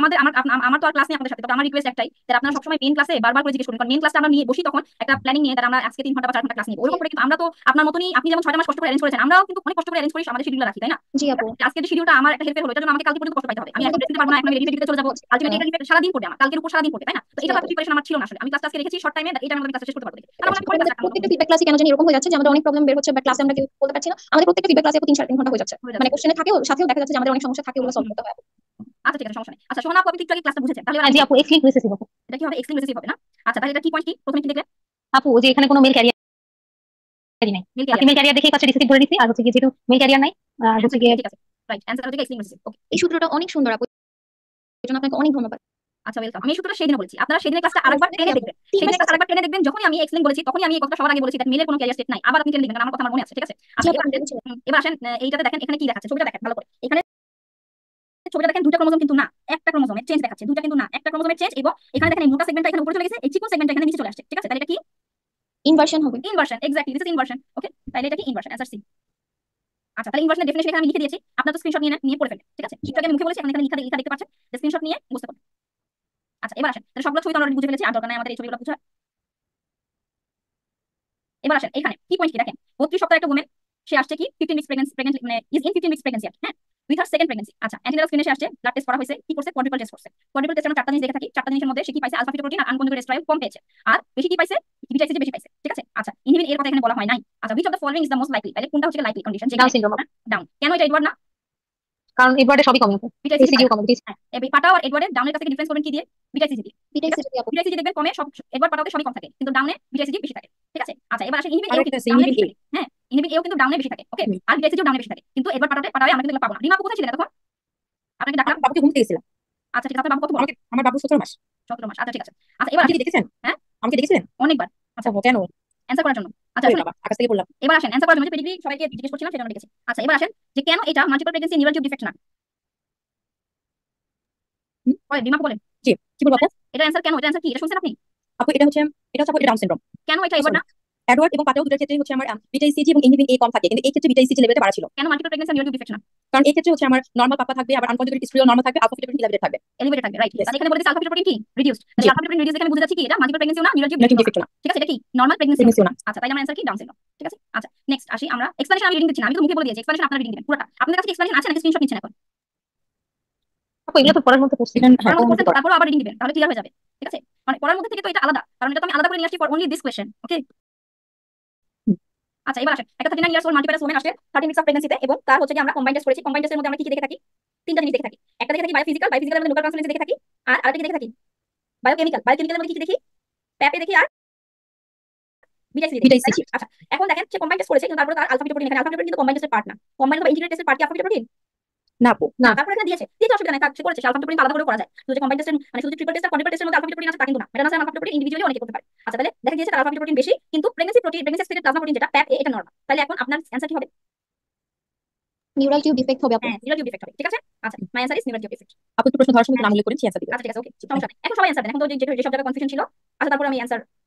আমার তো আর ক্লাস নেই আপনাদের সাথে, তবে আমার রিকোয়েস্ট একটাই যে আপনারা সবসময় মেইন ক্লাসে বারবার করে জিজ্ঞেস করুন, কারণ মেইন ক্লাসটা আমরা নিয়ে বসি তখন একটা প্ল্যানিং নিয়ে, তারা আমরা আজকে 3 ঘন্টা বা 4 ঘন্টা ক্লাস নিব, ওরকম করে কিন্তু আমরা তো আপনার মতনই, আপনি যেমন 6টা মাস কষ্ট করে অ্যারেঞ্জ করেছেন, আমরাও কিন্তু অনেক কষ্ট করে অ্যারেঞ্জ করি, আমাদের শিডিউল রাখি, তাই না? জি আপু। আজকে যে শিডিউলটা আমার একটা হেল্প হলো, এটার জন্য আমাকে কালকে পর্যন্ত কষ্ট পাইতে হবে, আমি এখন রেস্ট নিতে পারবো না, এখন আমি রেডি চলে যাবো, আলটিমেটলি এটা রিপেট সারাদিন করবে, আমার কালকের উপর সারাদিন করবে, তাই না? তো এটা তো প্রিপারেশন আমার ছিল না আসলে, আমি ক্লাসটা আজকে রেখেছি শর্ট টাইমে, এটা আমি ক্লাস শেষ করতে পারবো, কারণ আমি পরে ক্লাস প্রত্যেকটা ফিডব্যাক ক্লাসে কেন জানি এরকম হয়ে যাচ্ছে যে আমাদের অনেক প্রবলেম বের হচ্ছে বা ক্লাসে আমরা কেউ বলতে পারছি না, আমাদের প্রত্যেকটা ফিডব্যাক ক্লাসে 3-3.5 ঘন্টা হয়ে যাচ্ছে, মানে কোশ্চেনে থাকেও সাথেও দেখা যাচ্ছে যে আমাদের অনেক সমস্যা থাকে, ওগুলো সলভ করতে হয়। আচ্ছা ঠিক আছে, সমস্যা নেই। আচ্ছা, সোহানা আপু, আপনি একটু আগে ক্লাসটা বুঝেছেন, তাহলে জি আপু, এক্সলিংক রিসেসিভ আপু। এটা কি হবে? এক্সট্রিম রিসিভ হবে না? আচ্ছা, তাহলে এটা কি পয়েন্ট কি প্রথমে কি দেখলেন? আপু যে এখানে কোনো মেল ক্যারিয়ার নাই, মেল আপনি মেল ক্যারিয়ার দেখেই কাছে রিসেসিভ ধরে নিছি, আর হচ্ছে যেহেতু মেল ক্যারিয়ার নাই হচ্ছে গিয়ে ঠিক আছে, রাইট, অ্যানসার হচ্ছে এক্সট্রিম রিসিভ। ওকে, এই সূত্রটা অনেক সুন্দর আপু, এর জন্য আপনাকে অনেক ধন্যবাদ। আচ্ছা ওয়েলকাম। আমি সূত্রটা সেদিন বলেছি, আপনারা সেদিনের ক্লাসটা আরেকবার টেনে দেখবেন, সেদিনের ক্লাস আরেকবার টেনে দেখবেন, যখনই আমি এক্সপ্লেইন বলেছি তখনই আমি এই কথাটা সবার আগে বলেছি, দ্যাট মেলের কোনো ক্যারিয়ার স্টেট নাই, আবার আপনি টেনে দেখবেন, কারণ আমার কথা আমার মনে আছে, ঠিক আছে? আচ্ছা, এবার আসেন এইটাতে দেখেন, এখানে কি দেখাচ্ছে, ছবিটা দেখেন ভালো করে, এখানে ছবিটা দেখেন, দুটো ক্রোমোজোম কিন্তু না একটা ক্রোমোজোমের চেঞ্জ দেখাচ্ছে, দুটো কিন্তু না একটা ক্রোমোজোমের চেঞ্জ, এবং এখানে দেখেন এই মোটা সেগমেন্টটা এখানে উপরে চলে গেছে, এই চিকন সেগমেন্টটা এখানে নিচে চলে আসছে, ঠিক আছে? তাহলে এটা কি? ইনভার্সন হবে। Inversion, exactly, this is inversion. Okay, তাহলে এটা কি? Inversion, answer C. আচ্ছা, তাহলে ইনভার্সনের ডেফিনিশন এখানে আমি লিখে দিয়েছি, আপনারা তো স্ক্রিনশট নিয়ে পড়ে ফেলবেন, ঠিক আছে? একটু আগে আমি মুখে বলেছি, এখন এখানে লিখা দেখতে পাচ্ছেন, স্ক্রিনশট নিয়ে বুঝতে পারবেন। আচ্ছা, এবার আসেন, তাহলে সবগুলো ছবি তো অলরেডি বুঝে ফেলেছি, আর দরকার নাই আমাদের এই ছবিগুলো বুঝা। এবার আসেন, এখানে কি পয়েন্ট কি দেখেন, 32 সপ্তাহের একটা ওমেন, সে আসছে কি 15 উইকস প্রেগন্যান্ট, মানে ইজ ইন 15 উইকস প্রেগন্যান্সি, হ্যাঁ, উইথ হার সেকেন্ড প্রেগন্যান্সি। আচ্ছা, অ্যান্টিনাল স্ক্রিনে আসছে, ব্লাড টেস্ট করা হয়েছে, কি করছে? কোয়াড্রিপল টেস্ট করছে। কোয়াড্রিপল টেস্টে আমরা 4টা জিনিস দেখে থাকি, 4টা জিনিসের মধ্যে সে কি পাইছে? আলফা ফিটোপ্রোটিন আর আনকনজুগেটেড এস্ট্রাইল কম পেয়েছে, আর বেশি কি পাইছে? বিটাইসিজি বেশি পাইছে, ঠিক আছে? আচ্ছা, ইনহিবিন এর কথা এখানে বলা হয় নাই। আচ্ছা, which of the following is the most likely, তাহলে কোনটা হচ্ছে likely condition? Down syndrome, down. কেন এটা এডওয়ার্ড না? কারণ এবারে সবই কমে আপু, বিটাইসিজি এসিডিও কমে। হ্যাঁ, এই পাটা আর এডওয়ার্ডের ডাউনের কাছে ডিফারেন্স করবেন কি দিয়ে? বিটাইসিজি দিয়ে। বিটাইসিজি আপু। বিটাইসিজি দেখবেন কমে, সব এডওয়ার্ড পাটাতে সবই কম থাকে, কিন্তু ডাউনে বিটাইসিজি বেশি থাকে, ঠিক আছে? আচ্ছা, এবার আসেন ইনহিবিন এও কিন্তু ডাউনে বেশি থাকে, হ্যাঁ, ইনহিবিন এও কিন্তু ডাউনে বেশি থাকে, ওকে, আর বিটাইসিজিও ডাউনে বেশি থাকে, কিন্তু এডওয়ার্ড পাটাতে আমরা কিন্তু পাবো না। রিমা আপু কোথায় ছিলেন তখন? আপনাকে ডাকলাম। বাবুকে ঘুম থেকে গেছিলাম। আচ্ছা ঠিক আছে, আপনার বাবু কত বড়? আমার বাবু 17 মাস। 17 মাস, আচ্ছা ঠিক আছে। আচ্ছা, এবার আপনি আসেন, কি দেখেছেন? হ্যাঁ আমাকে দেখেছিলেন? অনেকবার। আচ্ছা, ও কেন? অ্যান্সার করার জন্য। আচ্ছা, ওরে আসুন, বাবা, আকাশ থেকে বললাম। এবার আসেন অ্যান্সার করার জন্য, যে পেডিগ্রি সবাইকে জিজ্ঞেস করছিলাম সেটা আমরা দেখেছি। আচ্ছা, এবার আসেন যে কেন এটা multiple pregnancy neural tube defect না? বলেন, রিমা আপু বলেন। জি, কি বলবো আপু? এটা অ্যান্সার কেন? এটা অ্যান্সার কি? এটা শুনছেন আপনি? আপু এটা হচ্ছে আপু, এটা ডাউন সিনড্রোম। কেন এটা এবার না? এডওয়ার্ড এবং পাটাও দুটোর ক্ষেত্রে হচ্ছে আমার বিটাইসিজি এবং ইনহিবিন এ কম থাকে, কিন্তু এই ক্ষেত্রে বিটাইসিজি লেভেলটা বাড়া ছিল। কেন multiple pregnancy neural tube defect না? কারণ এই ক্ষেত্রে হচ্ছে আমার নরমাল পাপা থাকবে, আবার আনকনজুগেটেড স্ট্রিও নরমাল থাকবে, আলফা ফিটোপ্রোটিন লেভেল থাকবে, এলিভেটেড থাকবে, রাইট? Yes. তাহলে এখানে বলে দিচ্ছে আলফা ফিটোপ্রোটিন কি রিডিউসড, তাহলে জি। আলফা ফিটোপ্রোটিন রিডিউস এখানে বুঝে যাচ্ছে কি এটা মাল্টিপল প্রেগন্যান্সিও না, neural tube neural tube defect defect না। ঠিক আছে? এটা কি নরমাল প্রেগন্যান্সি প্রেগন্যান্সিও না। আচ্ছা, তাইলে আমার অ্যান্সার কি? ডাউন সিনড্রোম, ঠিক আছে? আচ্ছা, নেক্সট আসি আমরা। এক্সপ্লেনেশন আমি রিডিং দিচ্ছি না, আমি তো মুখে বলে দিয়েছি, এক্সপ্লেনেশন আপনারা রিডিং দিবেন পুরোটা। আপনাদের কাছে এক্সপ্লেনেশন আছে নাকি স্ক্রিনশট নিচ্ছেন এখন? আপু এগুলো তো পড়ার মধ্যে পড়ছি। এটা হ্যাঁ, পড়ার মধ্যে তারপর আবার রিডিং দিবেন, তাহলে ক্লিয়ার হয়ে যাবে, ঠিক আছে? মানে পড়ার মধ্যে থেকে তো এটা আলাদা, কারণ এটা তো আমি আলাদা করে নিয়ে আসছি ফর অনলি দিস কোয়েশ্চেন, ওকে? আচ্ছা, এবার আসেন, একটা 39 ইয়ার্স ওল্ড মাল্টিপ্যারাস ওমেন আসে 13 উইকস অফ প্রেগন্যান্সিতে, এবং তার হচ্ছে কি আমরা কম্বাইন্ড টেস্ট করেছি। কম্বাইন্ড টেস্টের মধ্যে আমরা কি কি দেখে থাকি? 3টা জিনিস দেখে থাকি। একটা দেখে থাকি বায়োফিজিক্যাল, বায়োফিজিক্যালের মধ্যে লোকাল ট্রান্সফারেন্সি দেখে থাকি, আর আরেকটা কি দেখে থাকি? বায়োকেমিক্যাল, বায়োকেমিক্যালের মধ্যে কি দেখি? প্যাপে দেখি, আর বিটাইসি বিটাইসি তাই না? আচ্ছা এখন দেখেন সে কম্বাইন্ড টেস্ট করেছে কিন্তু তারপরে তার আলফা বিটা প্রোটিন এখানে আলফা বিটা প্রোটিন কিন্তু কম্বাইন্ড টেস্টের পার্ট না, কম্বাইন্ড বা ইন্টিগ্রেটেড টেস্টের পার্ট কি আলফা বিটা প্রোটিন না আপু না, তারপরে এখানে দিয়েছে দিতে অসুবিধা নাই, সে করেছে আলফা বিটা প্রোটিন আলাদা করে করা যায়, শুধু কম্বাইন্ড টেস্টের মানে শুধু ট্রিপল টেস্ট আর কোয়াড্রুপল টেস্টের মধ্যে আলফা বিটা প্রোটিন আছে তা কিন্তু না, এটা না আলফা বিটা প্রোটিন ইন্ডিভিজুয়ালি অনেকে করতে পারে। আচ্ছা তাহলে দেখা গিয়েছে তার আলফা বিটা প্রোটিন বেশি কিন্তু pregnancy protein pregnancy expected plasma protein যেটা প্যাপ এটা নরমাল, তাহলে এখন আপনার অ্যানসার কি হবে? নিউরাল টিউব ডিফেক্ট হবে আপু। হ্যাঁ নিউরাল টিউব ডিফেক্ট হবে, ঠিক আছে। আচ্ছা my answer is neural tube defect. আপু একটু প্রশ্ন ধরার সময় নাম উল্লেখ করেন অ্যান্সার দিবেন। আচ্ছা ঠিক আছে ওকে সমস্যা নেই, এখন সবাই অ্যানসার দেন, এখন তো যেসব জায়গায় কনফিউশন ছিল। আচ্ছা তারপর আমি অ্যানসার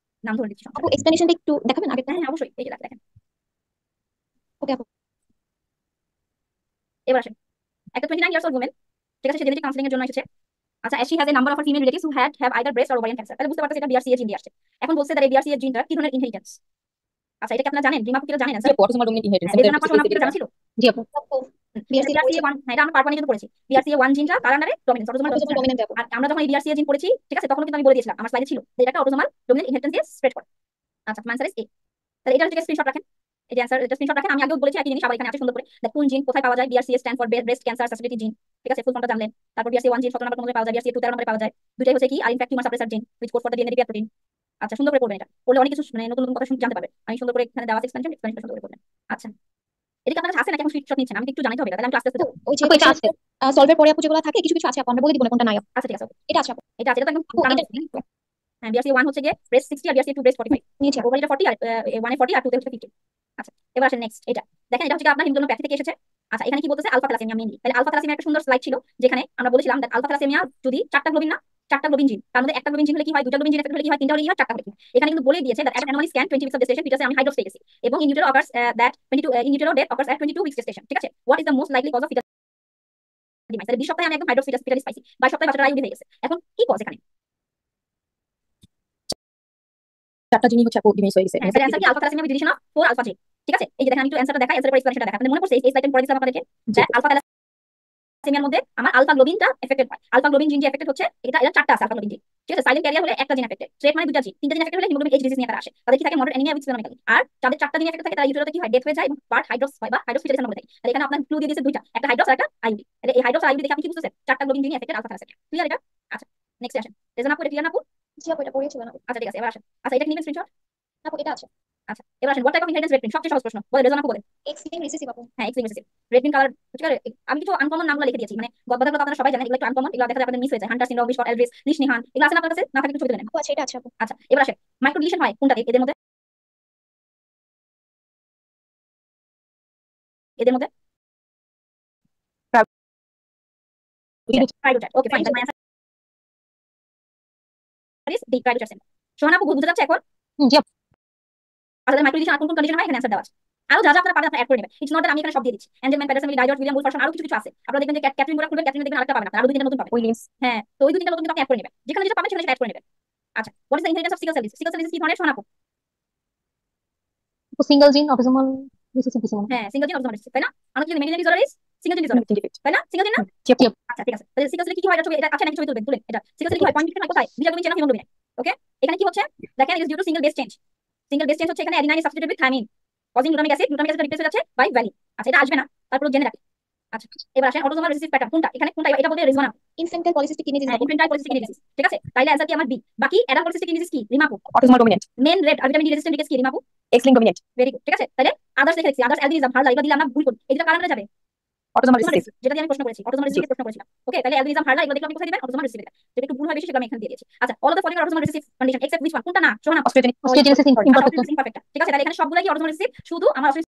নাম ধরে দিচ্ছি সমস্যা আপু এক্সপ্লেনেশনটা একটু দেখাবেন আগে? হ্যাঁ অবশ্যই এই যে দেখেন ওকে আপু। এবার আসেন একটা 29 ইয়ার্স ওল্ড ওমেন, ঠিক আছে, সে জেনেটিক কাউন্সেলিং এর জন্য এসেছে। আচ্ছা she has a number of her female relatives who have either breast or ovarian cancer, তাহলে বুঝতে পারতেছে এটা BRCA জিন দিয়ে আসছে। এখন বলছে তার এই BRCA জিনটার কি ধরনের ইনহেরিটেন্স। আচ্ছা এটা কি আপনারা জানেন? রিমা আপু কি জানেন জি স্যার? আপু অটোসোমাল ডোমিনেন্ট ইনহেরিটেন্স বেদনা পাশা আপু জানা ছিল? জি আপু। বিআরসি BRCA 1 হ্যাঁ এটা আমরা পার্ট 1 কিন্তু পড়েছি। BRCA 1 জিনটা কার আন্ডারে ডমিনেন্স অটোসোমাল অটোসোমাল ডমিনেন্ট আপু। আর আমরা যখন এই BRCA জিন পড়েছি ঠিক আছে তখন কিন্তু আমি বলে দিয়েছিলাম আমার স্লাইডে ছিল যে এটা অটোসোমাল ডমিনেন্ট ইনহেরিটেন্স দিয়ে স্প্রেড করে। আচ্ছা আনসার ইজ এ, তাহলে এটা হচ্ছে স্ক্রিনশট রাখেন, এই যে অ্যানসার এটা স্ক্রিনশট রাখেন। আমি আগেও বলেছি একই জিনিস আবার এখানে আছে সুন্দর করে দেখ কোন জিন কোথায় পাওয়া যায়। BRCA stand for breast cancer susceptibility জিন, ঠিক আছে ফুল ফর্মটা জানলেন। তারপর BRCA 1 জিন 17 নম্বর ক্রোমোজোমে পাওয়া যায়, BRCA 2 13 নম্বরে পাওয়া যায়। দুটাই হচ্ছে কি আর ইনফ্যাক্ট টিউমার সাপ্রেসার জিন which code for the DNA repair protein. আচ্ছা সুন্দর করে পড়বেন, এটা পড়লে অনেক কিছু মানে নতুন নতুন কথা জানতে পারবেন। আমি সুন্দর করে এখানে দেওয়া আছে এক্সপ্লেনেশন সুন্দর করে পড়বেন। আচ্ছা এটা কি আপনার কাছে আছে নাকি এখন স্ক্রিনশট নিচ্ছেন? আমি একটু জানাতে হবে তাহলে আমি একটু আস্তে আস্তে যাবো। ওই যে আপু এটা আছে। সলভের পরে আপু যেগুলো থাকে কিছু কিছু আছে আপু, আমরা বলে দিব না কোনটা নাই আপু। আচ্ছা ঠিক আছে এটা আছে আপু। এটা আছে, এটা তো একদম আপু জানা এটা উচিত। হ্যাঁ BRCA 1 হচ্ছে গিয়ে ব্রেস্ট 60 আর BRCA 2 ব্রেস্ট 45, নিয়েছি আপু। ওভারিটা 40 আর 1 এ 40 আর 2 তে হচ্ছে 50। আচ্ছা এবার আসেন নেক্সট এটা দেখেন, এটা হচ্ছে কি আপনার হিমোগ্লোবিন থেকে এসেছে। আচ্ছা এখানে কি বলতেছে আলফা থ্যালাসেমিয়া মেইনলি, তাহলে আলফা থ্যালাসেমিয়া একটা সুন্দর স্লাইড ছিল যেখানে আমরা বলেছিলাম যে আলফা থ্যালাসেমিয়া যদি চারটা গ্লোবিন না চারটা গ্লোবিন জিন, তার মধ্যে একটা গ্লোবিন জিন হলে কি হয়, দুটা গ্লোবিন জিন এফেক্ট হলে কি হয়, তিনটা হলে কি হয়, চারটা হলে কি হয়। এখানে কিন্তু বলে দিয়েছে that at an anomaly scan 20 weeks of gestation fetus আমি হাইড্রোক্স পেয়ে গেছি এবং in utero occurs that 22 in utero death occurs at 22 weeks gestation, ঠিক আছে। what is the most likely cause of fetal demise, তাহলে 20 সপ্তাহে আমি একদম হাইড্রোক্স ফিটালিস পাইছি, 22 সপ্তাহে বাচ্চাটা আইউডি হয়ে গেছে। এখন কি কজ এখানে? চারটা জিনিস হচ্ছে আপু ডিমিস হয়ে গেছে। হ্যাঁ তাহলে অ্যানসার কি alpha thalassemia with deletion of 4 alpha জি, ঠিক আছে। এই যে দেখেন আমি একটু অ্যানসারটা দেখাই, অ্যানসারের পরে এক্সপ্লেনেশনটা দেখাই। আপনাদের মনে পড়ছে এই স্লাইডে পড়ে দিয়েছিলাম আপনাদেরকে যে আলফা থ্যালাসেমিয়ার মধ্যে আমার আলফা গ্লোবিনটা এফেক্টেড হয়। আলফা গ্লোবিন জিন যে এফেক্টেড হচ্ছে এটা চারটা আছে আলফা গ্লোবিন জিন, ঠিক আছে। সাইলেন্ট ক্যারিয়ার হলে একটা জিন এফেক্টেড, স্ট্রেট মানে দুটা জিন, তিনটা জিন এফেক্টেড হলে হিমোগ্লোবিন এইচ ডিজিজ নিয়ে তারা আসে। তাদের কি থাকে মডারেট অ্যানিমিয়া উইথ স্প্লেনোমেগালি। আর যাদের চারটা জিন এফেক্টেড থাকে তারা ইউটেরাতে কি হয় ডেথ হয়ে যায় এবং পার্ট হাইড্রোক্স হয় বা হাইড্রোক্স ফিটালিস আমরা বলে থাকি। তাহলে এখানে আপনার ক্লু দিয়ে দিয়েছে দুইটা, একটা হাইড্রোক্স আর একটা আইউডি। তাহলে এই হাইড্রোক্স আর আইউডি দেখে আপনি কি বুঝতেছেন? চারটা গ্লোবিন জিন এফেক্টেড আলফা থ্যালাসেমিয়া, ক্লিয়ার এটা? আচ্ছা নেক্সট আসেন রেজন আপু, এটা ক্লিয়ার না আপু? জি আপু এটা পড়িয়েছিলেন আপু। আচ্ছা ঠিক আছে এবার আসেন। আচ্ছা এটা কি নিবেন স্ক্রিনশট? আপু এটা আছে। আচ্ছা এবার আসেন what type of inheritance red print, সবচেয়ে সহজ প্রশ্ন বলে রেজন আপু বলেন। এক্স লিঙ্ক রিসেসিভ আপু। হ্যাঁ x link red pink colour, ঠিক আছে। আমি কিছু আনকমন নামগুলো লিখে দিয়েছি, মানে গদবাদাগুলো আপনারা সবাই জানেন, এগুলো একটু আনকমন, এগুলো দেখা যায় আপনাদের মিস হয়ে যায়। হান্টার সিনড্রোম, বিশফট, এলভিস, লিশনিহান, এগুলো আছে না আপনার কাছে? না থাকলে একটু ছবি তুলে নেন। আপু আছে, এটা আছে আপু। আচ্ছা এবার আসেন মাইক্রো ডিলিশন হয় কোনটাতে এদের মধ্যে? এদের মধ্যে প্রাইডোচার, okay fine, my answer is D প্রাইডোচার সিম্বল। সোহানা আপু বুঝতে যাচ্ছে এখন? জি আপু। আচ্ছা মাইক্রো ডিলিশন আর কোন কোন কন্ডিশন হয় এখানে অ্যানসার দেওয়া আছে। আরো যা যা আপনারা পাবেন আপনারা অ্যাড করে নেবেন। ইটস নট দ্যাট আমি এখানে সব দিয়ে দিচ্ছি। এনজেলম্যান, প্যাটারসন, ডাইজর্জ, উইলিয়াম উলফারসন, আরো কিছু কিছু আছে। আপনারা দেখবেন যে ক্যাথরিন বোরা খুলবেন, ক্যাথরিন দেখবেন আরেকটা পাবেন, আপনারা আরো দুই তিনটা নতুন পাবেন। উইলিয়ামস হ্যাঁ তো ওই দুই তিনটা নতুন কিন্তু আপনি অ্যাড করে নেবেন, যেখানে যেটা পাবেন সেখানে সেটা অ্যাড করে নেবেন। আচ্ছা what is the inheritance of sickle cell disease, sickle cell disease কি ধরনের সোহানা আপু? সিঙ্গেল জিন অটোসোমাল রিসেসিভ ডিসঅর্ডার। হ্যাঁ সিঙ্গেল জিন অটোসোমাল রিসেসিভ, তাই না? আমরা কি মেডিকেল ডিসঅর্ডার ইজ সিঙ্গেল জিন ডিসঅর্ডার, তাই না? সিঙ্গেল জিন না? জি আপু। আচ্ছা ঠিক আছে তাহলে সিকল সেল কি হয় এটা ছবি এটা আছে নাকি ছবি তুলবেন, তুলেন এটা। সিকল সেল কি হয় পয়েন্ট ডিফারেন্ট হয় কোথায়? Beta globin chain of haemoglobin, okay. এখানে কি হচ্ছে দেখেন is due to single base change. Single base change হচ্ছে এখানে adenine substituted with thymine causing glutamic acid, glutamic acid replace হয়ে যাচ্ছে বাই ভ্যালিন। আচ্ছা এটা আসবে না, তারপর জেনে রাখি। আচ্ছা এবার আসেন অটোসোমাল রিসেসিভ প্যাটার্ন কোনটা এখানে, কোনটা এটা বলতে Rizwana? Infantile polycystic kidney disease আপু। ইনফ্যান্টাইল পলিসিস্টিক কিডনি ডিজিজ, ঠিক আছে। তাইলে অ্যানসার কি আমার বি। বাকি অ্যাডাল্ট পলিসিস্টিক কিডনি ডিজিজ কি রিমাপু? অটোসোমাল ডোমিনেন্ট মেন রেড আর ভিটামিন ডি রেজিস্ট্যান্ট ডিজিজ কি রিমাপু? X linked dominant very good, ঠিক আছে। তাহলে আদার্স দেখে দেখছি, আদার্স অ্যালবিনিজম, হার্লা, এগুলো দিলে আমরা ভুল করি। এগুলো কার আন্ডারে যাবে? অটোসোমাল অটোসোমাল রিসেসিভ রিসিসিভ, যেটা দিয়ে আমি প্রশ্ন করেছি অটোসোমাল রিসিসিভ প্রশ্ন করেছিলাম, ওকে। তাহলে অ্যালবিনিজম, হার্লা এগুলো দেখলে আপনি কোথায় দিবেন? Autosomal recessive. যেটা একটু ভুল হয় বেশি সেটা আমি এখানে দিয়ে দিয়েছি। আচ্ছা all of the following autosomal recessive condition except which one, কোনটা না সোহানা? Australian osteogenesis imperfect. ঠিক আছে। তাহলে এখানে সবগুলাই কি অটোসোমাল রিসিসিভ, শুধু আমার অটোসোমাল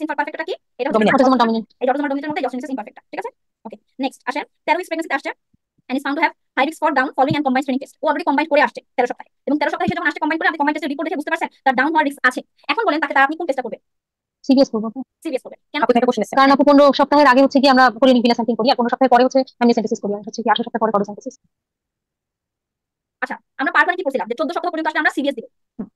ইমপারফেক্টটা কি এটা হচ্ছে Dominant. Autosomal dominant. এই অটোসোমাল ডোমিনেন্টের মধ্যে অটোসোমাল ইমপারফেক্টটা, ঠিক আছে। ওকে নেক্সট আসেন 13 উইকস প্রেগন্যান্সিতে আসছে and is found to have high risk for down following and combined screening test. ও অলরেডি কম্বাইন করে আসছে 13 সপ্তাহে, এবং 13 সপ্তাহে সে যখন আসছে কম্বাইন করে আপনি কম্বাইন টেস্টের রিপোর্ট দেখে বুঝতে পারছেন তার ডাউন হওয়ার রিস্ক আছে। এখন বলেন তাকে আপনি কোন টেস্টটা করবেন? সিরিয়াস করবো আপু। সিরিয়াস করবেন কেন? আপু একটা কোশ্চেন আছে কারণ আপু 15 সপ্তাহের আগে হচ্ছে কি আমরা কোরিয়ানিক ভিনা স্যাম্পলিং করি আর 15 সপ্তাহের পরে হচ্ছে অ্যামনিওসেন্টেসিস করি আর হচ্ছে কি 18 সপ্তাহ পরে করোসেন্টেসিস। আচ্ছা আমরা পার্ট 1 কি বলছিলাম যে 14 সপ্তাহ পর্যন্ত আসলে আমরা সিরিয়াস দিব,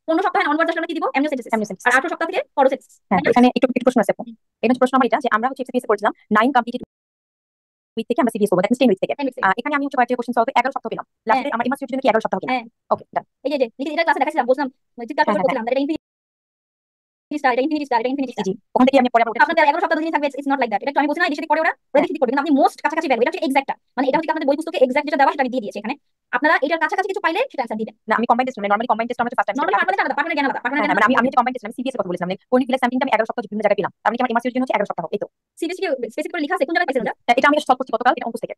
15 সপ্তাহে অনওয়ার্ডস আসলে আমরা কি দিব? অ্যামনিওসেন্টেসিস, অ্যামনিওসেন্টেসিস আর 18 সপ্তাহ থেকে করোসেন্টেসিস। হ্যাঁ এখানে একটু প্রশ্ন আছে আপু। এখানে প্রশ্ন আমার এটা যে আমরা হচ্ছে এক্সপিএস করেছিলাম 9 কমপ্লিটেড উইক থেকে আমরা সিরিয়াস করব, দ্যাট মিন্স 10 উইক থেকে। এখানে আমি হচ্ছে কয়েকটা কোশ্চেন সলভে 11 সপ্তাহ পেলাম, লাস্টে আমার ইমার্সিটির জন্য কি 11 সপ্তাহ কিনা? হ্যাঁ ওকে ডান। এই যে লিখে এটা ক্লাসে দেখাইছিলাম, বলছিলাম চিৎকার করে হ্যাঁ, বলছিলাম এটা স্টার, এটা ইনফিনিটি স্টার, এটা ইনফিনিটি স্টার। জি ওখান থেকে আমি পরে আবার আপনাদের 11 সপ্তাহ ধরে থাকবে, ইটস নট লাইক দ্যাট। এটা একটু আমি বলছি না এদিক সেদিক করে ওরা এদিক সেদিক করবে, কিন্তু আপনি মোস্ট কাছাকাছি ভ্যালু, এটা হচ্ছে এক্সাক্টটা, মানে এটা হচ্ছে আপনাদের বই পুস্তকে এক্সাক্ট যেটা দেওয়া সেটা আমি দিয়ে দিয়েছি এখানে। আপনারা এটার কাছাকাছি কিছু পাইলে সেটা অ্যান্সার দিবেন। না আমি combined test normally combined test আমরা ফার্স্ট টাইম নরমালি পারমানেন্ট আলাদা, পারমানেন্ট জ্ঞান আলাদা, পারমানেন্ট হ্যাঁ জ্ঞান মানে আমি হচ্ছে কম্বাইন্ড টেস্ট আমি সিবিএস কথা বলেছিলাম মানে কোনিকুলার স্যাম্পলিংটা আমি 11 সপ্তাহ বিভিন্ন জায়গায় পেলাম, তার মানে কি আমার এমআরসির জন্য হচ্ছে 11 সপ্তাহ এই তো। সিবিএসসি স্পেসিফিক করে লেখা আছে কোন জায়গায় পাইছেন ওটা? এটা আমি সলভ করছি গতকাল, এটা অঙ্কুশ থেকে।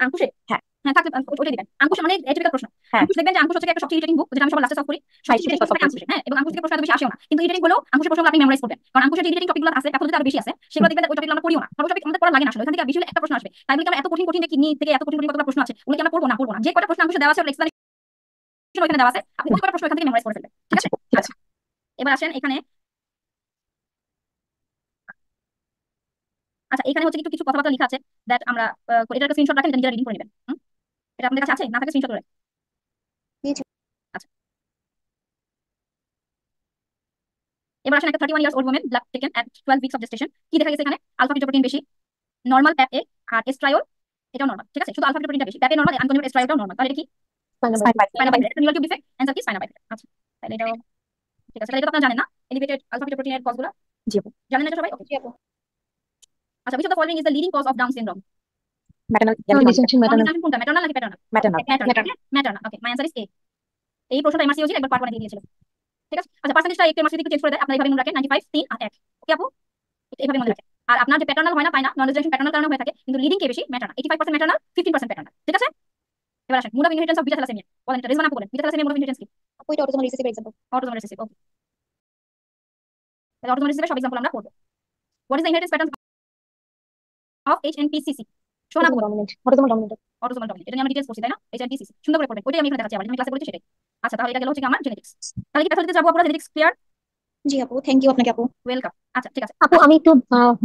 আঙ্কুশে? হ্যাঁ। হ্যাঁ থাকলে ওইটা দিবেন। আঙ্কুশ মানে এটিপিক্যাল প্রশ্ন। হ্যাঁ। আঙ্কুশ দেখবেন যে আঙ্কুশ হচ্ছে একটা সবচেয়ে ইরিটেটিং বুক, যেটা আমি সবার লাস্টে সলভ করি। হ্যাঁ, সবচেয়ে এটা ইরিটেটিং solve প্রশ্ন আঙ্কুশ, হ্যাঁ, এবং আঙ্কুশ থেকে প্রশ্ন এত বেশি আসেও না, কিন্তু ইরিটেটিং হলেও আঙ্কুশের প্রশ্নগুলো আপনি মেমোরাইজ করবেন, কারণ আঙ্কুশের যে ইরিটেটিং টপিকগুলো আছে টপিকগুলো আরো বেশি আছে, সেগুলো দেখবেন ওই টপিকগুলো আমরা পড়িও না, সর্ব টপিক আমাদের পড়া লাগে না আসলে, ওখান থেকে বেশি হলে একটা প্রশ্ন আসবে, তাই বলে কি আমরা এত কঠিন কঠিন কিডনি থেকে এত কঠিন কঠিন কতগুলো প্রশ্ন আছে ওগুলো কি আমরা পড়বো না? যে কটা প্রশ্ন আঙ্কুশে দেওয়া আছে ওর এক্সপ্লেনেশন ওখানে দেওয়া আছে, আপনি ওই কটা প্রশ্ন এখান থেকে মেমোরাইজ করে ফেলবেন, ঠিক আছে? ঠিক আছে। এবার আসেন এখানে। আচ্ছা এখানে হচ্ছে একটু কিছু কথাবার্তা লেখা আছে দ্যাট আমরা এটার একটা স্ক্রিনশট রাখেন, এটা নিজেরা রিডিং করে নেবেন। এটা আপনাদের কাছে আছে? না থাকে স্ক্রিনশট করে। আচ্ছা এবার আসেন একটা 31 years old women blood taken at 12 weeks of gestation. কি দেখা গেছে এখানে? আলফা ফিটোপ্রোটিন বেশি, নরমাল প্যাপ এ, আর এস্ট্রায়োল এটাও নরমাল, ঠিক আছে? শুধু আলফা ফিটোপ্রোটিনটা বেশি, প্যাপে নরমাল, আনকনজুগেট এস্ট্রায়োলটাও নরমাল, তাহলে এটা কি? স্পাইনা বাইফিড, এটা নিউরাল টিউব ডিফেক্ট, অ্যান্সার কি? স্পাইনা বাইফিড। আচ্ছা তাহলে এটাও ঠিক আছে, তাহলে এটা তো আপনারা জানেন না এলিভেটেড আলফা ফিটোপ্রোটিনের কজগুলো? জি আপু। জানেন না এটা সবাই? ওকে। জি আপু। আচ্ছা which of the following is the leading cause of Down syndrome? Maternal Non-essential maternal. Non-essential কোনটা, ম্যাটারনাল নাকি paternal? Maternal maternal, okay my answer is a. এই প্রশ্নটা এমআরসি হয়েছিল, একবার পার্ট 1 দিয়ে দিয়েছিল, ঠিক আছে? আচ্ছা পার্সেন্টেজটা একটু এমআরসি একটু চেঞ্জ করে দেয়, আপনারা এইভাবে মনে রাখেন 95 3 আর 1, ওকে আপু? এইভাবে মনে রাখেন। আর আপনার যে প্যাটার্নাল হয় না, পায় না, নন রেজিডেন্সিয়াল প্যাটার্নাল কারণে হয়ে থাকে, কিন্তু লিডিং কে বেশি ম্যাটারনাল, 85% ম্যাটারনাল 15% প্যাটার্নাল, ঠিক আছে? এবার আসেন mode of inheritance of beta thalassemia, বলেন এটা রিজওয়ানা আপু বলেন, beta thalassemia mode of inheritance কি? আপু এটা autosomal recessive example. Autosomal recessive, okay তাহলে অটোসোমাল রিসেসিভের সব एग्जांपल আমরা করব। What is the inheritance pattern of HNPCC? শোনা আপু বলেন। Autosomal dominant. অটোসোমাল ডমিনেন্ট, এটা নিয়ে আমরা ডিটেইলস করছি তাই না? এইচএনপিসিসি সুন্দর করে পড়বেন, ওইটাই আমি এখানে দেখাচ্ছি আবার, আমি ক্লাসে বলেছি সেটাই। আচ্ছা তাহলে এটা গেল হচ্ছে কি আমার জেনেটিক্স। তাহলে কি প্যাথোলজিতে যাবো, আপনারা জেনেটিক্স ক্লিয়ার? জি আপু, থ্যাংক ইউ আপনাকে আপু। ওয়েলকাম। আচ্ছা ঠিক আছে। আপু আমি একটু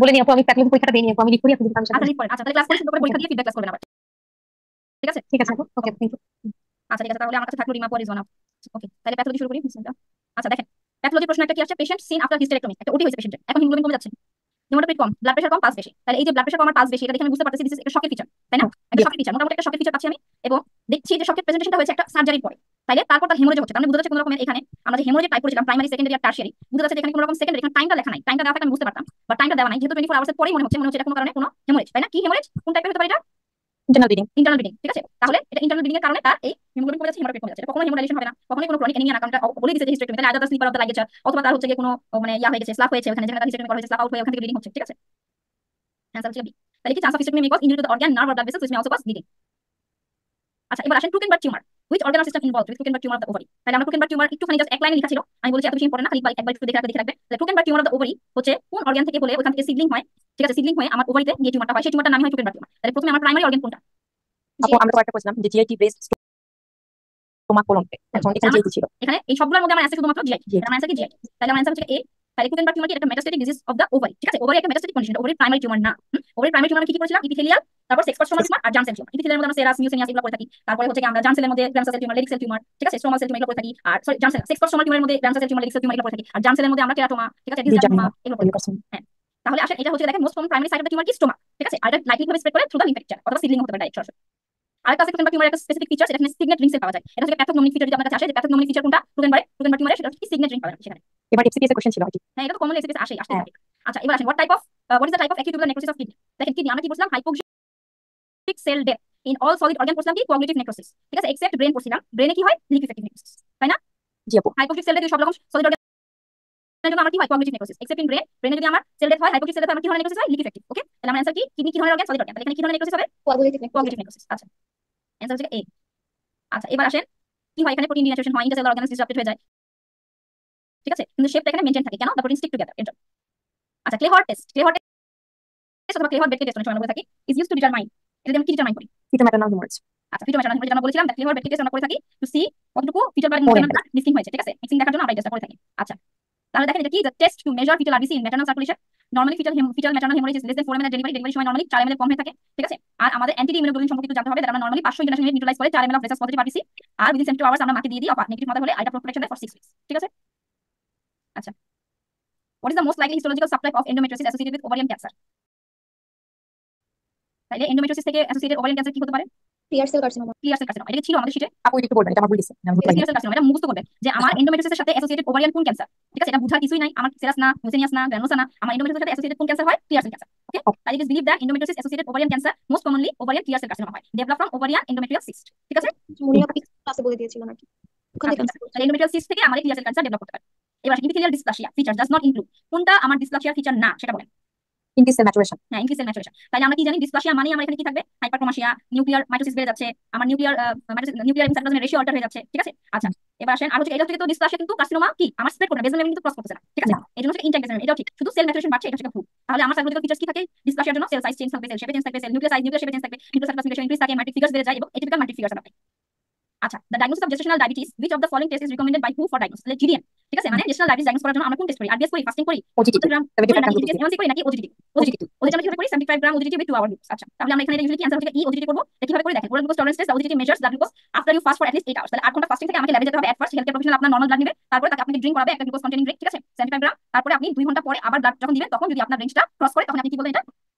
বলে নিই আপু, আমি প্যাথোলজি পরীক্ষাটা দিয়ে নিই আপু, আমি লিখ করি আপনি আচ্ছা লিখ পড়েন। আচ্ছা তাহলে ক্লাস করে সুন্দর করে পরীক্ষা দিয়ে ফিডব্যাক ক্লাস করবেন আবার, ঠিক আছে? ঠিক আছে আপু, ওকে থ্যাংক ইউ। আচ্ছা ঠিক আছে, তাহলে আমার কাছে থাকলো রিমা পর রিজওয়ানা। ওকে তাহলে প্যাথোলজি শুরু করি, বিসমিল্লাহ। আচ্ছা দেখেন প্যাথোলজি প্রশ্ন একটা কি আসছে, পেশেন্ট সিন আফটার হিস্টেরেক্টমি, একটা ওটি হয়েছে পেশেন্টের, এখন হিমোগ্লোবিন কমে যাচ্ছে, হিমোগ্লোবিন কম, ব্লাড প্রেশার কম, পালস বেশি। তাহলে এই যে ব্লাড প্রেশার কম আর পালস বেশি, এটা দেখে আমি বুঝতে পারতেছি দিস ইজ একটা শকের ফিচার, তাই না? একটা শকের ফিচার, মোটামুটি একটা শকের ফিচার পাচ্ছি আমি, এবং দেখছি যে শকের প্রেজেন্টেশনটা হয়েছে একটা সার্জারির পরে। তাইলে তারপর তার হেমোরেজ হচ্ছে, তার মানে বুঝা যাচ্ছে কোনো রকমের এখানে আমরা যে হেমোরেজ টাইপ করেছিলাম প্রাইমারি সেকেন্ডারি আর টারশিয়ারি, বুঝা যাচ্ছে এখানে কোনো রকম সেকেন্ডারি, এখানে টাইমটা লেখা নাই, টাইমটা দেওয়া থাকে আমি বুঝতে পারতাম, বাট টাইমটা দেওয়া নাই, যেহেতু 24 আওয়ার্সের পরেই মনে হচ্ছে এটা কোনো কারণে কোনো হেমোরেজ, তাই না? কি হেমোরেজ, কোন টাইপের হতে পারে এটা? Internal bleeding. ইন্টারনাল ব্লিডিং, ঠিক আছে? তাহলে এটা ইন্টারনাল ব্লিডিং এর কারণে তার এই হিমোগ্লোবিন কমে যাচ্ছে, হেমোগ্লোবিন কমে যাচ্ছে, এটা কখনো হেমোডাইলেশন হবে না, কখনো কোনো ক্রনিক অ্যানিমিয়া না, কারণ এটা বলে দিয়েছে যে হিস্টেরেক্টমি, তাহলে either sleeper of the ligature, অথবা তার হচ্ছে যে কোনো মানে ইয়া হয়ে গেছে, স্লাফ হয়েছে ওখানে, যেখানে তার হিস্টেরেক্টমি করা হয়েছে, স্লাফ আউট হয়ে ওখান থেকে ব্লিডিং হচ্ছে, ঠিক আছে? অ্যান্সার হচ্ছে বি। তাহলে কি chance of hysterectomy may cause injury to the organ, nerve or blood vessels which may also cause bleeding. আচ্ছা এবার আসেন Krukenberg tumour, which organ system involved with Krukenberg tumour of the ovary. তাহলে আমরা ক্রুকেনবার্গ tumour একটুখানি just এক লাইনে লেখা ছিল, আমি বলেছি এত বেশি ইম্পর্টেন্ট না, খালি একবার একটু দেখে রাখবে। তাহলে ক্রুকেনবার্গ টিউমার অফ দ্য ওভারি হচ্ছে কোন অর্গান থেকে হলে ওখান থেকে সিডলিং হয়, ঠিক আছে? সিডলিং হয়ে আমার ওভারিতে গিয়ে টিউমারটা হয়, সেই টিউমারটার নাম হয় ক্রুকেনবার্গ টিউমার। তাহলে প্রথমে আমার প্রাইমারি অর্গান কোনটা? আপু আমরা তো একটা করেছিলাম যে জিআইটি ব্রেস্ট স্টোমাক কোলন, এখন এখানে জিআইটি ছিল, এখানে এই সবগুলোর মধ্যে আমার অ্যান্সার শুধুমাত্র জিআইটি, আমার অ্যান্সার কি জিআইটি? তাহলে আমার অ্যান্সার হচ্ছে এ। তাহলে ক্রুকেনবার্গ টিউমার কি একটা metastatic disease of the ovary, ঠিক আছে? ওভারি একটা metastatic condition, ovary primary tumour না। ওভারি প্রাইমারি টিউমার কি কি করেছিলাম? ইপিথেলিয়াল, তারপর সেক্স স্ট্রোমা টিউমার আর জার্ম সেল টিউমার। ইপিথেলিয়াল মধ্যে আমরা সেরাস মিউসিনিয়াস এগুলো করে থাকি, তারপরে হচ্ছে কি আমরা জার্ম সেলের মধ্যে germ cell tumour, Leydig cell tumour, ঠিক আছে? স্ট্রোমাল সেল টিউমার এগুলো করে থাকি, আর sorry germ cell sex stroma টিউমারের মধ্যে germ cell tumour, Leydig cell tumour এগুলো করে থাকি, আর জার্ম সেলের মধ্যে আমরা কেরাটোমা, ঠিক আছে? ডিসজার্মা এগুলো করে থাকি। হ্যাঁ তাহলে আসেন এটা হচ্ছে দেখেন most common primary site of the tumour কি? স্টোমাক, ঠিক আছে? আর এটা লাইকলি ভাবে স্প্রেড করে থ্রু দ্য লিম্ফেটিক চ্যানেল, অথবা সিডলিং হতে পারে ডাইরেক্ট সরাসরি। আরেকটা আছে ক্রুকেনবার্গ টিউমারের একটা স্পেসিফিক ফিচার, এটা এখানে সিগনেট রিং সেল পাওয়া যায়, এটা হচ্ছে প্যাথোগনোমিক ফিচার। যদি আপনার কাছে আসে যে প্যাথোগনোমিক ফিচার কোনটা ক্রুকেনবার্গ টিউমারের, সেটা হচ্ছে কি সিগনেট রিং পাবেন সেখানে। এবার এফসিপিএস এর কোশ্চেন ছিল আর কি। হ্যাঁ এটা তো কমন এক্সপেরিয়েন্স আসে থাকে। আচ্ছা এবার আসেন what is the type of acute necrosis of kidney. দেখেন কিডনি আমরা কি বলছিলাম? Hypoxic sell death in all solid organ, পড়ছিলাম কি? কোয়াগুলেটিভ নেক্রোসিস, ঠিক আছে? এক্সেপ্ট ব্রেন পড়ছিলাম, ব্রেনে কি হয়? লিকুইফেক্টিভ নেক্রোসিস, তাই না? জি আপু। হাইপোক্সিক সেল ডেথ সব রকম সলিড অর্গান জন্য আমার কি হয়? Coagulative necrosis, except in brain, ব্রেনে যদি আমার সেল ডেথ হয়, হাইপোক্সিক সেল ডেথ আমার কি ধরনের নেক্রোসিস হয়? লিকুইফেক্টিভ, ওকে? তাহলে আমার অ্যান্সার কি? কিডনি কি ধরনের অর্গান? সলিড অর্গান, তাহলে এখানে কি ধরনের নেক্রোসিস হবে? Coagulative necrosis. আচ্ছা অ্যান্সার হচ্ছে এ। আচ্ছা এবার আসেন কি হয়? এখানে প্রোটিন ডিনারেশন হয়, ইন্টারসেলুলার অর্গানস ডিসরাপ্টেড হয়ে যায়, ঠিক আছে? কিন্তু শেপটা এখানে মেইনটেইন থাকে, কেন? দ্য প্রোটিন স্টিক টুগেদার, এটা। আচ্ছা ক্লেহর টেস্ট অথবা ক্লেহর বেডকে টেস্ট অনেক সময় আমরা বলে থাকি, ইজ ইউজড টু ডিটারমাইন, এটা আমি কি ডিটারমাইন করি? ফিটো ম্যাটারনাল হিমোরেজ। আচ্ছা ফিটো ম্যাটারনাল হিমোরেজ আমরা বলেছিলাম, দ্য ক্লেহর বেডকে টেস্ট আমরা করে থাকি টু সি কতটুকু fetal blood maternal blood mixing হয়েছে, ঠিক আছে? মিক্সিং দেখার জন্য আমরা এই টেস্টটা করে থাকি। আচ্ছা তাহলে দেখেন এটা কি? The test to measure fetal RBC in maternal circulation. Normally fetal maternal haemorrhage is less than 4 ml delivery সময় নরমালি 4 ml কম হয়ে থাকে, ঠিক আছে? আর আমাদের অ্যান্টি ইমিউনোগ্লোবিন সম্পর্কিত জানতে হবে, আমরা নরমালি 500 ইন্টারন্যাশনাল ইউনিট ইউটিলাইজ করে 4 ml of rhesus positive RBC, আর উইদিন 72 আওয়ার্স আমরা মাকে দিয়ে দিই, অফ নেগেটিভ মাদার হলে আইটা প্রোটেকশন দেয় ফর 6 উইকস, ঠিক আছে? আচ্ছা what is the most likely histological subtype of endometriosis associated with ovarian cancer? তাহলে এন্ডোমেট্রিওসিস থেকে অ্যাসোসিয়েটেড ওভারিয়ান ক্যান্সার কি হতে পারে? Clear cell carcinoma. Clear cell carcinoma এটা ছিল আমাদের শিটে। আপু একটু বলবেন, এটা আমার ভুল দিছে, আমি ভুল ক্লিয়ার সেল কার্সিনোমা এটা মুখস্থ করবে যে আমার এন্ডোমেট্রিয়াসের সাথে অ্যাসোসিয়েটেড ওভারিয়ান কোন ক্যান্সার, ঠিক আছে? এটা বুঝার কিছুই নাই, আমার সেরাস না, লুসেনিয়াস না, গ্রানুলোসা না, আমার এন্ডোমেট্রিয়াসের সাথে অ্যাসোসিয়েটেড কোন ক্যান্সার হয়? Clear sell cancer. ওকে, তাই just believe that endometriosis associated ovarian cancer most commonly ovarian clear cell carcinoma হয়, develop from ovarian endometrial cyst, ঠিক আছে? মুনিয়া আপু ক্লাসে বলে দিয়েছিল নাকি, ওখান থেকে আচ্ছা, তাহলে এন্ডোমেট্রিয়াল সিস্ট থেকে আমাদের ক্লিয়ার সেল ক্যান্সার ডেভেলপ করতে পারে। এবার epithelial dysplasia feature does not include, কোনটা আমার ডিসপ্লাসিয়ার ফিচার না সেটা বলেন। Increase cell maturation. হ্যাঁ, ইনক্রিজ সেল ম্যাচুরেশন। তাহলে আমরা কি জানি ডিসপ্লাসিয়া মানে আমার এখানে কি থাকবে? হাইপারক্রোমাসিয়া, নিউক্লিয়ার মাইটোসিস বেড়ে যাচ্ছে, আমার নিউক্লিয়ার এবং সাইটোপ্লাজমের রেশিও অল্টার হয়ে যাচ্ছে, ঠিক আছে? আচ্ছা, এবার আসেন আর হচ্ছে এটা থেকে তো ডিসপ্লাসিয়া কিন্তু কার্সিনোমা কি আমার স্প্রেড করে না, বেসমেন্ট লেভেল কিন্তু ক্রস করতেছে না, ঠিক আছে? এই জন্য ইনট্যাক্ট বেসমেন্ট এটাও ঠিক, শুধু সেল ম্যাচুরেশন বাড়ছে, এটা হচ্ছে ভুল। তাহলে আমার সাইকোলজিক্যাল ফিচার্স কি থাকে ডিসপ্লাসিয়ার জন্য? সেল সাইজ চেঞ্জ থাকবে, সেল শেপে চেঞ্জ থাকবে, সেল নিউক্লিয়ার শেপে চেঞ্জ থাকবে, নিউক্লিয়ার ইনক্রিজ থাকে, ম্যাট্রিক ফিগার্স বেড়ে যায় এবং এটিপিক্যাল ম্যাট্রিক ফিগার্স আমরা পাই। আচ্ছা, the diagnosis of gestational diabetes which of the following test is recommended by who for diagnosis? তাহলে জিডিএম, ঠিক আছে? মানে জেস্টেশনাল ডায়াবেটিস ডায়াগনোস করার জন্য আমরা কোন টেস্ট করি? আরবিএস করি, ফাস্টিং করি, ওজিটি 75 গ্রাম নাকি এটিএস করি নাকি ওজিটি? ওজিটি আমরা কিভাবে করি? 75 গ্রাম ওজিটি উইথ 2 আওয়ার গ্লুকোজ। আচ্ছা, তাহলে আমরা এখানে ইউজুয়ালি কি অ্যানসার হচ্ছে ই ওজিটি করব। এটা কিভাবে করে দেখেন, oral glucose tolerance test, OGTT measures the glucose after you fast for at least 8 hours. তাহলে 8 ঘন্টা ফাস্টিং থেকে আমাকে ল্যাবে যেতে হবে। At first health care professional আপনার নরমাল ব্লাড নেবে, তারপরে তাকে আপনাকে ড্রিঙ্ক করাবে একটা গ্লুকোজ কন্টেনিং ড্রিঙ্ক, ঠিক আছে? 75 গ্রাম। তারপরে আপনি 2 ঘন্টা পরে আবার ব্লাড যখন দিবেন তখন যদি আপনার রেঞ্জটা ক্রস করে তখন আপনি কি বলবেন? এটা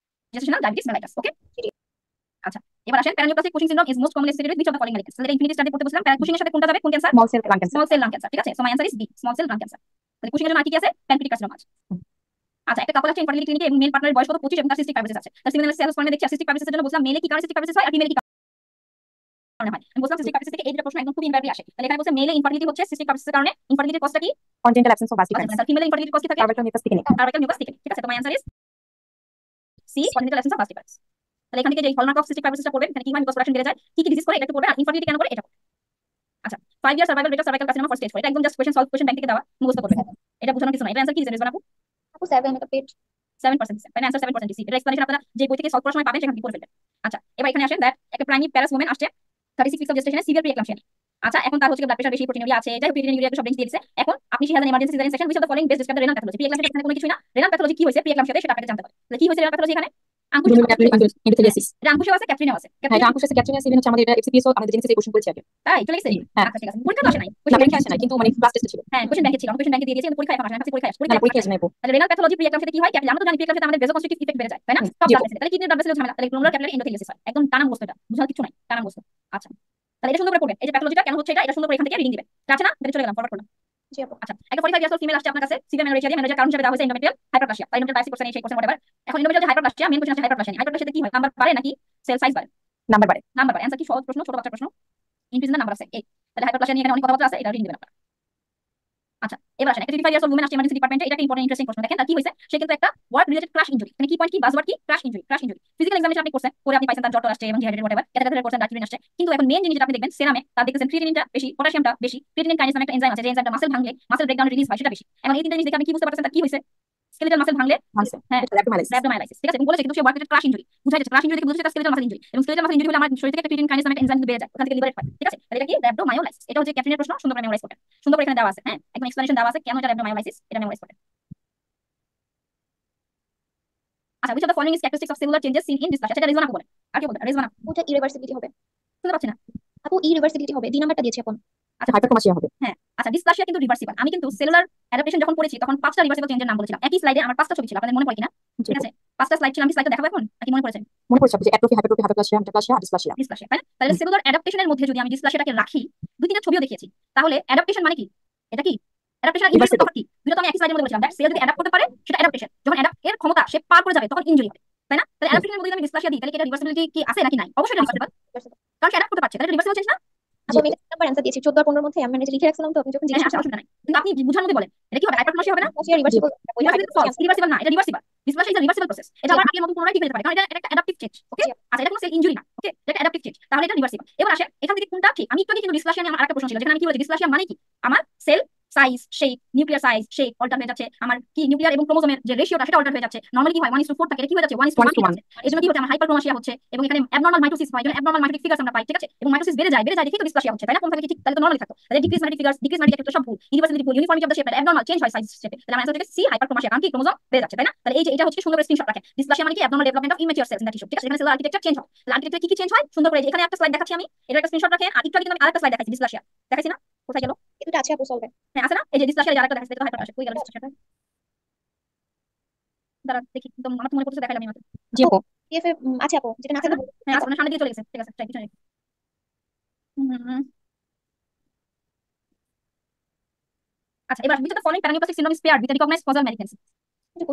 জেস্টেশনাল ডায়াবেটিস মেলাইটাস। ওকে, আচ্ছা, এবার আসেন paraneoplastic Cushing syndrome is most commonly associated with of the following medicals. তাহলে ইনফিনিটি স্টাডি পড়তে বলছিলাম, কুশিং এর সাথে কোনটা যাবে? কোন cancer? Small cell lung cancer. Small cell lung cancer, ঠিক আছে? So my answer is B, small cell lung cancer. তাহলে কুশিং এর জন্য আর কি আছে? প্যানক্রিয়াটিক কার্সিনোমা আছে। আচ্ছা, একটা কাপল আছে ইনফার্টিলিটি ক্লিনিকে এবং মেল পার্টনারের বয়স কত? 25 এবং তার সিস্টিক ফাইব্রোসিস আছে। তাহলে সিমিলার সেলস ফর্মে দেখছি সিস্টিক ফাইব্রোসিসের জন্য বলছিলাম মেলে কি কারণে সিস্টিক ফাইব্রোসিস হয় আর ফিমেলে কি কারণে হয়। আমি বলছিলাম সিস্টিক ফাইব্রোসিস থেকে এই দুটো প্রশ্ন একদম খুব ইনভার্টলি আসে। তাহলে এখানে বলছে মেলে ইনফার্টিলিটি হচ্ছে সিস্টিক ফাইব্রোসিসের কারণে। ইনফার্টিলিটির কজটা কি? কনজেন্টাল অ্যাবসেন্স অফ ভাস্কুলার তাহলে ফিমেলে ইনফার্টিলিটির কজ কি থাকে? কার্বাইকাল মিউকাস থিকনিং। কার্বাইকাল মিউকাস থিকনিং, ঠিক আছে? তো my answer is C, congenital absence of vascular. তাহলে এখান থেকে যে হলমার্ক অফ সিস্টিক ফাইব্রোসিসটা পড়বেন, এখানে কি হয়? মিউকাস প্রোডাকশন বেড়ে যায়, কি কি ডিজিজ করে এটা একটু পড়বেন, আর ইনফার্টিলিটি কেন করে এটা। আচ্ছা, 5 year survival rate of cervical carcinoma for stage 4, এটা একদম just question solve, question bank থেকে দেওয়া, মুখস্থ করবেন। এটা বোঝানোর কিছু না। এটা অ্যানসার কি দিবেন রিজওয়ান আপু? আপু 7 এটা পেট 7% দিছে, তাহলে অ্যানসার 7% দিছি। এটা এক্সপ্লেনেশন আপনারা যে বই থেকে সলভ করার সময় পাবেন সেখান থেকে পড়ে ফেলবেন। আচ্ছা, এবার এখানে আসেন দ্যাট একটা প্রাইমারি প্যারাস ওমেন আসছে 36 উইকস অফ জেস্টেশনে সিভিয়ার প্রিএক্লাম্পসিয়া। আচ্ছা, এখন তার হচ্ছে ব্লাড প্রেশার বেশি, প্রোটিনুরিয়া আছে, যাই হোক প্রিটিনিউরিয়া সব রেঞ্জ দিয়ে দিয়েছে। এখন আপনি সেই emergency caesarean section which of the following best describe the renal pathology. Preeclampsia এখানে কোনো কিছুই না। রেনাল প্যাথোলজি কি হইছে প্রিএক্লাম্পসিয়াতে সেটা আপনাকে জানতে হবে। তাহলে কি হইছে রেনাল প্যাথোলজি এখানে? আঙ্কুশ এন্ডোথেলিয়াসিস। এটা আঙ্কুশও আছে, ক্যাটরিনাও আছে। হ্যাঁ, আঙ্কুশ আছে, ক্যাটরিনা সিলিন হচ্ছে আমাদের এটা এফসিপিএস আমাদের জেনেসিসে কোশ্চেন করেছি আগে। তাই চলে গেছে। হ্যাঁ। আচ্ছা, ঠিক আছে। পরীক্ষা তো আসে নাই, না, পরীক্ষা আসে না, কিন্তু মানে ক্লাস টেস্টে ছিল। হ্যাঁ, কোশ্চেন ব্যাংকে ছিল, কোশ্চেন ব্যাংকে দিয়ে দিয়েছে, কিন্তু পরীক্ষা এখন আসে না। পরীক্ষা আসে, না, পরীক্ষা আসে না আপু। তাহলে রেনাল প্যাথোলজি প্রিএক্লাম্পসিয়াতে কি হয়? আমরা তো জানি প্রিএক্লাম্পসিয়াতে আমাদের ভেসোকনস্ট্রিকটিভ ইফেক্ট বেড়ে যায়, তাই না? সব ব্লাড ভেসেলে। তাহলে কিডনি ব্লাড ভেসেলের ঝামেলা, তাহলে গ্লোমেরুলার ক্যাপিলারি এন্ডোথেলিয়াসিস হয়। একদম টানা মুখস্থ, এটা বুঝার কিছু নাই, টানা মুখস্থ। আচ্ছা, তাহলে এটা সুন্দর করে পড়বেন। এই যে প্যাথোলজিটা কেন হচ্ছে এটা সুন্দর করে এখান থেকে রিডিং দিবেন। ঠিক আছে না? এটা চলে গেলাম, ফরওয়ার্ড করলাম। জি আপু। আচ্ছা, একটা 45 ইয়ার্স অল ফিমেল আসছে আপনার কাছে, সিভিয়ার মেনোরেজিয়া দিয়ে। মেনোরেজিয়ার কারণ হিসেবে দেওয়া হয়েছে এন্ডোমেট্রিয়াল হাইপারপ্লাসিয়া। তাই এন্ডোমেট্রিয়াল বায়োপসি করছেন, এই কোশ্চেন whatever। এখন এন্ডোমেট্রিয়াল হাইপারপ্লাসিয়া মেইন কোশ্চেন আছে হাইপারপ্লাসিয়া। হাইপারপ্লাসিয়াতে কি হয়? নাম্বার বাড়ে নাকি সেল সাইজ বাড়ে? নাম্বার বাড়ে। নাম্বার বাড়ে। অ্যানসার কি? সহজ প্রশ্ন, ছোট বাচ্চার প্রশ্ন। Increase in the number of cell. এই তাহলে হাইপারপ্লাসিয়া নিয়ে এখানে অনেক কথাবার্তা আছে, এটা রিডিং দিবেন আপনারা। আচ্ছা, এবার আসেন একটা 35 ইয়ার্স অল উমেন আসছে ইমার্জেন্সি ডিপার্টমেন্টে। এটা একটা ইম্পর্টেন্ট ইন্টারেস্টিং প্রশ্ন। দেখেন তার কি হয়েছে? সে কিন্তু একটা ওয়ার্ক রিলেটেড ক্রাশ ইনজুরি। মানে কি পয়েন্ট কি বাজওয়ার্ড কি? Crush injury, crush injury. Physical examination আপনি করছেন, পরে আপনি পাইছেন তার জ্বর আসছে এবং ডিহাইড্রেটেড whatever, এটা তাদের করছেন ডাক্তারিন আসছে। কিন্তু এখন মেইন জিনিস যেটা আপনি দেখবেন সেরামে তার দেখতেছেন ক্রিয়েটিনিনটা বেশি, পটাশিয়ামটা বেশি। ক্রিয়েটিনিন কাইনেজ নামে একটা এনজাইম আছে, যে এনজাইমটা মাসল ভাঙলে মাসল ব্রেকডাউন রিলিজ হয়, সেটা বেশি। এখন এই তিনটা জিনিস দেখে আপনি কি বুঝতে পারছেন তার কি হয়েছে? স্কেলেটাল মাসল ভাঙলে, হ্যাঁ, রhabdomyolysis, ঠিক আছে? এবং বলেছে কিন্তু সে ওয়ার্ক রিলেটেড ক্রাশ ইনজুরি বুঝাই যাচ্ছে। ক্রাশ ইনজুরি থেকে বুঝছে তার স্কেলেটাল মাসল ইনজুরি, এবং স্কেলেটাল মাসল ইনজুরি হলে আমার শরীর থেকে একটা ক্রিয়েটিনিন কাইনেজ নামে একটা এনজাইম বেড়ে যায়, ওখান থেকে লিবারেট হয়, ঠিক আছে? তাহলে এটা কি? রhabdomyolysis। এটা হচ্ছে ক্যাটরিনের প্রশ্ন, সুন্দর করে মেমোরাইজ করবেন। সুন্দর করে এখানে দেওয়া আছে, হ্যাঁ, একদম এক্সপ্লেনেশন দেওয়া আছে কেন এটা rhabdomyolysis, এটা মেমোরাইজ করবেন। আচ্ছা, which of the following is characteristics of cellular changes seen in dysplasia? এটা রিজওয়ানা বলে। আর কি বলবেন? রিজওয়ানা ওটা ইরিভার্সিবিলিটি হবে। শুনতে পাচ্ছি না আপু ইরিভার্সিবিলিটি হবে, ডি নাম্বারটা দিয়েছি এখন। আচ্ছা, হাইপারক্রোমাসিয়া হবে। হ্যাঁ। আচ্ছা, ডিসপ্লাসিয়া কিন্তু রিভার্সিবল। আমি কিন্তু সেলুলার অ্যাডাপটেশন যখন পড়েছি তখন 5টা রিভার্সিবল চেঞ্জের নাম বলেছিলাম। একই স্লাইডে আমার 5টা ছবি ছিল, আপনাদের মনে পড়ে কিনা? ঠিক আছে, 5টা স্লাইড ছিল, আমি স্লাইডটা দেখাবো এখন নাকি মনে পড়েছে? মনে পড়ছে যে atrophy, hypertrophy, hyperplasia, metaplasia, dysplasia. Dysplasia, তাই না? তাহলে সেলুলার অ্যাডাপটেশনের মধ্যে যদি আমি ডিসপ্লাসিয়াটাকে রাখি, দুই তিনটা ছবিও দেখিয়েছি, তাহলে অ্যাডাপটেশন মানে কি? এটা কি অ্যাডাপটেশন? ইনভার্সিবল তফাৎ কি? দুটো তো আমি একই স্লাইডের মধ্যে বলেছিলাম দ্যাট সেল যদি অ্যাডাপ্ট করতে পারে সেটা অ্যাডাপটেশন, যখন অ্যাডাপ্ট এর ক্ষমতা সে পার করে যাবে তখন ইনজুরি হবে, তাই না? তাহলে অ্যাডাপটেশনের মধ্যে যদি আমি ডিসপ্লাসিয়া দিই তাহলে কি এটা রিভার্সিবিলিটি কি আছে নাকি নাই? অবশ্যই রিভার্সিবল, কারণ সে অ্যাডাপ্ট করতে পারছে, তাহলে রিভার্সিবল চেঞ্জ না? আপু আমি নাম্বার অ্যানসার দিয়েছি 14 আর 15 এর মধ্যে, আমি লিখে রাখছিলাম, তো আপনি যখন হ্যাঁ, জিজ্ঞেস আচ্ছা, অসুবিধা নাই, কিন্তু আপনি বুঝার মধ্যে বলেন এটা কি হবে? হাইপারপ্লাসিয়া হবে না? করছেন রিভার্সিবল রিভার্সিবল না, এটা reversible. Dysplasia is a reversible process. এটা আবার আগের মতো পুনরায় ঠিক হতে পারে, কারণ এটা একটা অ্যাডাপটিভ চেঞ্জ। ওকে, আচ্ছা, এটা কোনো সেল ইনজুরি না। ওকে, এটা অ্যাডাপটিভ চেঞ্জ, তাহলে এটা রিভার্সিবল। এবার আসেন এখান থেকে কোনটা ঠিক? আমি একটু আগে কিন্তু ডিসপ্লাসিয়া নিয়ে আমার আরেকটা প্রশ্ন ছিল, যেখানে আমি কি বলেছি ডিসপ্লাসিয়া মানে কি? আমার cell size, shape, nuclear size, shape alter হয়ে যাচ্ছে, আমার কি নিউক্লিয়ার এবং ক্রোমোজোমের যে রেশিওটা সেটা অল্টার হয়ে যাচ্ছে। নরমালি কি হয় 1:4 থাকে, এটা কি হয়ে যাচ্ছে 1:1 এজন্য কি হচ্ছে আমার হাইপারক্রোমাসিয়া হচ্ছে, এবং এখানে অ্যাবনরমাল মাইটোসিস হয়, এখানে অ্যাবনরমাল মাইটোটিক ফিগারস আমরা পাই, ঠিক আছে? এবং মাইটোসিস বেড়ে যায় দেখেই তো ডিসপ্লাসিয়া হচ্ছে, তাই না? কোন থাকে ঠিক? তাহলে তো নরমালি থাকতো। তাহলে decrease mitotic figures, decrease mitotic ক্ষেত্রে সব ভুল, ইউনিভার্সালিটি ভুল, uniformity of the shape abnormal change হয় সাইজ শেপে। তাহলে আমার হচ্ছে সি হাইপারক্রোমাসিয়া, কারণ কি ক্রোমোজোম বেড়ে যাচ্ছে, তাই না? তাহলে এই যে এটা হচ্ছে সুন্দর করে স্ক্রিনশট রাখেন। ডিসপ্লাসিয়া মানে কি? Abnormal development of immature cells in the tissue, ঠিক আছে? এখানে সেলুলার আর্কিটেকচার চেঞ্জ হয়। তাহলে আর্কিটেকচার কি কি চেঞ্জ হয় সুন্দর করে এখানে একটা স্লাইড দেখাচ্ছি আমি, এটা একটা স্ক্রিনশট রাখেন। আর একটু আগে কিন্তু আমি আরেকটা স্লাইড দেখাচ্ছি ডিসপ্লাসিয়া, দেখাচ্ছি না? কোথায় গেল? এটা আছে আপু সলভে। হ্যাঁ, আছে না? এই যে ডিসপ্লাসিয়া আরেকটা দেখাচ্ছি, এটা হাইপারক্রোমাসিয়া কই গেল ডিসপ্লাসিয়াটা? দাঁড়া দেখি, একদম আমার তো মনে পড়ছে দেখালাম আমি মাত্র। জি আপু। টিএফ আছে আপু, যেটা না আছে থাকলে না? হ্যাঁ, আছে, আপনার সামনে দিয়ে চলে গেছে, ঠিক আছে, ট্রাই পিছনে। আচ্ছা, এবার which of the following paraneoplastic syndrome is paired with a recognized causal malignancy?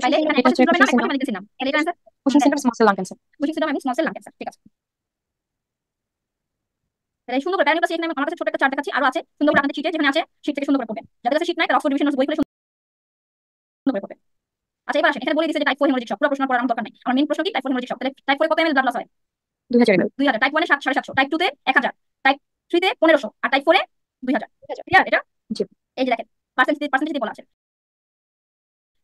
তাহলে এখানে এটা হচ্ছে একপাশে syndrome নাম, Cushing একপাশে malignancy নাম। তাহলে এটা answer syndrome small cell lung cancer। Cushing syndrome এবং small cell lung cancer, ঠিক আছে। তাহলে সুন্দর করে paraneoplastic এখানে আমার কাছে ছোট একটা চার্ট দেখাচ্ছি, আরো আছে সুন্দর করে আপনাদের শীটে যেখানে আছে শীট থেকে সুন্দর করে পড়বেন। যাদের কাছে শীট নাই তারা অক্সফোর্ড ডিভিশন বই খুলে সুন্দর করে পড়বেন। আচ্ছা, এবার আসেন, এখানে বলে দিয়েছে যে টাইপ 4 হেমোরেজিক শক, পুরো প্রশ্ন পড়ার আমার দরকার নাই। আমার মেইন প্রশ্ন কি টাইপ 4 হেমোরেজিক শক। তাহলে টাইপ 4 এ কত ml ব্লাড লস হয়? 2000 ml। 2000। টাইপ 1 এ 750, টাইপ 2 তে 1000, টাইপ 3 তে 1500 আর টাইপ 4 এ 2000। ক্লিয়ার এটা? জি। এই যে দেখেন পার্সেন্টেজ বলা আছে।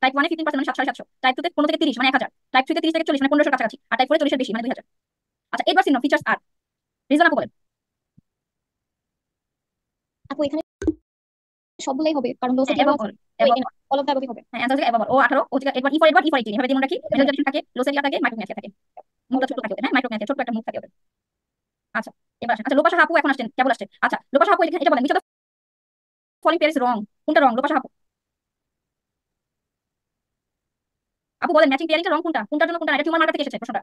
টাইপ 1 এ 15% মানে 750, টাইপ 2 তে 15 থেকে 30 মানে 1000, টাইপ 3 তে 30 থেকে 40 মানে 1500 কাছাকাছি, আর টাইপ 4 এ 40 এর বেশি মানে 2000। আচ্ছা, এবার সিনোম ফিচার্স আর রিজন আপু বলেন। আপু এখানে সবগুলাই হবে কারণ লো সেট এবং অল অফ দ্য অ্যাবভ হবে। হ্যাঁ, অ্যানসার হচ্ছে এবার ও 18 ও থেকে এবার ই ফর 18 এভাবে দিন রাখি। মেজর জেনারেশন থাকে, লো সেরিয়া থাকে, মাইক্রোমিয়াথিয়া থাকে। মুখটা ছোট থাকে ওদের, হ্যাঁ মাইক্রোমিয়াথিয়া ছোট একটা মুখ থাকে ওদের। আচ্ছা, এবার আসেন, আচ্ছা লোপাশা আপু এখন আসছেন, কেবল আসছে। আচ্ছা লোপাশা আপু এটা বলেন, which of the following pair is wrong? কোনটা রং লোপাশা আপু? আপু বলেন ম্যাচিং পেয়ারিংটা রং কোনটা, কোনটার জন্য কোনটা না? এটা টিউমার মার্কার থেকে এসেছে প্রশ্নটা।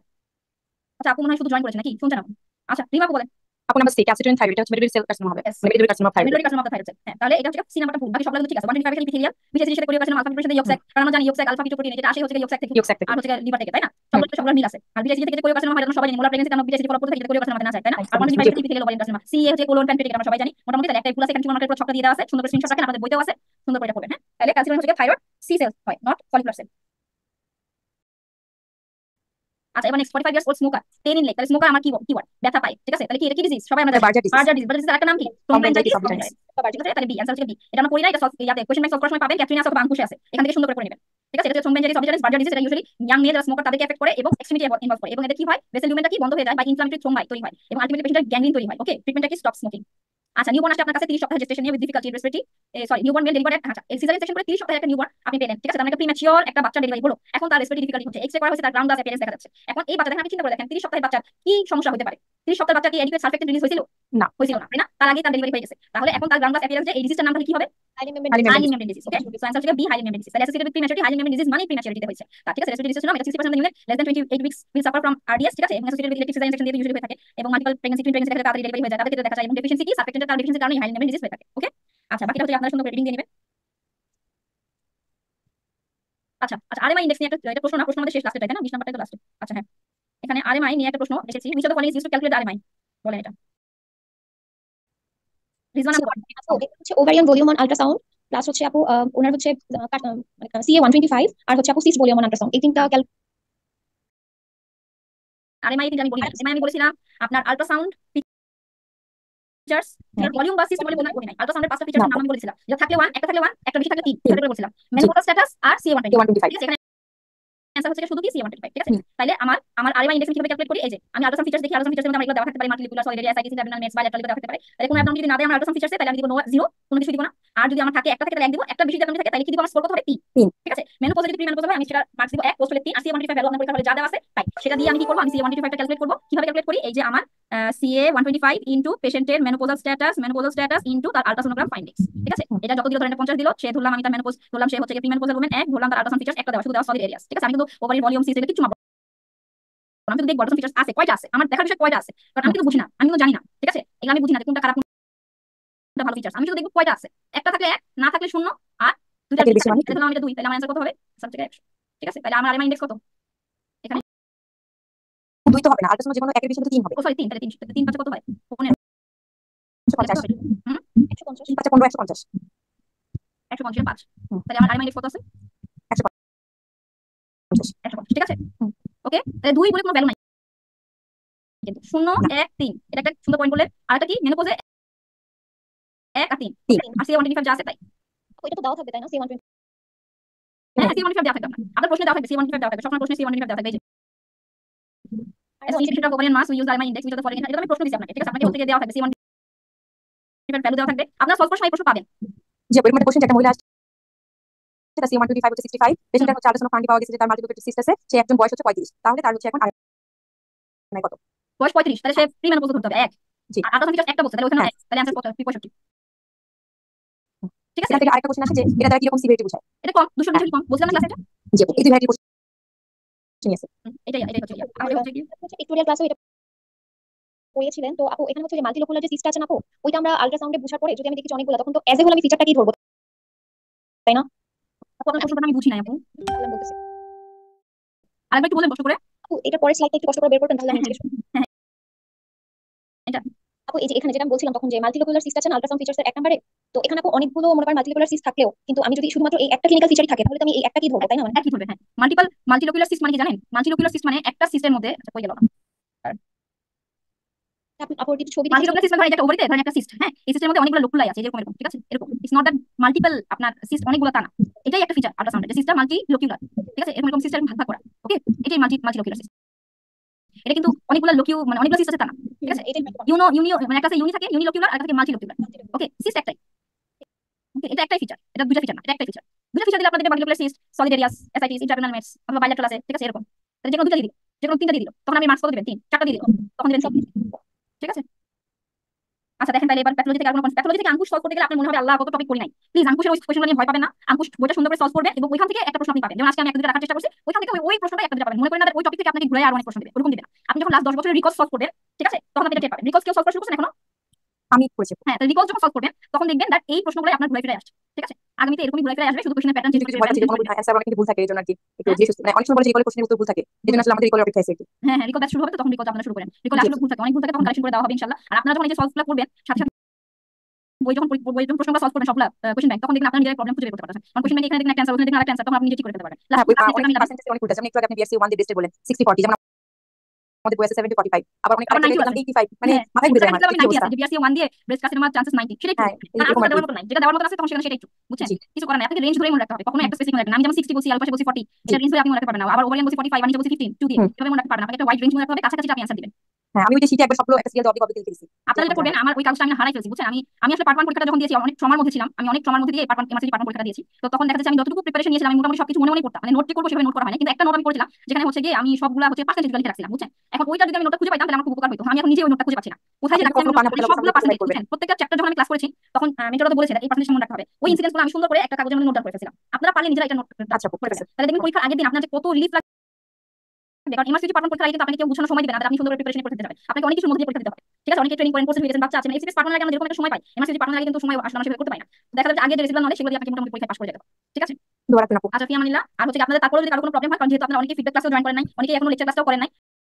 আচ্ছা, আপু মনে হয় শুধু জয়েন করেছে নাকি, শুনছেন আপু? আচ্ছা রিমা আপু বলেন। আপু নাম্বার 6 ক্যাপসিটন থাইরয়েড, এটা হচ্ছে মেটাবলিক সেল কার্সিনোমা হবে, মানে metabolic carcinoma of thyroid. Metabolic carcinoma of the thyroid. হ্যাঁ, তাহলে এটা হচ্ছে সি নাম্বারটা ভুল, বাকি সবগুলো ঠিক আছে। 125 এর ইপিথেলিয়াল, বিশেষ সাথে কোরিওকার্সিনোমা, আলফা ফিব্রিলের সাথে ইয়োকস্যাক, কারণ আমরা জানি ইয়োকস্যাক আলফা ফিটোপ্রোটিন, যেটা আসে হচ্ছে ইয়োকস্যাক থেকে ইয়োকস্যাক থেকে আর হচ্ছে লিভার থেকে, তাই না? সবগুলো মিল আছে। আর বিশেষ থেকে কোরিওকার্সিনোমা হয়, আমরা সবাই জানি মোলার প্রেগন্যান্সি আমরা বিশেষ ফলো করতে থাকি যাতে কোরিওকার্সিনোমা না যায়, তাই না? আর 125 এর ইপিথেলিয়াল ওভারিয়ান কার্সিনোমা, সি এ হচ্ছে কোলন প্যানক্রিয়াটিক, আমরা সবাই জানি। মোটামুটি তাহলে একটাই ভুল আছে, এখানে টিউমার মার্কারের পুরো ছকটা দিয়ে দেওয়া আছে, সুন্দর করে স্ক্রিনশট রাখেন, আমাদের বইতেও আছে, সুন্দর করে এটা পড়বেন। হ্যাঁ, তাহলে ক্যালসিয়াম হচ্ছে থাইরয়েড সি সেলস হয়, নট ফলিকুলার সেল। আচ্ছা, এবার next 45 years old smoker, pain in leg. তাহলে স্মোকার আমার কি ওয়ার্ড, ব্যথা পায়, ঠিক আছে? তাহলে কি এটা কি ডিজিজ? সবাই আমরা জানি Berger disease. Berger disease. Berger disease একটা নাম কি? থ্রম্বোএনজাইটিস থ্রম্বোএনজাইটিস অফ ঠিক আছে, তাহলে বি, আনসার হচ্ছে বি। এটা আমরা পড়ি না, এটা সলভ ইয়াতে কোশ্চেন ব্যাংক সলভ করার সময় পাবেন, ক্যাটরিনা অথবা আঙ্কুশে আছে, এখান থেকে সুন্দর করে পড়ে নেবেন, ঠিক আছে? এটা হচ্ছে থ্রম্বোএনজাইটিস অফ বার্জার ডিজিজ। এটা ইউজুয়ালি ইয়াং মেল যারা স্মোকার তাদেরকে এফেক্ট করে এবং এক্সট্রিমিটি ইনভলভ করে, এবং এদের কি হয়, ভেসেল লিউমেনটা কি বন্ধ হয়ে যায় বা ইনফ্লামেটরি থ্রোম্বাই তৈরি হয়, এবং আলটিমেটলি পেশেন্টের গ্যাংগ্রিন তৈরি হয়। ওকে, ট্রিটমেন্টটা কি? Stop smoking. আচ্ছা, নিউবর্ন আসছে আপনার কাছে 30 সপ্তাহ জেস্টেশন নিয়ে with difficulty respiratory, sorry newborn male delivery. আচ্ছা, এই সিজারিয়ান সেকশন করে 30 সপ্তাহের একটা নিউবর্ন আপনি পেলেন, ঠিক আছে? তার মানে একটা প্রিম্যাচিওর একটা বাচ্চা ডেলিভারি হলো, এখন তার রেসপিরেটরি ডিফিকাল্টি হচ্ছে, এক্সরে করা হয়েছে, তার গ্রাউন্ড গ্লাস অ্যাপিয়ারেন্স দেখা যাচ্ছে। এখন এই বাচ্চা দেখেন, আপনি চিন্তা করে দেখেন 30 সপ্তাহের বাচ্চার কি সমস্যা হতে পারে? 30 সপ্তাহের বাচ্চা কি এডিকুয়েট সালফেক্টেন্ট রিলিজ হয়েছিল? না, হয়েছিল না, তাই না? তার আগেই তার ডেলিভারি হয়ে গেছে। তাহলে এখন তার গ্রাউন্ড গ্লাস অ্যাপিয়ারেন্স যে এই ডিজিজটার নাম তাহলে কি হবে? Hyaline hyaline membrane disease. Okay, so answer হচ্ছে বি, হাইলি মেমব্রেন ডিজিজ। তাহলে associated with prematurity, hyaline membrane disease মানে প্রিম্যাচুরিটিতে হয়েছে। ঠিক আছে, রেসপিরেটরি ডিজিজ ছিল, এটা 60% Neumann less than 28 weeks will suffer from RDS, ঠিক আছে? এবং associated with electric caesarean section দিয়ে ইউজুয়ালি হয়ে থাকে, এবং মাল্টিপল প্রেগন্যান্সি টুইন প্রেগন্যান্সি দেখা তাড়াতাড়ি ডেলিভারি হয়ে যায়, তাদের ক্ষেত্রে দেখা যায়। এবং ডেফিসিয়েন্সি কি? সার্ফেক্টেন্টের তার ডেফিসিয়েন্সির কারণে হাইলি মেমব্রেন ডিজিজ হয়ে থাকে। ওকে, আচ্ছা বাকিটা হচ্ছে আপনারা সুন্দর করে রিডিং দিয়ে নেবেন। আচ্ছা আচ্ছা, আরএমআই ইনডেক্স নিয়ে একটা প্রশ্ন না, প্রশ্ন আমাদের শেষ লাস্টে, তাই না? 20 নাম্বারটাই তো লাস্টে। আচ্ছা হ্যাঁ, এখানে আরএমআই নিয়ে একটা প্রশ্ন দেখেছি, which of the following is used to calculate আরএমআই, বলেন এটা। রিজওয়ানা আপু বলেন। আপু এটা হচ্ছে ovarian volume on ultrasound plus হচ্ছে আপু ওনার হচ্ছে সিএ 125 আর হচ্ছে আপু সিস্ট ভলিউম অন আল্ট্রাসাউন্ড, এই তিনটা আরএমআই কিন্তু আমি বলি না, এমআই আমি বলেছিলাম আপনার আল্ট্রাসাউন্ড ফিচার্স, ভলিউম বা সিস্ট ভলিউম বলি নাই। আল্ট্রাসাউন্ডের পাঁচটা ফিচার্সের নাম আমি বলেছিলাম, যেটা থাকলে 1, একটা থাকলে 1, একটা বেশি থাকলে 3, এটা করে বলেছিলাম। মেনোপজ স্ট্যাটাস আর সিএ 125, ঠিক আছে? এখানে অ্যানসার হচ্ছে শুধু কি সিএ 125, ঠিক আছে? তাহলে আমার আরএমআই ইনডেক্স কিভাবে ক্যালকুলেট করি? এই যে আমি আল্ট্রাসাউন্ড ফিচার্স দেখি, আল্ট্রাসাউন্ড ফিচার্সের মধ্যে আমরা এগুলো দেওয়া থাকতে পারে, মাল্টিলিকুলার সলিড এরিয়া, সাইকিস, টার্মিনাল মেটস, বাইলেটারাল দেওয়া থাকতে পারে। তাহলে কোনো অ্যাবনর্মালিটি যদি না দেয় আমার আল্ট্রাসাউন্ড ফিচার্সে, তাহলে আমি দিব নো 0, কোনো কিছু দিব না। আর যদি আমার থাকে একটা থেকে তাহলে 1 দিব, একটা বেশি যদি থাকে তাহলে কি দিব? আমার স্কোর কত হবে? 3, ঠিক আছে? মেনোপজ যদি প্রি মেনোপজ হয় আমি সেটা মার্কস দিব 1, পোস্ট হলে 3, আর সিএ 125 ভ্যালু আপনার পরীক্ষার হলে যা দেওয়া আছে তাই, সেটা দিয়ে আমি কি করব? আমি সিএ 125 টা ক্যালকুলেট করব। কিভাবে ক্যালকুলেট করি? এই যে আমার সিএ 125 ইনটু পেশেন্টের মেনোপজাল স্ট্যাটাস ইনটু তার আল্ট্রাসোনোগ্রাম ফাইন্ডিংস, ঠিক আছে? এটা যত দিল ধরেন 50 দিল, সে ধরলাম আমি তার মেনোপজ ধরলাম, সে হচ্ছে প্রি মেনোপজাল ওমেন 1, ধরলাম তার আল্ট্রাসাউন্ড ফিচার্স একটা দেওয়া, শুধু দেওয়া সলিড এরিয়াস, ঠিক আছে? আমি কিন্তু ওভারি ভলিউম সিস্ট কিছু মাপবো, আমি তো দেখব আল্ট্রাসাউন্ড ফিচার্স আছে কয়টা আছে, আমার দেখার বিষয় কয়টা আছে, কারণ আমি কিন্তু বুঝি না, আমি কিন্তু জানি না, ঠিক আছে? এগুলো আমি বুঝি না কোনটা খারাপ কোনটা ভালো ফিচার্স, আমি শুধু দেখব কয়টা আছে, একটা থাকলে 1, না থাকলে 0, আর দুইটা বেশি মানে তাহলে আমি এটা 2, তাহলে আমার অ্যানসার কত হবে? সব থেকে 100, ঠিক আছে? তাহলে আমার আরএমআই ইনডেক্স কত? এখানে 2 তো হবে না, আল্ট্রাসাউন্ড যেকোনো একের বেশি হলে 3 হবে। ও সরি 3, তাহলে 3 5 কত হয়? 15, 150 হুম 150 3 5 15 150 150 5, তাহলে আমার আরএমআই ইনডেক্স কত আছে? 150, ঠিক আছে? ওকে, তাহলে 2 বলে কোনো ভ্যালু নাই কিন্তু 0 1 3, এটা একটা সুন্দর পয়েন্ট বললেন। আর একটা কি? মেনোপজে 1 আর 3, আর সিএ 125 যা আছে তাই। ওইটা তো দাও থাকবে তাই না? সিএ 125 হ্যাঁ, সিএ 125 দেওয়া থাকবে আপনার প্রশ্নে দেওয়া থাকবে, সিএ 125 দেওয়া থাকবে, সবসময় প্রশ্নে সিএ 125 দেওয়া থাকবে। এই যে as a section of ovarian mass we use RMI index, which is the following, এটা আমি প্রশ্ন দিছি আপনাকে, ঠিক আছে? আপনাকে ওর থেকে দেওয়া থাকবে সিএ 125 ভ্যালু দেওয়া থাকবে, আপনারা সলভ করার সময় প্রশ্ন পাবেন। যে এর মধ্যে কোশ্চেন একটা মহিলা আসছে, সেটা সিএ 125 হচ্ছে 65, পেশেন্টের হচ্ছে আল্ট্রাসাউন্ড ফান্ডি পাওয়া গেছে যে তার মাল্টিপল সিস্ট আছে, সে একজন বয়স হচ্ছে 35, তাহলে তার হচ্ছে এখন আরএমআই কত? বয়স 35, তাহলে সে প্রি মেনোপজ ধরতে হবে 1, জি। আর আল্ট্রাসাউন্ড ফিচার্স একটা বলছে, তাহলে ওখানে 1, তাহলে অ্যানসার কত? 65, ঠিক আছে? এখান থেকে আরেকটা কোশ্চেন আছে যে এটা দ্বারা কি রকম সিভিয়ারিটি বোঝায়? এটা কম, 200 মিটার কম বলছিলাম না ক্লাসে এটা। জি, এই দুই ভ্যারাইটি কোশ্চেন আছে। এটাই হচ্ছে কি, আর হচ্ছে কি ভিক্টোরিয়া ক্লাসও এটা করিয়েছিলেন। তো আপু এখানে হচ্ছে যে মাল্টিলোকুলার যে সিস্ট আছে না আপু, ওইটা আমরা আল্ট্রাসাউন্ডে বুঝার পরে যদি আমি দেখি যে অনেকগুলো, তখন তো এজ এ হোল আমি ফিচারটা কি ধরবো, তাই না? আপু আপনার প্রশ্নটা আমি বুঝি নাই আপু, তাহলে আমি বলতেছি আরেকবার একটু বলেন কষ্ট করে। আপু এটা পরের স্লাইডটা একটু কষ্ট করে বের করবেন, তাহলে আমি হ্যাঁ, জিজ্ঞেস করবো। হ্যাঁ, এটা আপু এই যে এখানে যেটা আমি বলছিলাম তখন যে মাল্টিলোকুলার সিস্ট আছে না আল্ট্রাসাউন্ড ফিচার্সের 1 নম্বরে, তো এখানে আপু অনেকগুলো মনে করেন মাল্টিলোকুলার সিস্ট থাকলেও কিন্তু আমি যদি শুধুমাত্র এই একটা ক্লিনিক্যাল ফিচারই থাকে তাহলে তো আমি এই একটা কি ধরবো, তাই না? মানে একই ধরবে। হ্যাঁ, মাল্টিলোকুলার সিস্ট মানে কি জানেন? মাল্টিলোকুলার সিস্ট মানে একটা সিস্টের মধ্যে, আচ্ছা কই গেল না, আপু একটু ছবি দেখেছি। মাল্টিলোকুলার সিস্ট মানে ধরেন একটা ওভারিতে ধরেন একটা সিস্ট, হ্যাঁ, এই সিস্টের মধ্যে অনেকগুলো লোকুলাই আছে, এরকম এরকম, ঠিক আছে, এরকম। ইটস নট দ্যাট মাল্টিপল আপনার সিস্ট অনেকগুলো তা না, এটাই একটা ফিচার আল্ট্রাসাউন্ডের, যে সিস্টটা মাল্টিলোকুলার, ঠিক আছে, এরকম এরকম সিস্টের ভাগ ভাগ করা, ওকে, এটাই মাল্টিলোকুলার সিস্ট। এটা কিন্তু অনেকগুলো লোকিউ মানে অনেকগুলো সিস্ট আছে তা না, ঠিক আছে। এটাই ইউনিও মানে একটা ইউনি থাকে, ইউনিলোকুলার, আর একটা থাকে মাল্টিলোকুলার, ওকে, সিস্ট একটাই, ওকে, এটা একটাই ফিচার, এটা দুটো ফিচার না, এটা একটাই ফিচার। দুটো ফিচার দিলে আপনাদের multilocular cyst, solid areas, ascites, internal mets অথবা বাইলেটারাল আছে, ঠিক আছে, এরকম। তাহলে যে কোনো দুটো দিয়ে দিল, যে কোনো তিনটা দিয়ে দিল, তখন আপনি মার্কস কত দিবেন? 3 4টা দিয়ে দিল, তখন দিবেন 3, ঠিক আছে। আচ্ছা দেখেন, তাহলে এবার প্যাথোলজি থেকে আর কোনো প্যাথোলজি থেকে আঙ্কুশ সলভ করতে গেলে আপনার মনে হবে আল্লাহ কত টপিক করি নাই, প্লিজ আঙ্কুশের ওই কোশ্চেনগুলো নিয়ে ভয় পাবেন না। আঙ্কুশ বইটা সুন্দর করে সলভ করবেন এবং ওইখান থেকে একটা প্রশ্ন আপনি পাবেন। যেমন আজকে আমি একটা দুটো রাখার চেষ্টা করছি, ওইখান থেকে ওই প্রশ্নটা একটা দুটো পাবেন। মনে করেন না ওই টপিক থেকে আপনাকে ঘুরে আর অনেক প্রশ্ন দেবে, ওরকম দিবে না। আপনি যখন লাস্ট 10 বছরের রিকর্স সলভ করবেন, ঠিক আছে, তখন আপনি এটা টের পাবেন। রিকর্স কেউ সলভ করা শুরু করছেন এখনো? আমি করেছি। হ্যাঁ, তাহলে রিকর্স যখন সলভ করবেন তখন দেখবেন দ্যাট এই প্রশ্নগুলো আপনার ঘুরে ফিরে আসছে, ঠিক আছে। আগামীতে এরকমই ঘুরে ফিরে আসবে, শুধু কোশ্চেনের প্যাটার্ন চেঞ্জ কিছু করে ভয় পাচ্ছি যে কোনো দিবেন। অ্যান্সার অনেক কিন্তু ভুল থাকে, এই জন্য আর কি একটু হ্যাঁ, যে মানে অনেক সময় বলে যে রিকলের কোশ্চেনের উত্তর ভুল থাকে, এই জন্য আসলে আমাদের রিকলের অপেক্ষা আছে একটু। হ্যাঁ, হ্যাঁ, রিকল ব্যাচ শুরু হবে তো তখন রিকল আপনারা শুরু করেন। রিকল জি আসলে ভুল থাকে, অনেক ভুল থাকে, তখন কারেকশন করে দেওয়া হবে ইনশাআল্লাহ। আর আপনারা যখন এই যে সলভগুলো করবেন, সাথে সাথে বই যখন প্রশ্নগুলো সলভ করবেন সবগুলা কোশ্চেন ব্যাংক, তখন দেখবেন আপনারা নিজেরাই প্রবলেম খুঁজে বের করতে পারছেন। কারণ কোশ্চেন ব্যাংক এখানে দেখেন একটা অ্যান্সার, ওখানে দেখেন আরেকটা অ্যান্সার, তখন আপনি নিজে ঠিক করে ফেলতে পারবেন। হ্যাঁ, লাস্ট ওই ক্লাস অনেক মিলাবেন। পার্সেন্টেজ অনেক ভুল আছে, যেমন একটু আগে আপনি বিএসসি 1 দিয়ে বেস্টে বলেন 60-40, যেমন আমাদের বয়সে 70-45, আবার অনেক আবার আরেকটা 90 দেখলাম আছে। 85, মানে হ্যাঁ, মাথায় ঘুরে যায় আমার আপনি কি 90 অবস্থা। আছে, যে বিআরসি 1 দিয়ে ব্রেস্ট কার্সিনোমার চান্সেস 90, সেটাই হ্যাঁ, ট্রু। আর এরকম আরেকটা আর কি। দেওয়ার মতো নাই, যেটা দেওয়ার মতো আছে তখন সেখানে সেটাই ট্রু, বুঝছেন? জি কিছু করার নাই, আপনাকে রেঞ্জ ধরেই মনে রাখতে হবে, কখনো একটা স্পেসিফিক মনে রাখবেন না। আমি যেমন 60 বলছি, আলু পাশে বলছি 40, জি। এটা রেঞ্জ ধরে আপনি মনে রাখতে পারবেন না। আবার ওভারিয়ান বলছি 45, আর নিচে বলছি 15, 2 দিয়ে হুম। এভাবে মনে রাখতে পারবেন না। আপনাকে একটা ওয়াইড রেঞ্জ মনে রাখতে হবে, কাছাকাছি আপনি অ্যান্সার দিবেন। হ্যাঁ, আমি ওই যে শীটে একবার সবগুলো একটা সিরিয়াল অবধি কপি লিখেছি যে আপনারা যেটা এরকম করবেন, হয়। আমার ওই কাজটা আমি হারাই ফেলছি, বুঝছেন। আমি আসলে পার্ট 1 পরীক্ষাটা যখন দিয়েছি অনেক ট্রমার মধ্যে ছিলাম, আমি অনেক ট্রমার মধ্যে দিয়ে পার্ট 1 এমআরসি পার্ট 1 পরীক্ষাটা দিয়েছি। তো তখন দেখা যাচ্ছে আমি যতটুকু প্রিপারেশন নিয়েছিলাম আমি মোটামুটি সবকিছু মনে মনে করতাম, মানে নোট করবো সেভাবে নোট করা হয় না, কিন্তু একটা নোট আমি করেছিলাম যেখানে হচ্ছে গিয়ে আমি সবগুলা হচ্ছে পার্সেন্টেজ লিখে রাখছিলাম, বুঝছেন। এখন ওইটা যদি আমি নোটটা খুঁজে পাইতাম তাহলে আমার খুব উপকার হতো। আমি এখন নিজে ওই নোটটা খুঁজে পাচ্ছি না, কোথায় যে আপনি তো রাখছি আমি কখনো পান না, নোটটা, তাহলে সবগুলো অবশ্যই আমাকে পার্সেন্টেজ, করবেন। বুঝছেন। প্রত্যেকটা চ্যাপ্টার যখন আমি ক্লাস করেছি তখন মেজর তো বলেছে এই পার্সেন্টেজ মনে রাখতে হবে, ওই ইনসিডেন্টগুলো আমি সুন্দর করে একটা কাগজের মধ্যে নোট ডাউন করে ফেলছিলাম। আপনারা পারলে নিজেরা এটা নোট আচ্ছা করে ঠিক আছে। ফেলেন, তাহলে দেখবেন পরীক্ষার আগের দিন আপনার যে কত রিলিফ লাগবে। কারণ এমআরসি পার্ট 1 পরীক্ষার আগে কিন্তু আপনাকে কেউ বুঝানোর সময় দিবে না, তাহলে আপনি সুন্দর করে প্রিপারেশন করতে দিতে হবে। আপনাকে অনেক কিছু মধ্যে দিয়ে পরীক্ষা দিতে হবে, ঠিক আছে। অনেকে ট্রেনিং করেন, কোর্সে হয়ে গেছেন, বাচ্চা আছেন, এসএসসি পার্ট 1 এর আগে আমরা যেরকম একটা সময় পাই, এমআরসি পার্ট 1 এর আগে কিন্তু সময় আসলে আমরা সেভাবে করতে পারি না। দেখা যাচ্ছে আগে যে রেসিপিগুলো নলেজ সেগুলো দিয়ে আপনি মোটামুটি পরীক্ষা পাস করে যেতে পারেন, ঠিক আছে। দোয়া রাখবেন আপু। আচ্ছা, ফিয়ামানিল্লাহ। আর হচ্ছে আপনাদের তারপরে যদি কারো কোনো প্রবলেম হয়, কারণ যেহেতু আপনারা অনেকেই ফিডব্যাক ক্লাসেও জয়েন করেন নাই, অনেকেই এখনো লেকচার ক্লাসটাও করেন নাই,